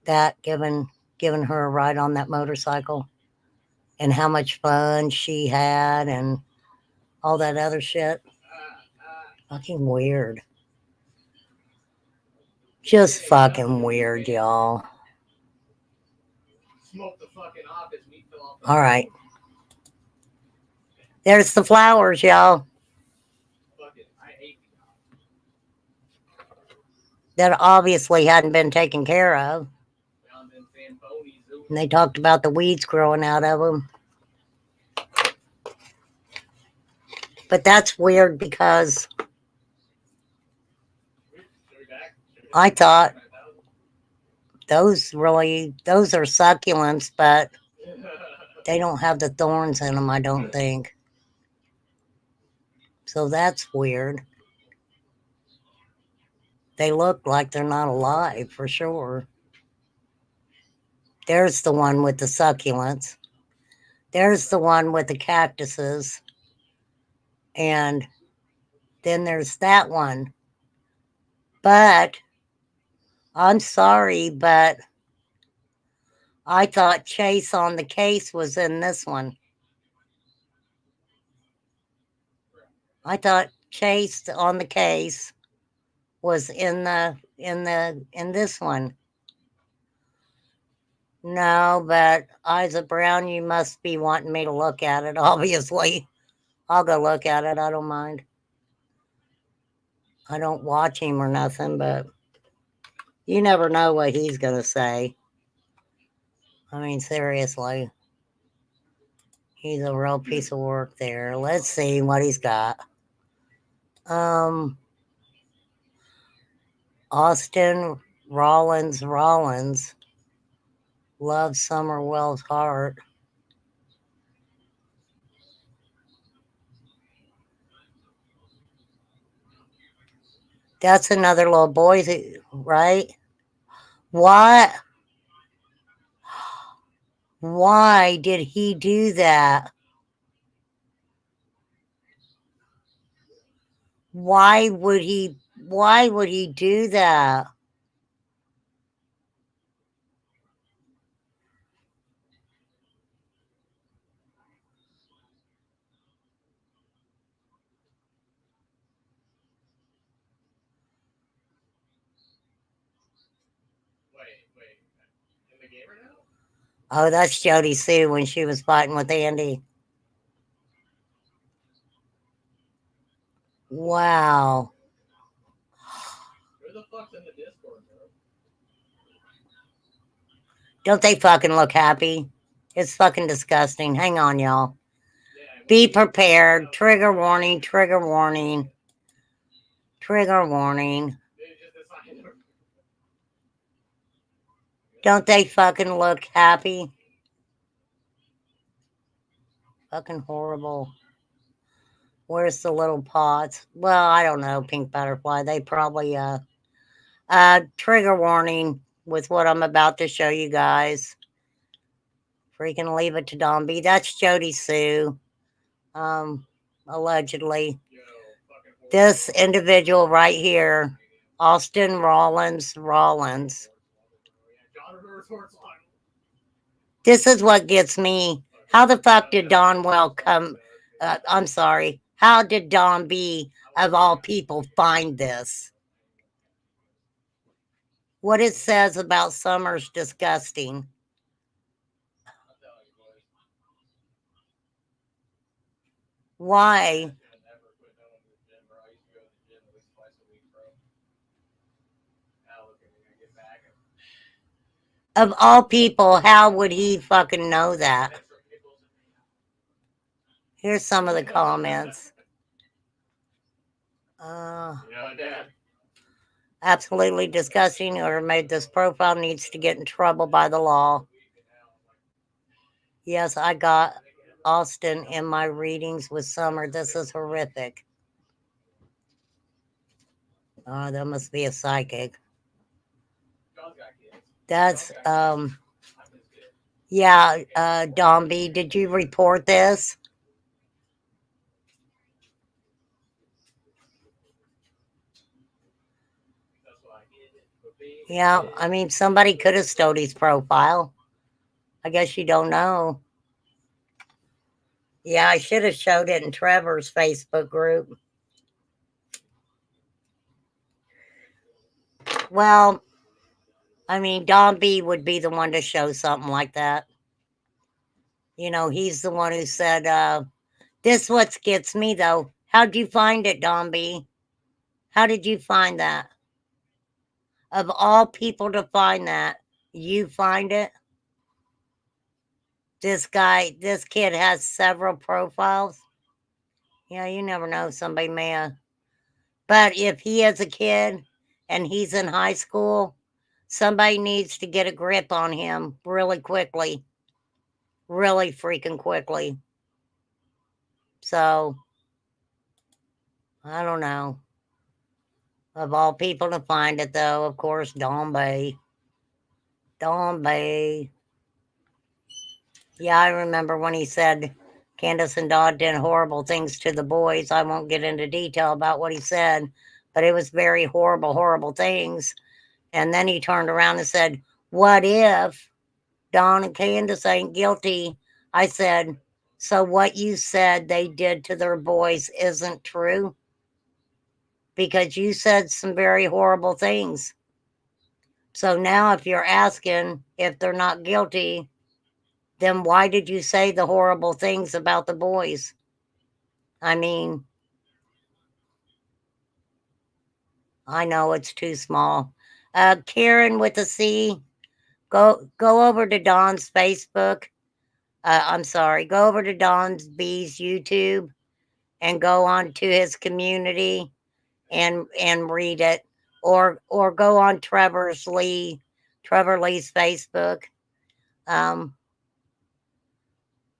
that, giving her a ride on that motorcycle, and how much fun she had and all that other shit? Fucking weird. Just fucking weird, y'all. All right. There's the flowers, y'all. That obviously hadn't been taken care of. And they talked about the weeds growing out of them. But that's weird because I thought those are succulents, but they don't have the thorns in them, I don't think. So that's weird. They look like they're not alive for sure. There's the one with the succulents. There's the one with the cactuses. And then there's that one. But I'm sorry, but I thought Chase on the case was in this one. I thought Chase on the case was in this one. No, but Isa Brown, you must be wanting me to look at it, obviously. I'll go look at it. I don't mind. I don't watch him or nothing, but you never know what he's going to say. I mean, seriously. He's a real piece of work there. Let's see what he's got. Austin Rollins loves Summerwell's heart. That's another little boy, right? What? Why did he do that? Why would he do that? Oh, that's Jody Sue when she was fighting with Andy. Wow. Who the fuck's in the Discord, bro? Don't they fucking look happy? It's fucking disgusting. Hang on, y'all. Be prepared. Trigger warning, trigger warning. Trigger warning. Don't they fucking look happy? Fucking horrible. Where's the little pots? Well, I don't know, Pink Butterfly. They probably, trigger warning with what I'm about to show you guys. Freaking leave it to Don B. That's Jody Sue. Allegedly. This individual right here, Austin Rollins. This is what gets me. How the fuck did Donwell come? I'm sorry. How did Don B, of all people, find this? What it says about Summer's disgusting. I'll tell you, boys. Why? I should have never quit going to the gym, bro. I used to go to the gym at least twice a week, bro. Now look at me. I get back and Of all people, how would he fucking know that? extra pickles in me. Here's some of the comments. Yeah, Dad. Absolutely disgusting. Whoever made this profile needs to get in trouble by the law. Yes, I got Austin in my readings with Summer. This is horrific. Oh, that must be a psychic. John's got kids. That's I'm his kid. yeah, Domby, did you report this? That's why I hid it. But being Yeah, I mean somebody could have stole his profile. I guess you don't know. Yeah, I should have showed it in Trevor's Facebook group. Well, I mean, Don B would be the one to show something like that. You know, he's the one who said, this what gets me though. How'd you find it, Don B? How did you find that? Of all people to find that, you find it? This kid has several profiles. Yeah, you never know. Somebody may have. But if he is a kid and he's in high school, somebody needs to get a grip on him really quickly. Really freaking quickly. So, I don't know. Of all people to find it, though, of course, Don Bay. Don Bay. Yeah, I remember when he said Candace and Dodd did horrible things to the boys. I won't get into detail about what he said, but it was very horrible, horrible things. And then he turned around and said, what if Don and Candace ain't guilty? I said, so what you said they did to their boys isn't true? Because you said some very horrible things. So now if you're asking if they're not guilty, then why did you say the horrible things about the boys? I mean, I know it's too small. Karen with a C, go over to Don's Facebook. I'm sorry, go over to Don's B's YouTube and go on to his community and read it. Or go on Trevor Lee's Facebook.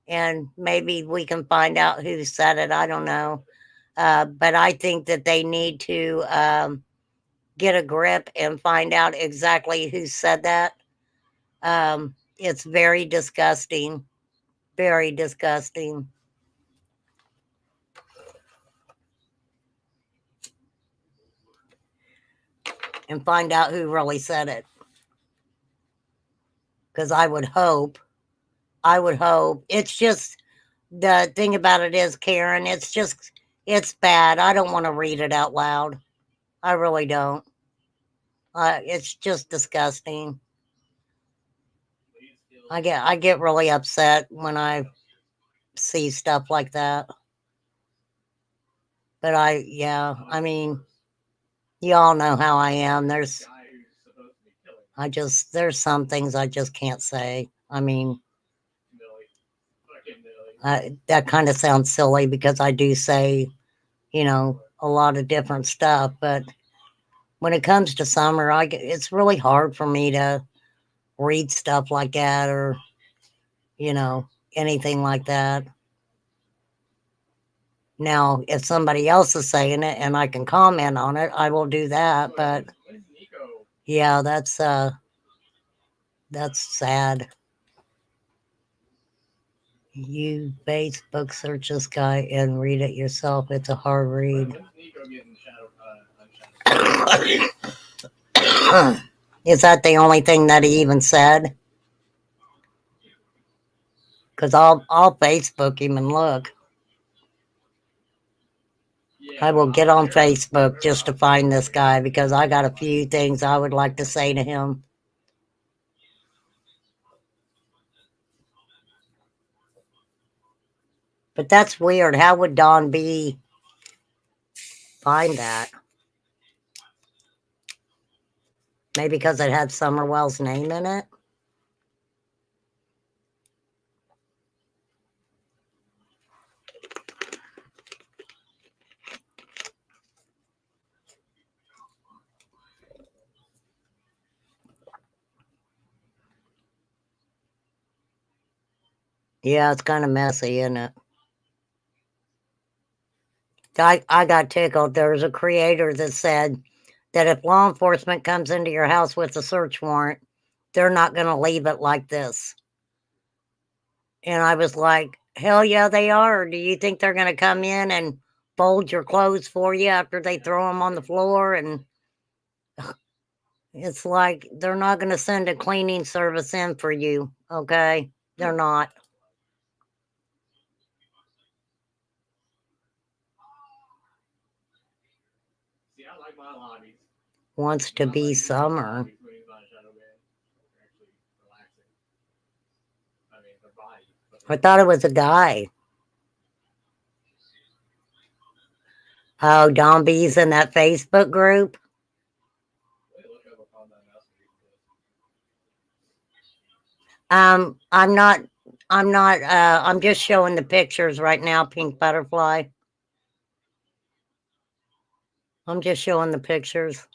And maybe we can find out who said it. I don't know. But I think that they need to get a grip and find out exactly who said that. It's very disgusting. Very disgusting. And find out who really said it. Because I would hope, it's just, the thing about it is, Karen, it's bad. I don't want to read it out loud. I really don't. It's just disgusting. I get really upset when I see stuff like that. But I mean, you all know how I am. There's some things I just can't say. I mean, that kind of sounds silly because I do say, you know, a lot of different stuff. But when it comes to Summer, it's really hard for me to read stuff like that or, you know, anything like that. Now, if somebody else is saying it and I can comment on it, I will do that. But yeah, that's sad. You Facebook search this guy and read it yourself. It's a hard read. Is that the only thing that he even said? Because I'll Facebook him and look. Yeah, I will well, get I'll on share it. Facebook just to find this guy because I got a few things I would like to say to him. But that's weird. How would Don B find that? Maybe because it had Summerwell's name in it? Yeah, it's kind of messy, isn't it? I got tickled. There was a creator that said that if law enforcement comes into your house with a search warrant, they're not going to leave it like this. And I was like, hell yeah, they are. Do you think they're going to come in and fold your clothes for you after they throw them on the floor? And it's like they're not going to send a cleaning service in for you, okay? They're not. See, I like my lobbies. Wants to be summer. Lobbies when he's on Shadow Bed. They're actually relaxing. I mean, their body. I thought it was a guy. Oh, Don B's in that Facebook group. They look up upon that mouse. I'm just showing the pictures right now, Pink Butterfly. I'm just showing the pictures.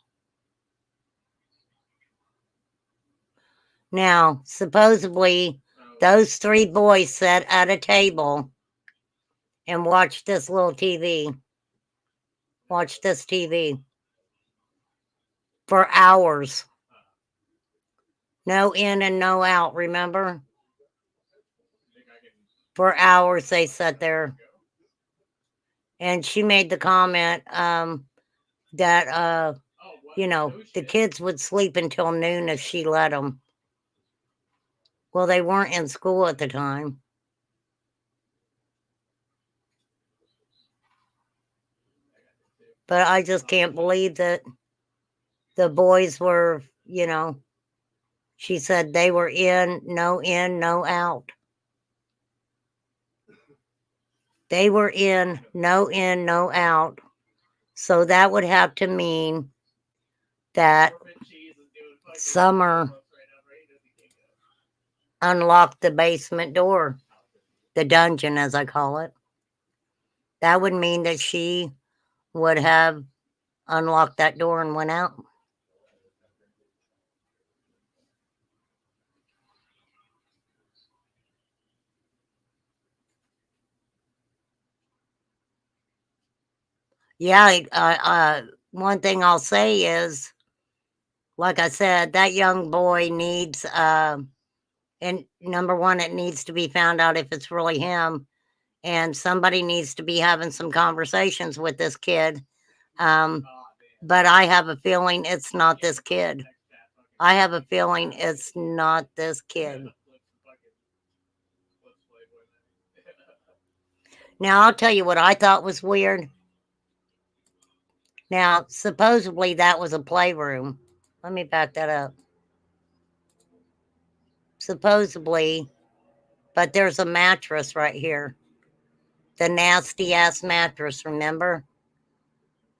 Now, supposedly, those three boys sat at a table and watched this little TV. Watched this TV for hours. No in and no out, remember? For hours they sat there. And she made the comment that, the kids would sleep until noon if she let them. Well, they weren't in school at the time. But I just can't believe that the boys were, she said they were in, no out. They were in, no out. So that would have to mean that Summer unlocked the basement door, the dungeon, as I call it. That would mean that she would have unlocked that door and went out. Yeah, one thing I'll say is, like I said, that young boy needs, and number one, it needs to be found out if it's really him. And somebody needs to be having some conversations with this kid. But I have a feeling it's not this kid. I have a feeling it's not this kid. Now, I'll tell you what I thought was weird. Now, supposedly that was a playroom. Let me back that up. Supposedly, but there's a mattress right here. The nasty ass mattress, remember?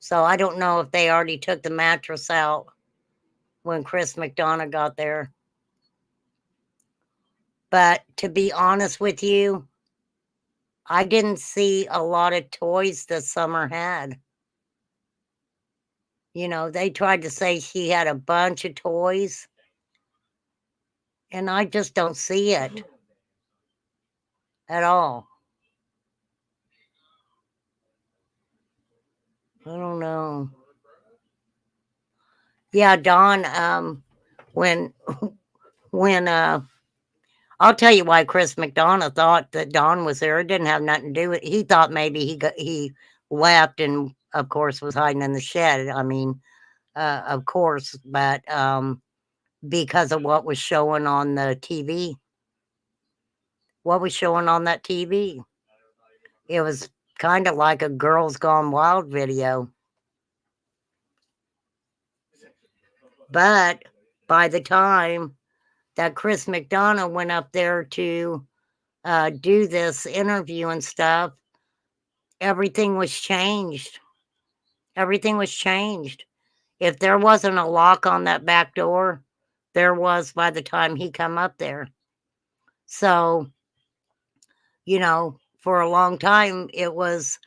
So I don't know if they already took the mattress out when Chris McDonough got there. But to be honest with you, I didn't see a lot of toys that Summer had. They tried to say she had a bunch of toys, and I just don't see it at all. I don't know. Yeah, Don, when I'll tell you why Chris McDonough thought that Don was there. It didn't have nothing to do with it. He thought maybe he left and, of course, was hiding in the shed. I mean, of course, but because of what was showing on the TV. What was showing on that TV? It was kind of like a Girls Gone Wild video. But by the time that Chris McDonough went up there to do this interview and stuff, everything was changed. Everything was changed. If there wasn't a lock on that back door, there was by the time he come up there. So, you know, for a long time, it was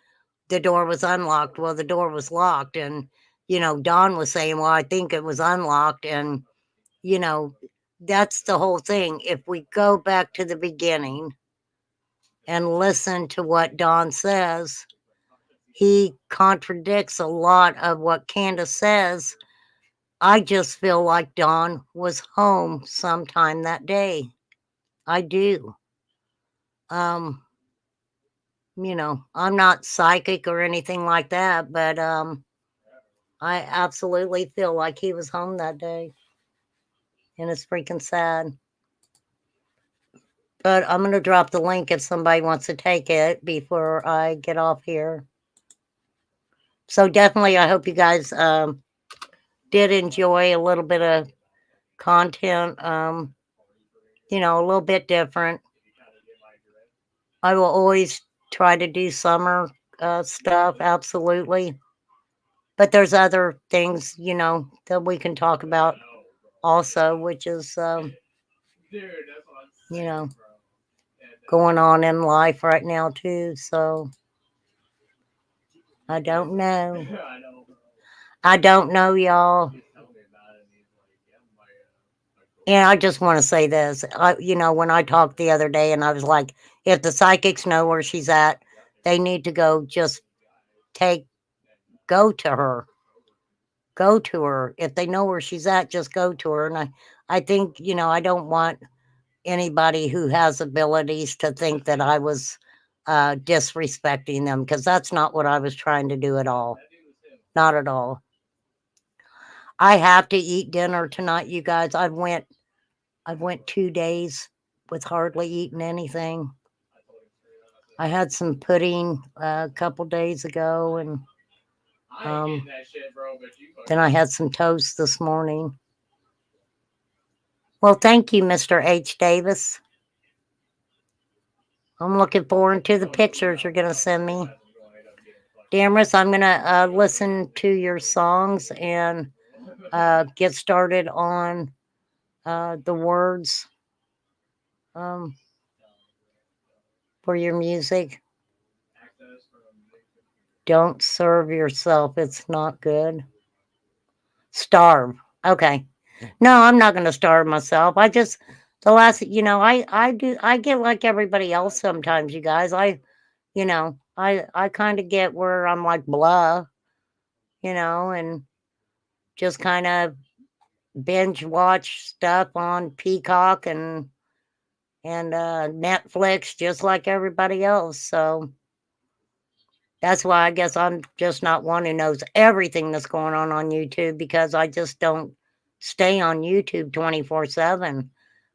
the door was unlocked. Well, the door was locked. And, you know, Don was saying, well, I think it was unlocked. And, you know, that's the whole thing. If we go back to the beginning and listen to what Don says, he contradicts a lot of what Candace says. I just feel like Don was home sometime that day. I do. You know, I'm not psychic or anything like that, but I absolutely feel like he was home that day. And it's freaking sad. But I'm going to drop the link if somebody wants to take it before I get off here. So definitely, I hope you guys did enjoy a little bit of content, you know, a little bit different. I will always try to do summer stuff, absolutely. But there's other things, you know, that we can talk about also, which is, you know, going on in life right now too. So I don't know. I don't know, y'all. And I just want to say this. You know, when I talked the other day and I was like, if the psychics know where she's at, they need to go just go to her. Go to her. If they know where she's at, just go to her. And I think, you know, I don't want anybody who has abilities to think that I was disrespecting them, because that's not what I was trying to do at all. Not at all. I have to eat dinner tonight, you guys. I went 2 days with hardly eating anything. I had some pudding a couple days ago, and then I had some toast this morning. Well, thank you, Mr. H. Davis. I'm looking forward to the pictures you're going to send me. Damaris, I'm going to listen to your songs and get started on the words for your music. Don't serve yourself. It's not good. Starve. Okay. No, I'm not going to starve myself. I get like everybody else sometimes, you guys. I kind of get where I'm like blah, you know, and just kind of binge watch stuff on Peacock and Netflix, just like everybody else. So that's why I guess I'm just not one who knows everything that's going on YouTube, because I just don't stay on YouTube 24/7.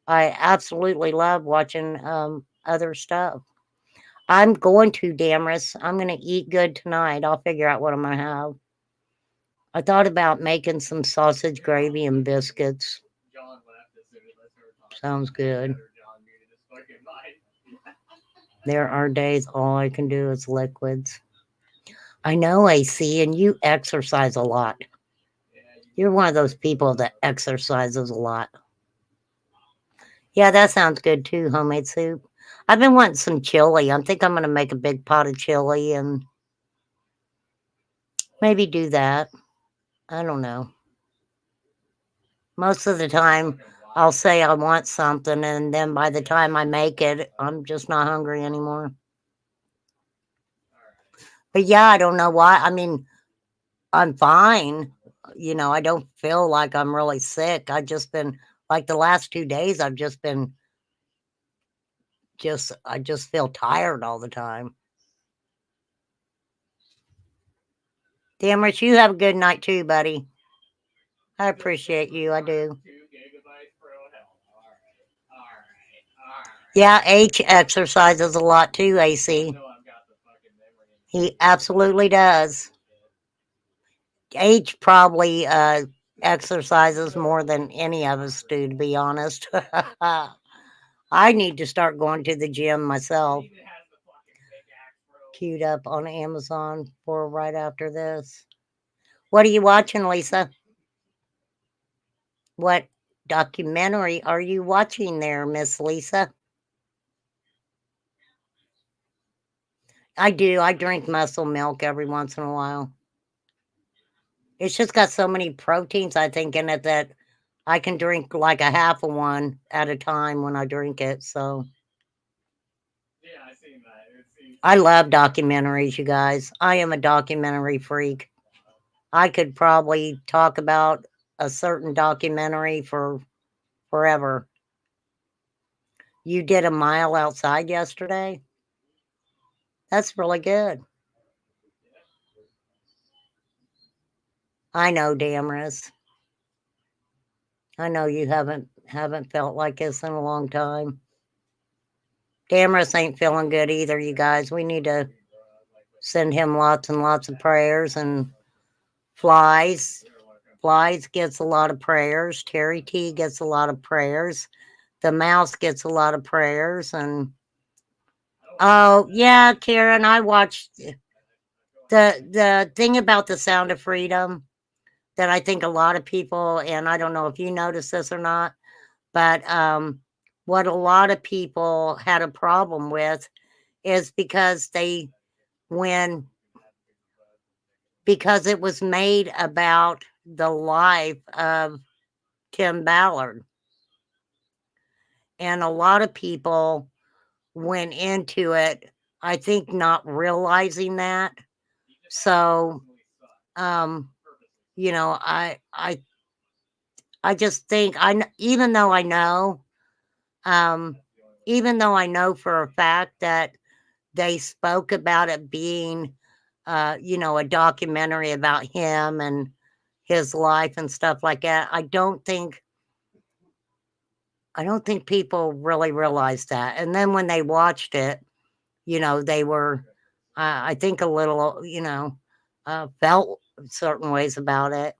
I absolutely love watching other stuff. I'm going to, Damaris. I'm going to eat good tonight. I'll figure out what I'm going to have. I thought about making some sausage gravy and biscuits. Sounds good. There are days all I can do is liquids. I know, AC, and you exercise a lot. You're one of those people that exercises a lot. Yeah, that sounds good too, homemade soup. I've been wanting some chili. I think I'm going to make a big pot of chili and maybe do that. I don't know. Most of the time, I'll say I want something, and then by the time I make it, I'm just not hungry anymore. But yeah, I don't know why. I mean, I'm fine. You know, I don't feel like I'm really sick. I just been, like the last 2 days, I've just been I just feel tired all the time. Damaris, you have a good night too, buddy. I appreciate you. I do. Yeah, H exercises a lot too, AC. He absolutely does. H probably exercises more than any of us do, to be honest. I need to start going to the gym myself. He even has the fucking pickaxe, bro. Queued up on Amazon for right after this. What are you watching, Lisa? What documentary are you watching there, Miss Lisa? I do. I drink muscle milk every once in a while. It's just got so many proteins, I think, in it that I can drink like a half of one at a time when I drink it. So Yeah, I seen that. I love documentaries, you guys. I am a documentary freak. I could probably talk about a certain documentary for forever. You did a mile outside yesterday? That's really good. I know, Damaris. I know you haven't felt like this in a long time. Damaris ain't feeling good either, you guys. We need to send him lots and lots of prayers. And Flies gets a lot of prayers. Terry T gets a lot of prayers. The mouse gets a lot of prayers. And oh yeah, Karen, I watched the thing about the Sound of Freedom that I think a lot of people, and I don't know if you noticed this or not, but what a lot of people had a problem with is because because it was made about the life of Tim Ballard. And a lot of people went into it, I think, not realizing that. So, you know, I just think even though I know for a fact that they spoke about it being, you know, a documentary about him and his life and stuff like that, I don't think people really realized that. And then when they watched it, you know, they were, I think, a little, you know, felt certain ways about it.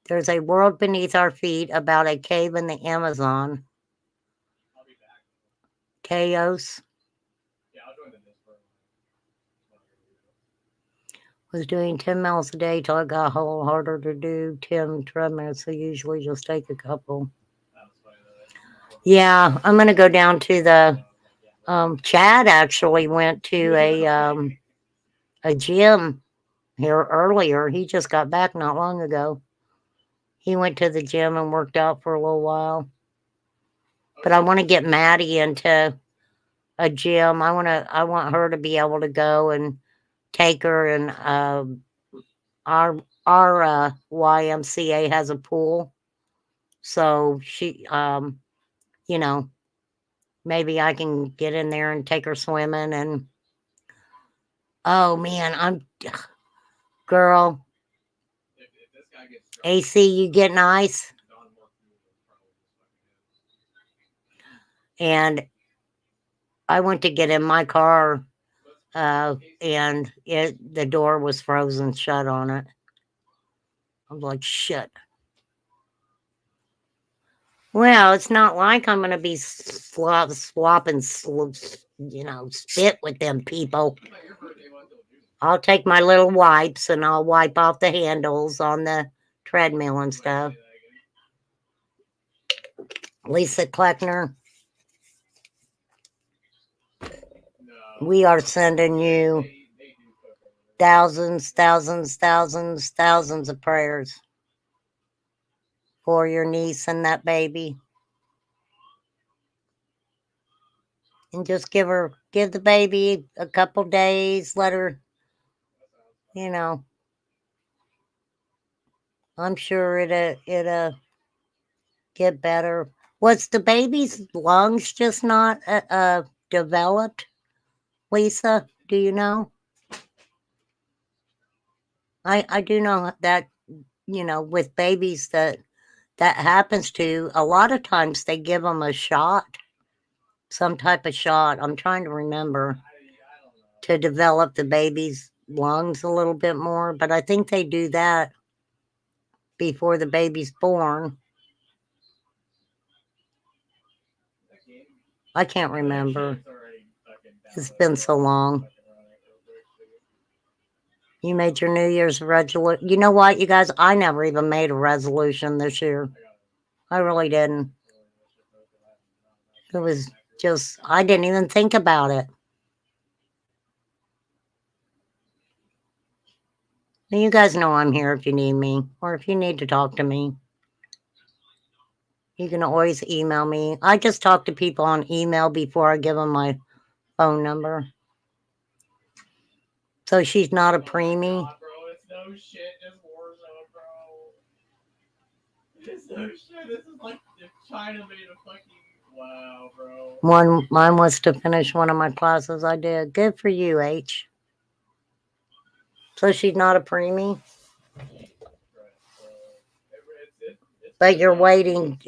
There's a world beneath our feet about a cave in the Amazon. I'll be back. Chaos Yeah, I'll join the Discord. was doing 10 miles a day till it got a whole harder to do 10 treadmills. So usually just take a couple. Yeah, I'm going to go down to the, Chad actually went to a gym here earlier. He just got back not long ago. He went to the gym and worked out for a little while. But I want to get Maddie into a gym. I want her to be able to go and take her, and our YMCA has a pool. So she you know, maybe I can get in there and take her swimming. And oh man, girl, If this guy gets drunk, AC, you getting ice? Don Morphew will probably just fucking And I went to get in my car, and the door was frozen shut on it. I was like, shit. Well, it's not like I'm going to be swapping, you know, spit with them people. your birthday went till June. I'll take my little wipes and I'll wipe off the handles on the treadmill and stuff. Lisa Kleckner, No. we are sending you They do cook over there. thousands of prayers for your niece and that baby. And just give the baby a couple days, let her, you know, I'm sure it'll get better. Was the baby's lungs just not developed, Lisa? Do you know? I do know that, you know, with babies that happens to, a lot of times they give them a shot, some type of shot. I'm trying to remember. to develop the baby's lungs a little bit more, but I think they do that before the baby's born. I can't remember. It's been so long. You made your New Year's resolution. You know what, you guys? I never even made a resolution this year. I really didn't. It was just, I didn't even think about it. Now, you guys know I'm here if you need me, or if you need to talk to me. You can always email me. I just talk to people on email before I give them my phone number. So she's not a preemie. God, bro, it's no shit. It's Warzone, bro. It's no shit. This is like if China made a fucking wow, bro. Mine was to finish one of my classes. I did. Good for you, H. So she's not a preemie, but you're waiting.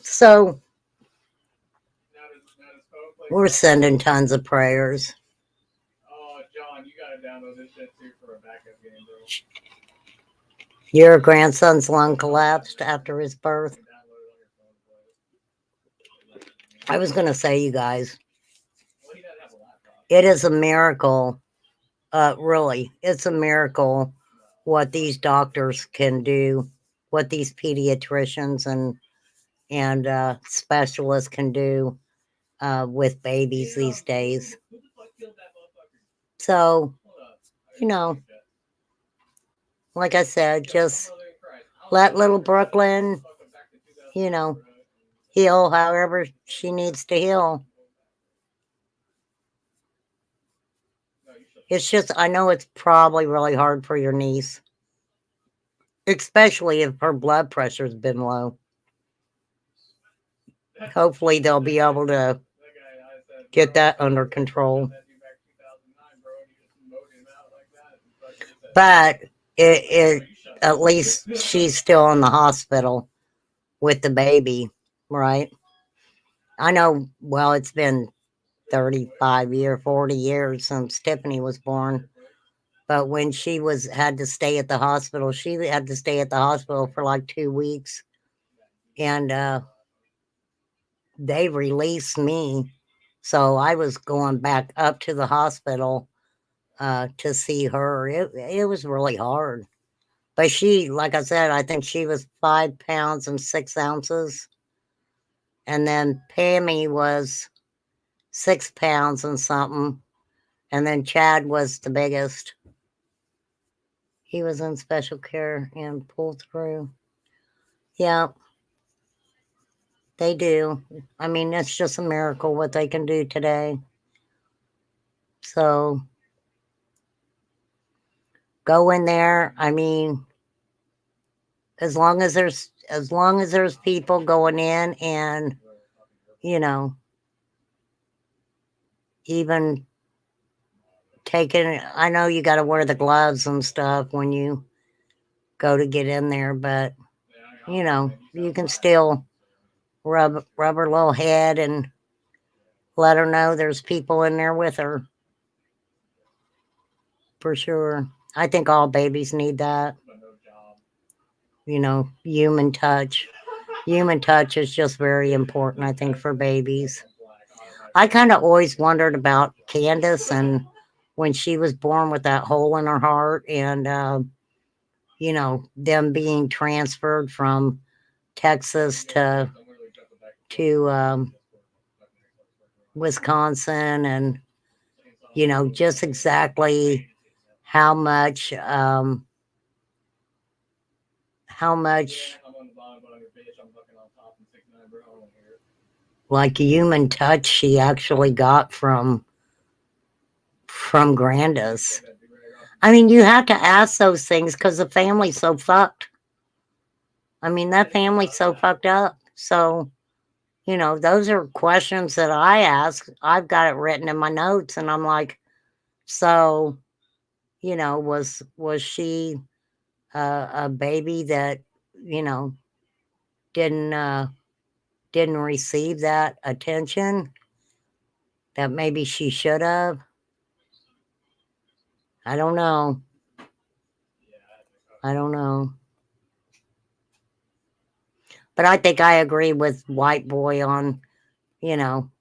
So we're sending tons of prayers. Oh, John, you gotta download this shit too for a backup game, bro. Your grandson's lung collapsed after his birth. I was going to say, you guys, it is a miracle. Really, it's a miracle what these doctors can do, what these pediatricians and specialists can do with babies these days. So, you know, like I said, just let little Brooklyn, you know, heal however she needs to heal. It's just, I know it's probably really hard for your niece, especially if her blood pressure's been low. Hopefully they'll be able to get that under control. But it at least she's still in the hospital with the baby, right? I know, well, it's been 35 years, 40 years since Tiffany was born. But when she had to stay at the hospital, she had to stay at the hospital for like 2 weeks. And they released me. So I was going back up to the hospital to see her. It was really hard. But she, like I said, I think she was 5 pounds and 6 ounces. And then Pammy was 6 pounds and something. And then Chad was the biggest. He was in special care and pulled through. Yeah, they do. I mean, it's just a miracle what they can do today. So go in there. I mean, as long as there's people going in and, you know, even taking, I know you got to wear the gloves and stuff when you go to get in there, but you know, you can still rub her little head and let her know there's people in there with her. For sure. I think all babies need that. You know, human touch. Human touch is just very important, I think, for babies. I kind of always wondered about Candace and when she was born with that hole in her heart and, you know, them being transferred from Texas to Wisconsin and, you know, just exactly how much like human touch she actually got from Grandis. I mean, you have to ask those things because the family's so fucked. I mean, that family's so fucked up. So, you know, those are questions that I ask. I've got it written in my notes, and I'm like, so, you know, was she a baby that, you know, didn't receive that attention? that maybe she should have. I don't know. I don't know. But I think I agree with White Boy on,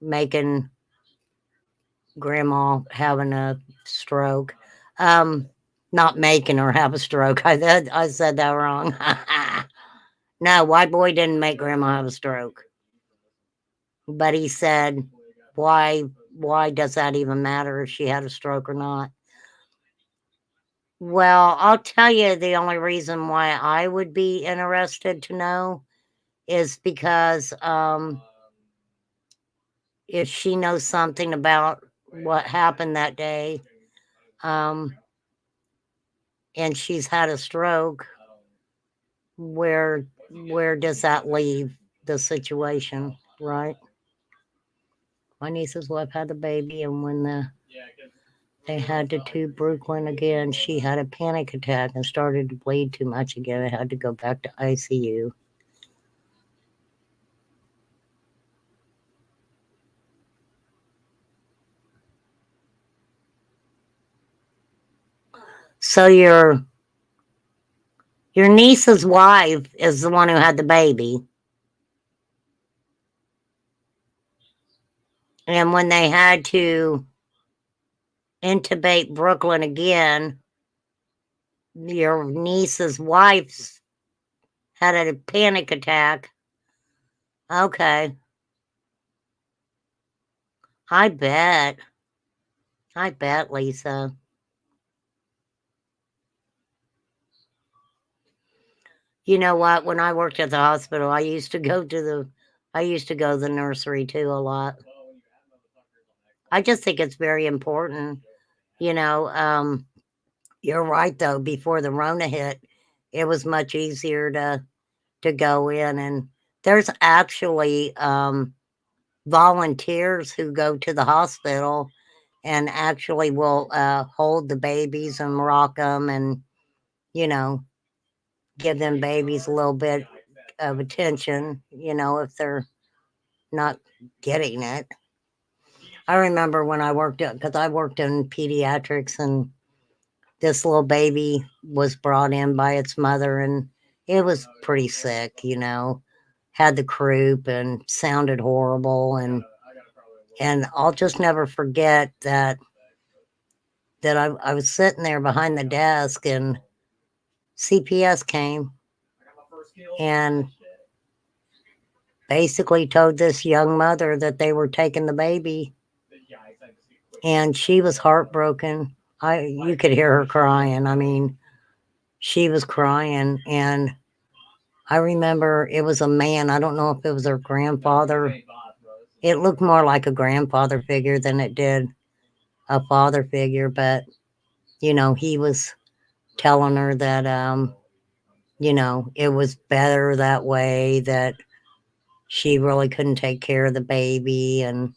making grandma having a stroke. Not making her have a stroke. I said that wrong. No, White Boy didn't make grandma have a stroke. But he said, why does that even matter if she had a stroke or not? Well, I'll tell you the only reason why I would be interested to know is because if she knows something about what happened that day, and she's had a stroke, where does that leave the situation, right? My niece's wife had the baby, and when they had to tube Brooklyn again, she had a panic attack and started to bleed too much again. I had to go back to ICU. So your niece's wife is the one who had the baby. And when they had to intubate Brooklyn again, your niece's wife had a panic attack. Okay. I bet, Lisa. You know what? When I worked at the hospital, I used to go to the nursery too a lot. I just think it's very important. You're right though, before the Rona hit, it was much easier to go in, and there's actually volunteers who go to the hospital and actually will hold the babies and rock them and, give them babies a little bit of attention, if they're not getting it. I remember when I worked because I worked in pediatrics, and this little baby was brought in by its mother, and it was pretty sick, had the croup and sounded horrible, and I'll just never forget that I was sitting there behind the desk, and CPS came and basically told this young mother that they were taking the baby, and she was heartbroken. You could hear her crying. I mean, she was crying, and I remember it was a man. I don't know if it was her grandfather. It looked more like a grandfather figure than it did a father figure, but he was telling her that it was better that way, that she really couldn't take care of the baby, and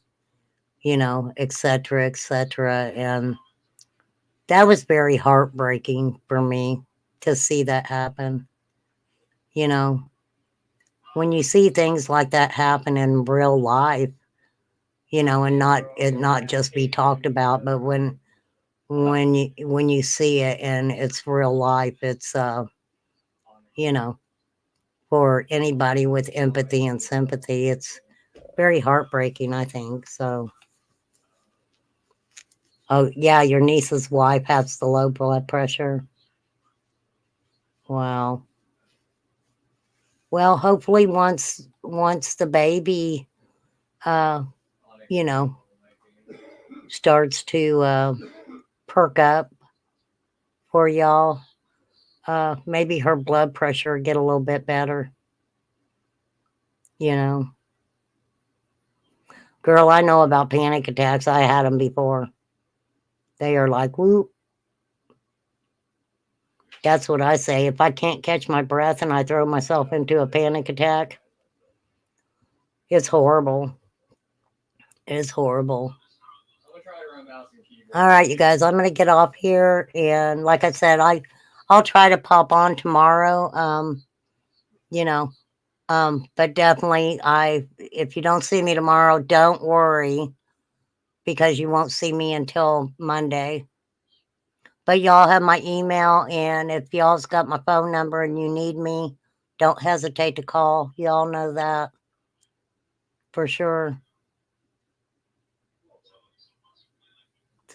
et cetera, et cetera. And that was very heartbreaking for me to see that happen. When you see things like that happen in real life, and not just be talked about, but when you see it and it's real life, it's for anybody with empathy and sympathy, it's very heartbreaking, I think. So, oh yeah, your niece's wife has the low blood pressure. Wow. Well, hopefully once the baby starts to perk up for y'all, maybe her blood pressure will get a little bit better. Girl, I know about panic attacks. I had them before. They are like, whoop. That's what I say. If I can't catch my breath and I throw myself into a panic attack, it's horrible. It's horrible. All right, you guys, I'm going to get off here. And like I said, I'll try to pop on tomorrow. But definitely, if you don't see me tomorrow, don't worry. because you won't see me until Monday. But y'all have my email, and if y'all's got my phone number and you need me, don't hesitate to call. Y'all know that for sure.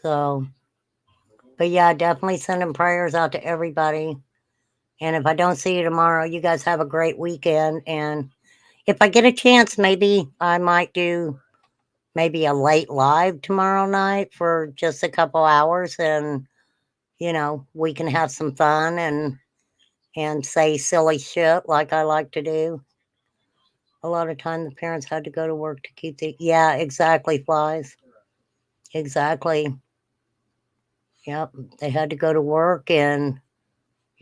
So, but yeah, definitely sending prayers out to everybody. And if I don't see you tomorrow, you guys have a great weekend. And if I get a chance, maybe I might do maybe a late live tomorrow night for just a couple hours, and we can have some fun and say silly shit like I like to do. A lot of time the parents had to go to work to keep yeah, exactly, Flies. Exactly. Yep. They had to go to work, and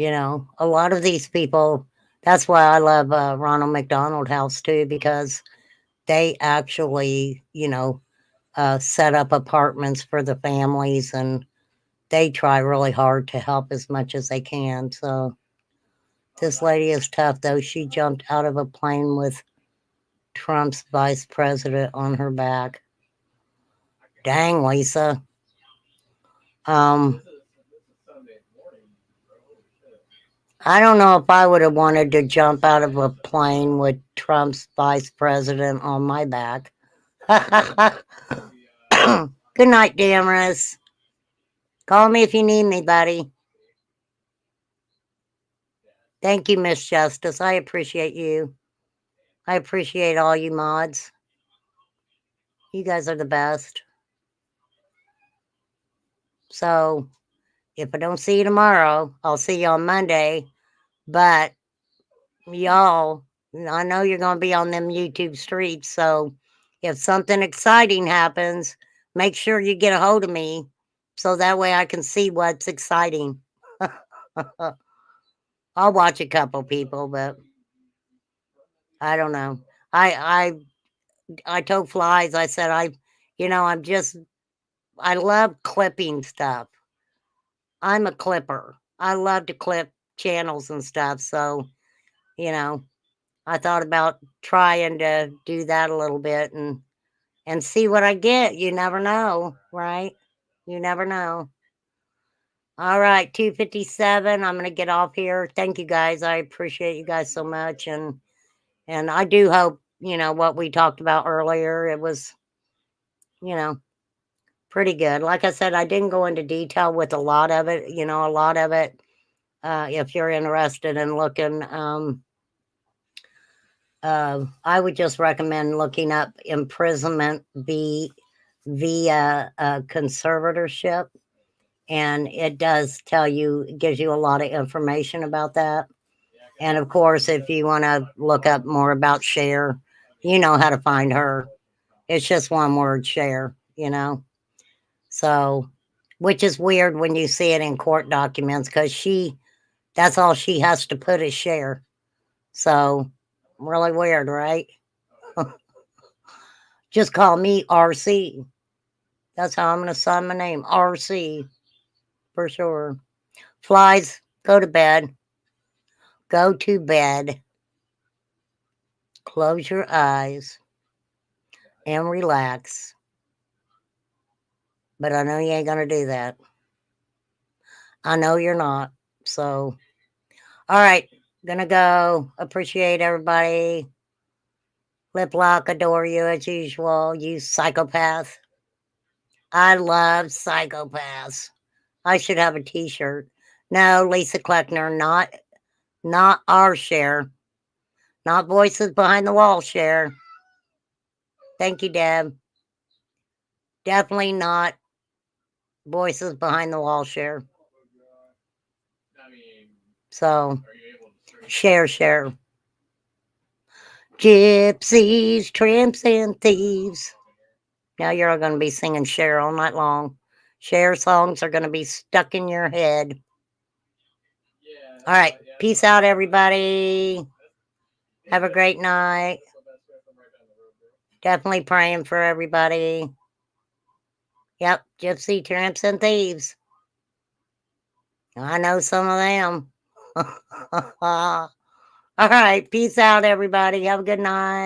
a lot of these people, that's why I love Ronald McDonald House too, because they actually, set up apartments for the families, and they try really hard to help as much as they can. So this lady is tough, though. She jumped out of a plane with Trump's vice president on her back. Dang, Lisa. I don't know if I would have wanted to jump out of a plane with Trump's vice president on my back. Good night, Damaris. Call me if you need me, buddy. Thank you, Miss Justice. I appreciate you. I appreciate all you mods. You guys are the best. So, if I don't see you tomorrow, I'll see you on Monday. But y'all, I know you're going to be on them YouTube streets. So, if something exciting happens, make sure you get a hold of me so that way I can see what's exciting. I'll watch a couple people, but I don't know. I told Flies, I said, I love clipping stuff. I'm a clipper. I love to clip channels and stuff. So, I thought about trying to do that a little bit and see what I get. You never know, right? You never know. All right, 2:57. I'm going to get off here. Thank you guys. I appreciate you guys so much. And I do hope, what we talked about earlier, it was, pretty good. Like I said, I didn't go into detail with a lot of it. A lot of it, if you're interested in looking, I would just recommend looking up imprisonment via conservatorship. And it does tell you, gives you a lot of information about that. And of course, if you want to look up more about Sher, you know how to find her. It's just one word, Sher, So, which is weird when you see it in court documents, because that's all she has to put is Sher. So, really weird, right? Just call me RC. That's how I'm going to sign my name, RC, for sure. Flies, go to bed. Go to bed. Close your eyes and relax. But I know you ain't going to do that. I know you're not. So, all right. Gonna go. Appreciate everybody. Lip lock, adore you as usual. You psychopath. I love psychopaths. I should have a t-shirt. No, Lisa Kleckner, not our Sher. Not Voices Behind the Wall Sher. Thank you, Deb. Definitely not Voices Behind the Wall Sher. So, share. Gypsies, tramps, and thieves. Now you're all going to be singing Cher all night long. Cher songs are going to be stuck in your head. All right. Peace out, everybody. Have a great night. Definitely praying for everybody. Yep. Gypsy, tramps, and thieves. I know some of them. All right. Peace out, everybody. Have a good night.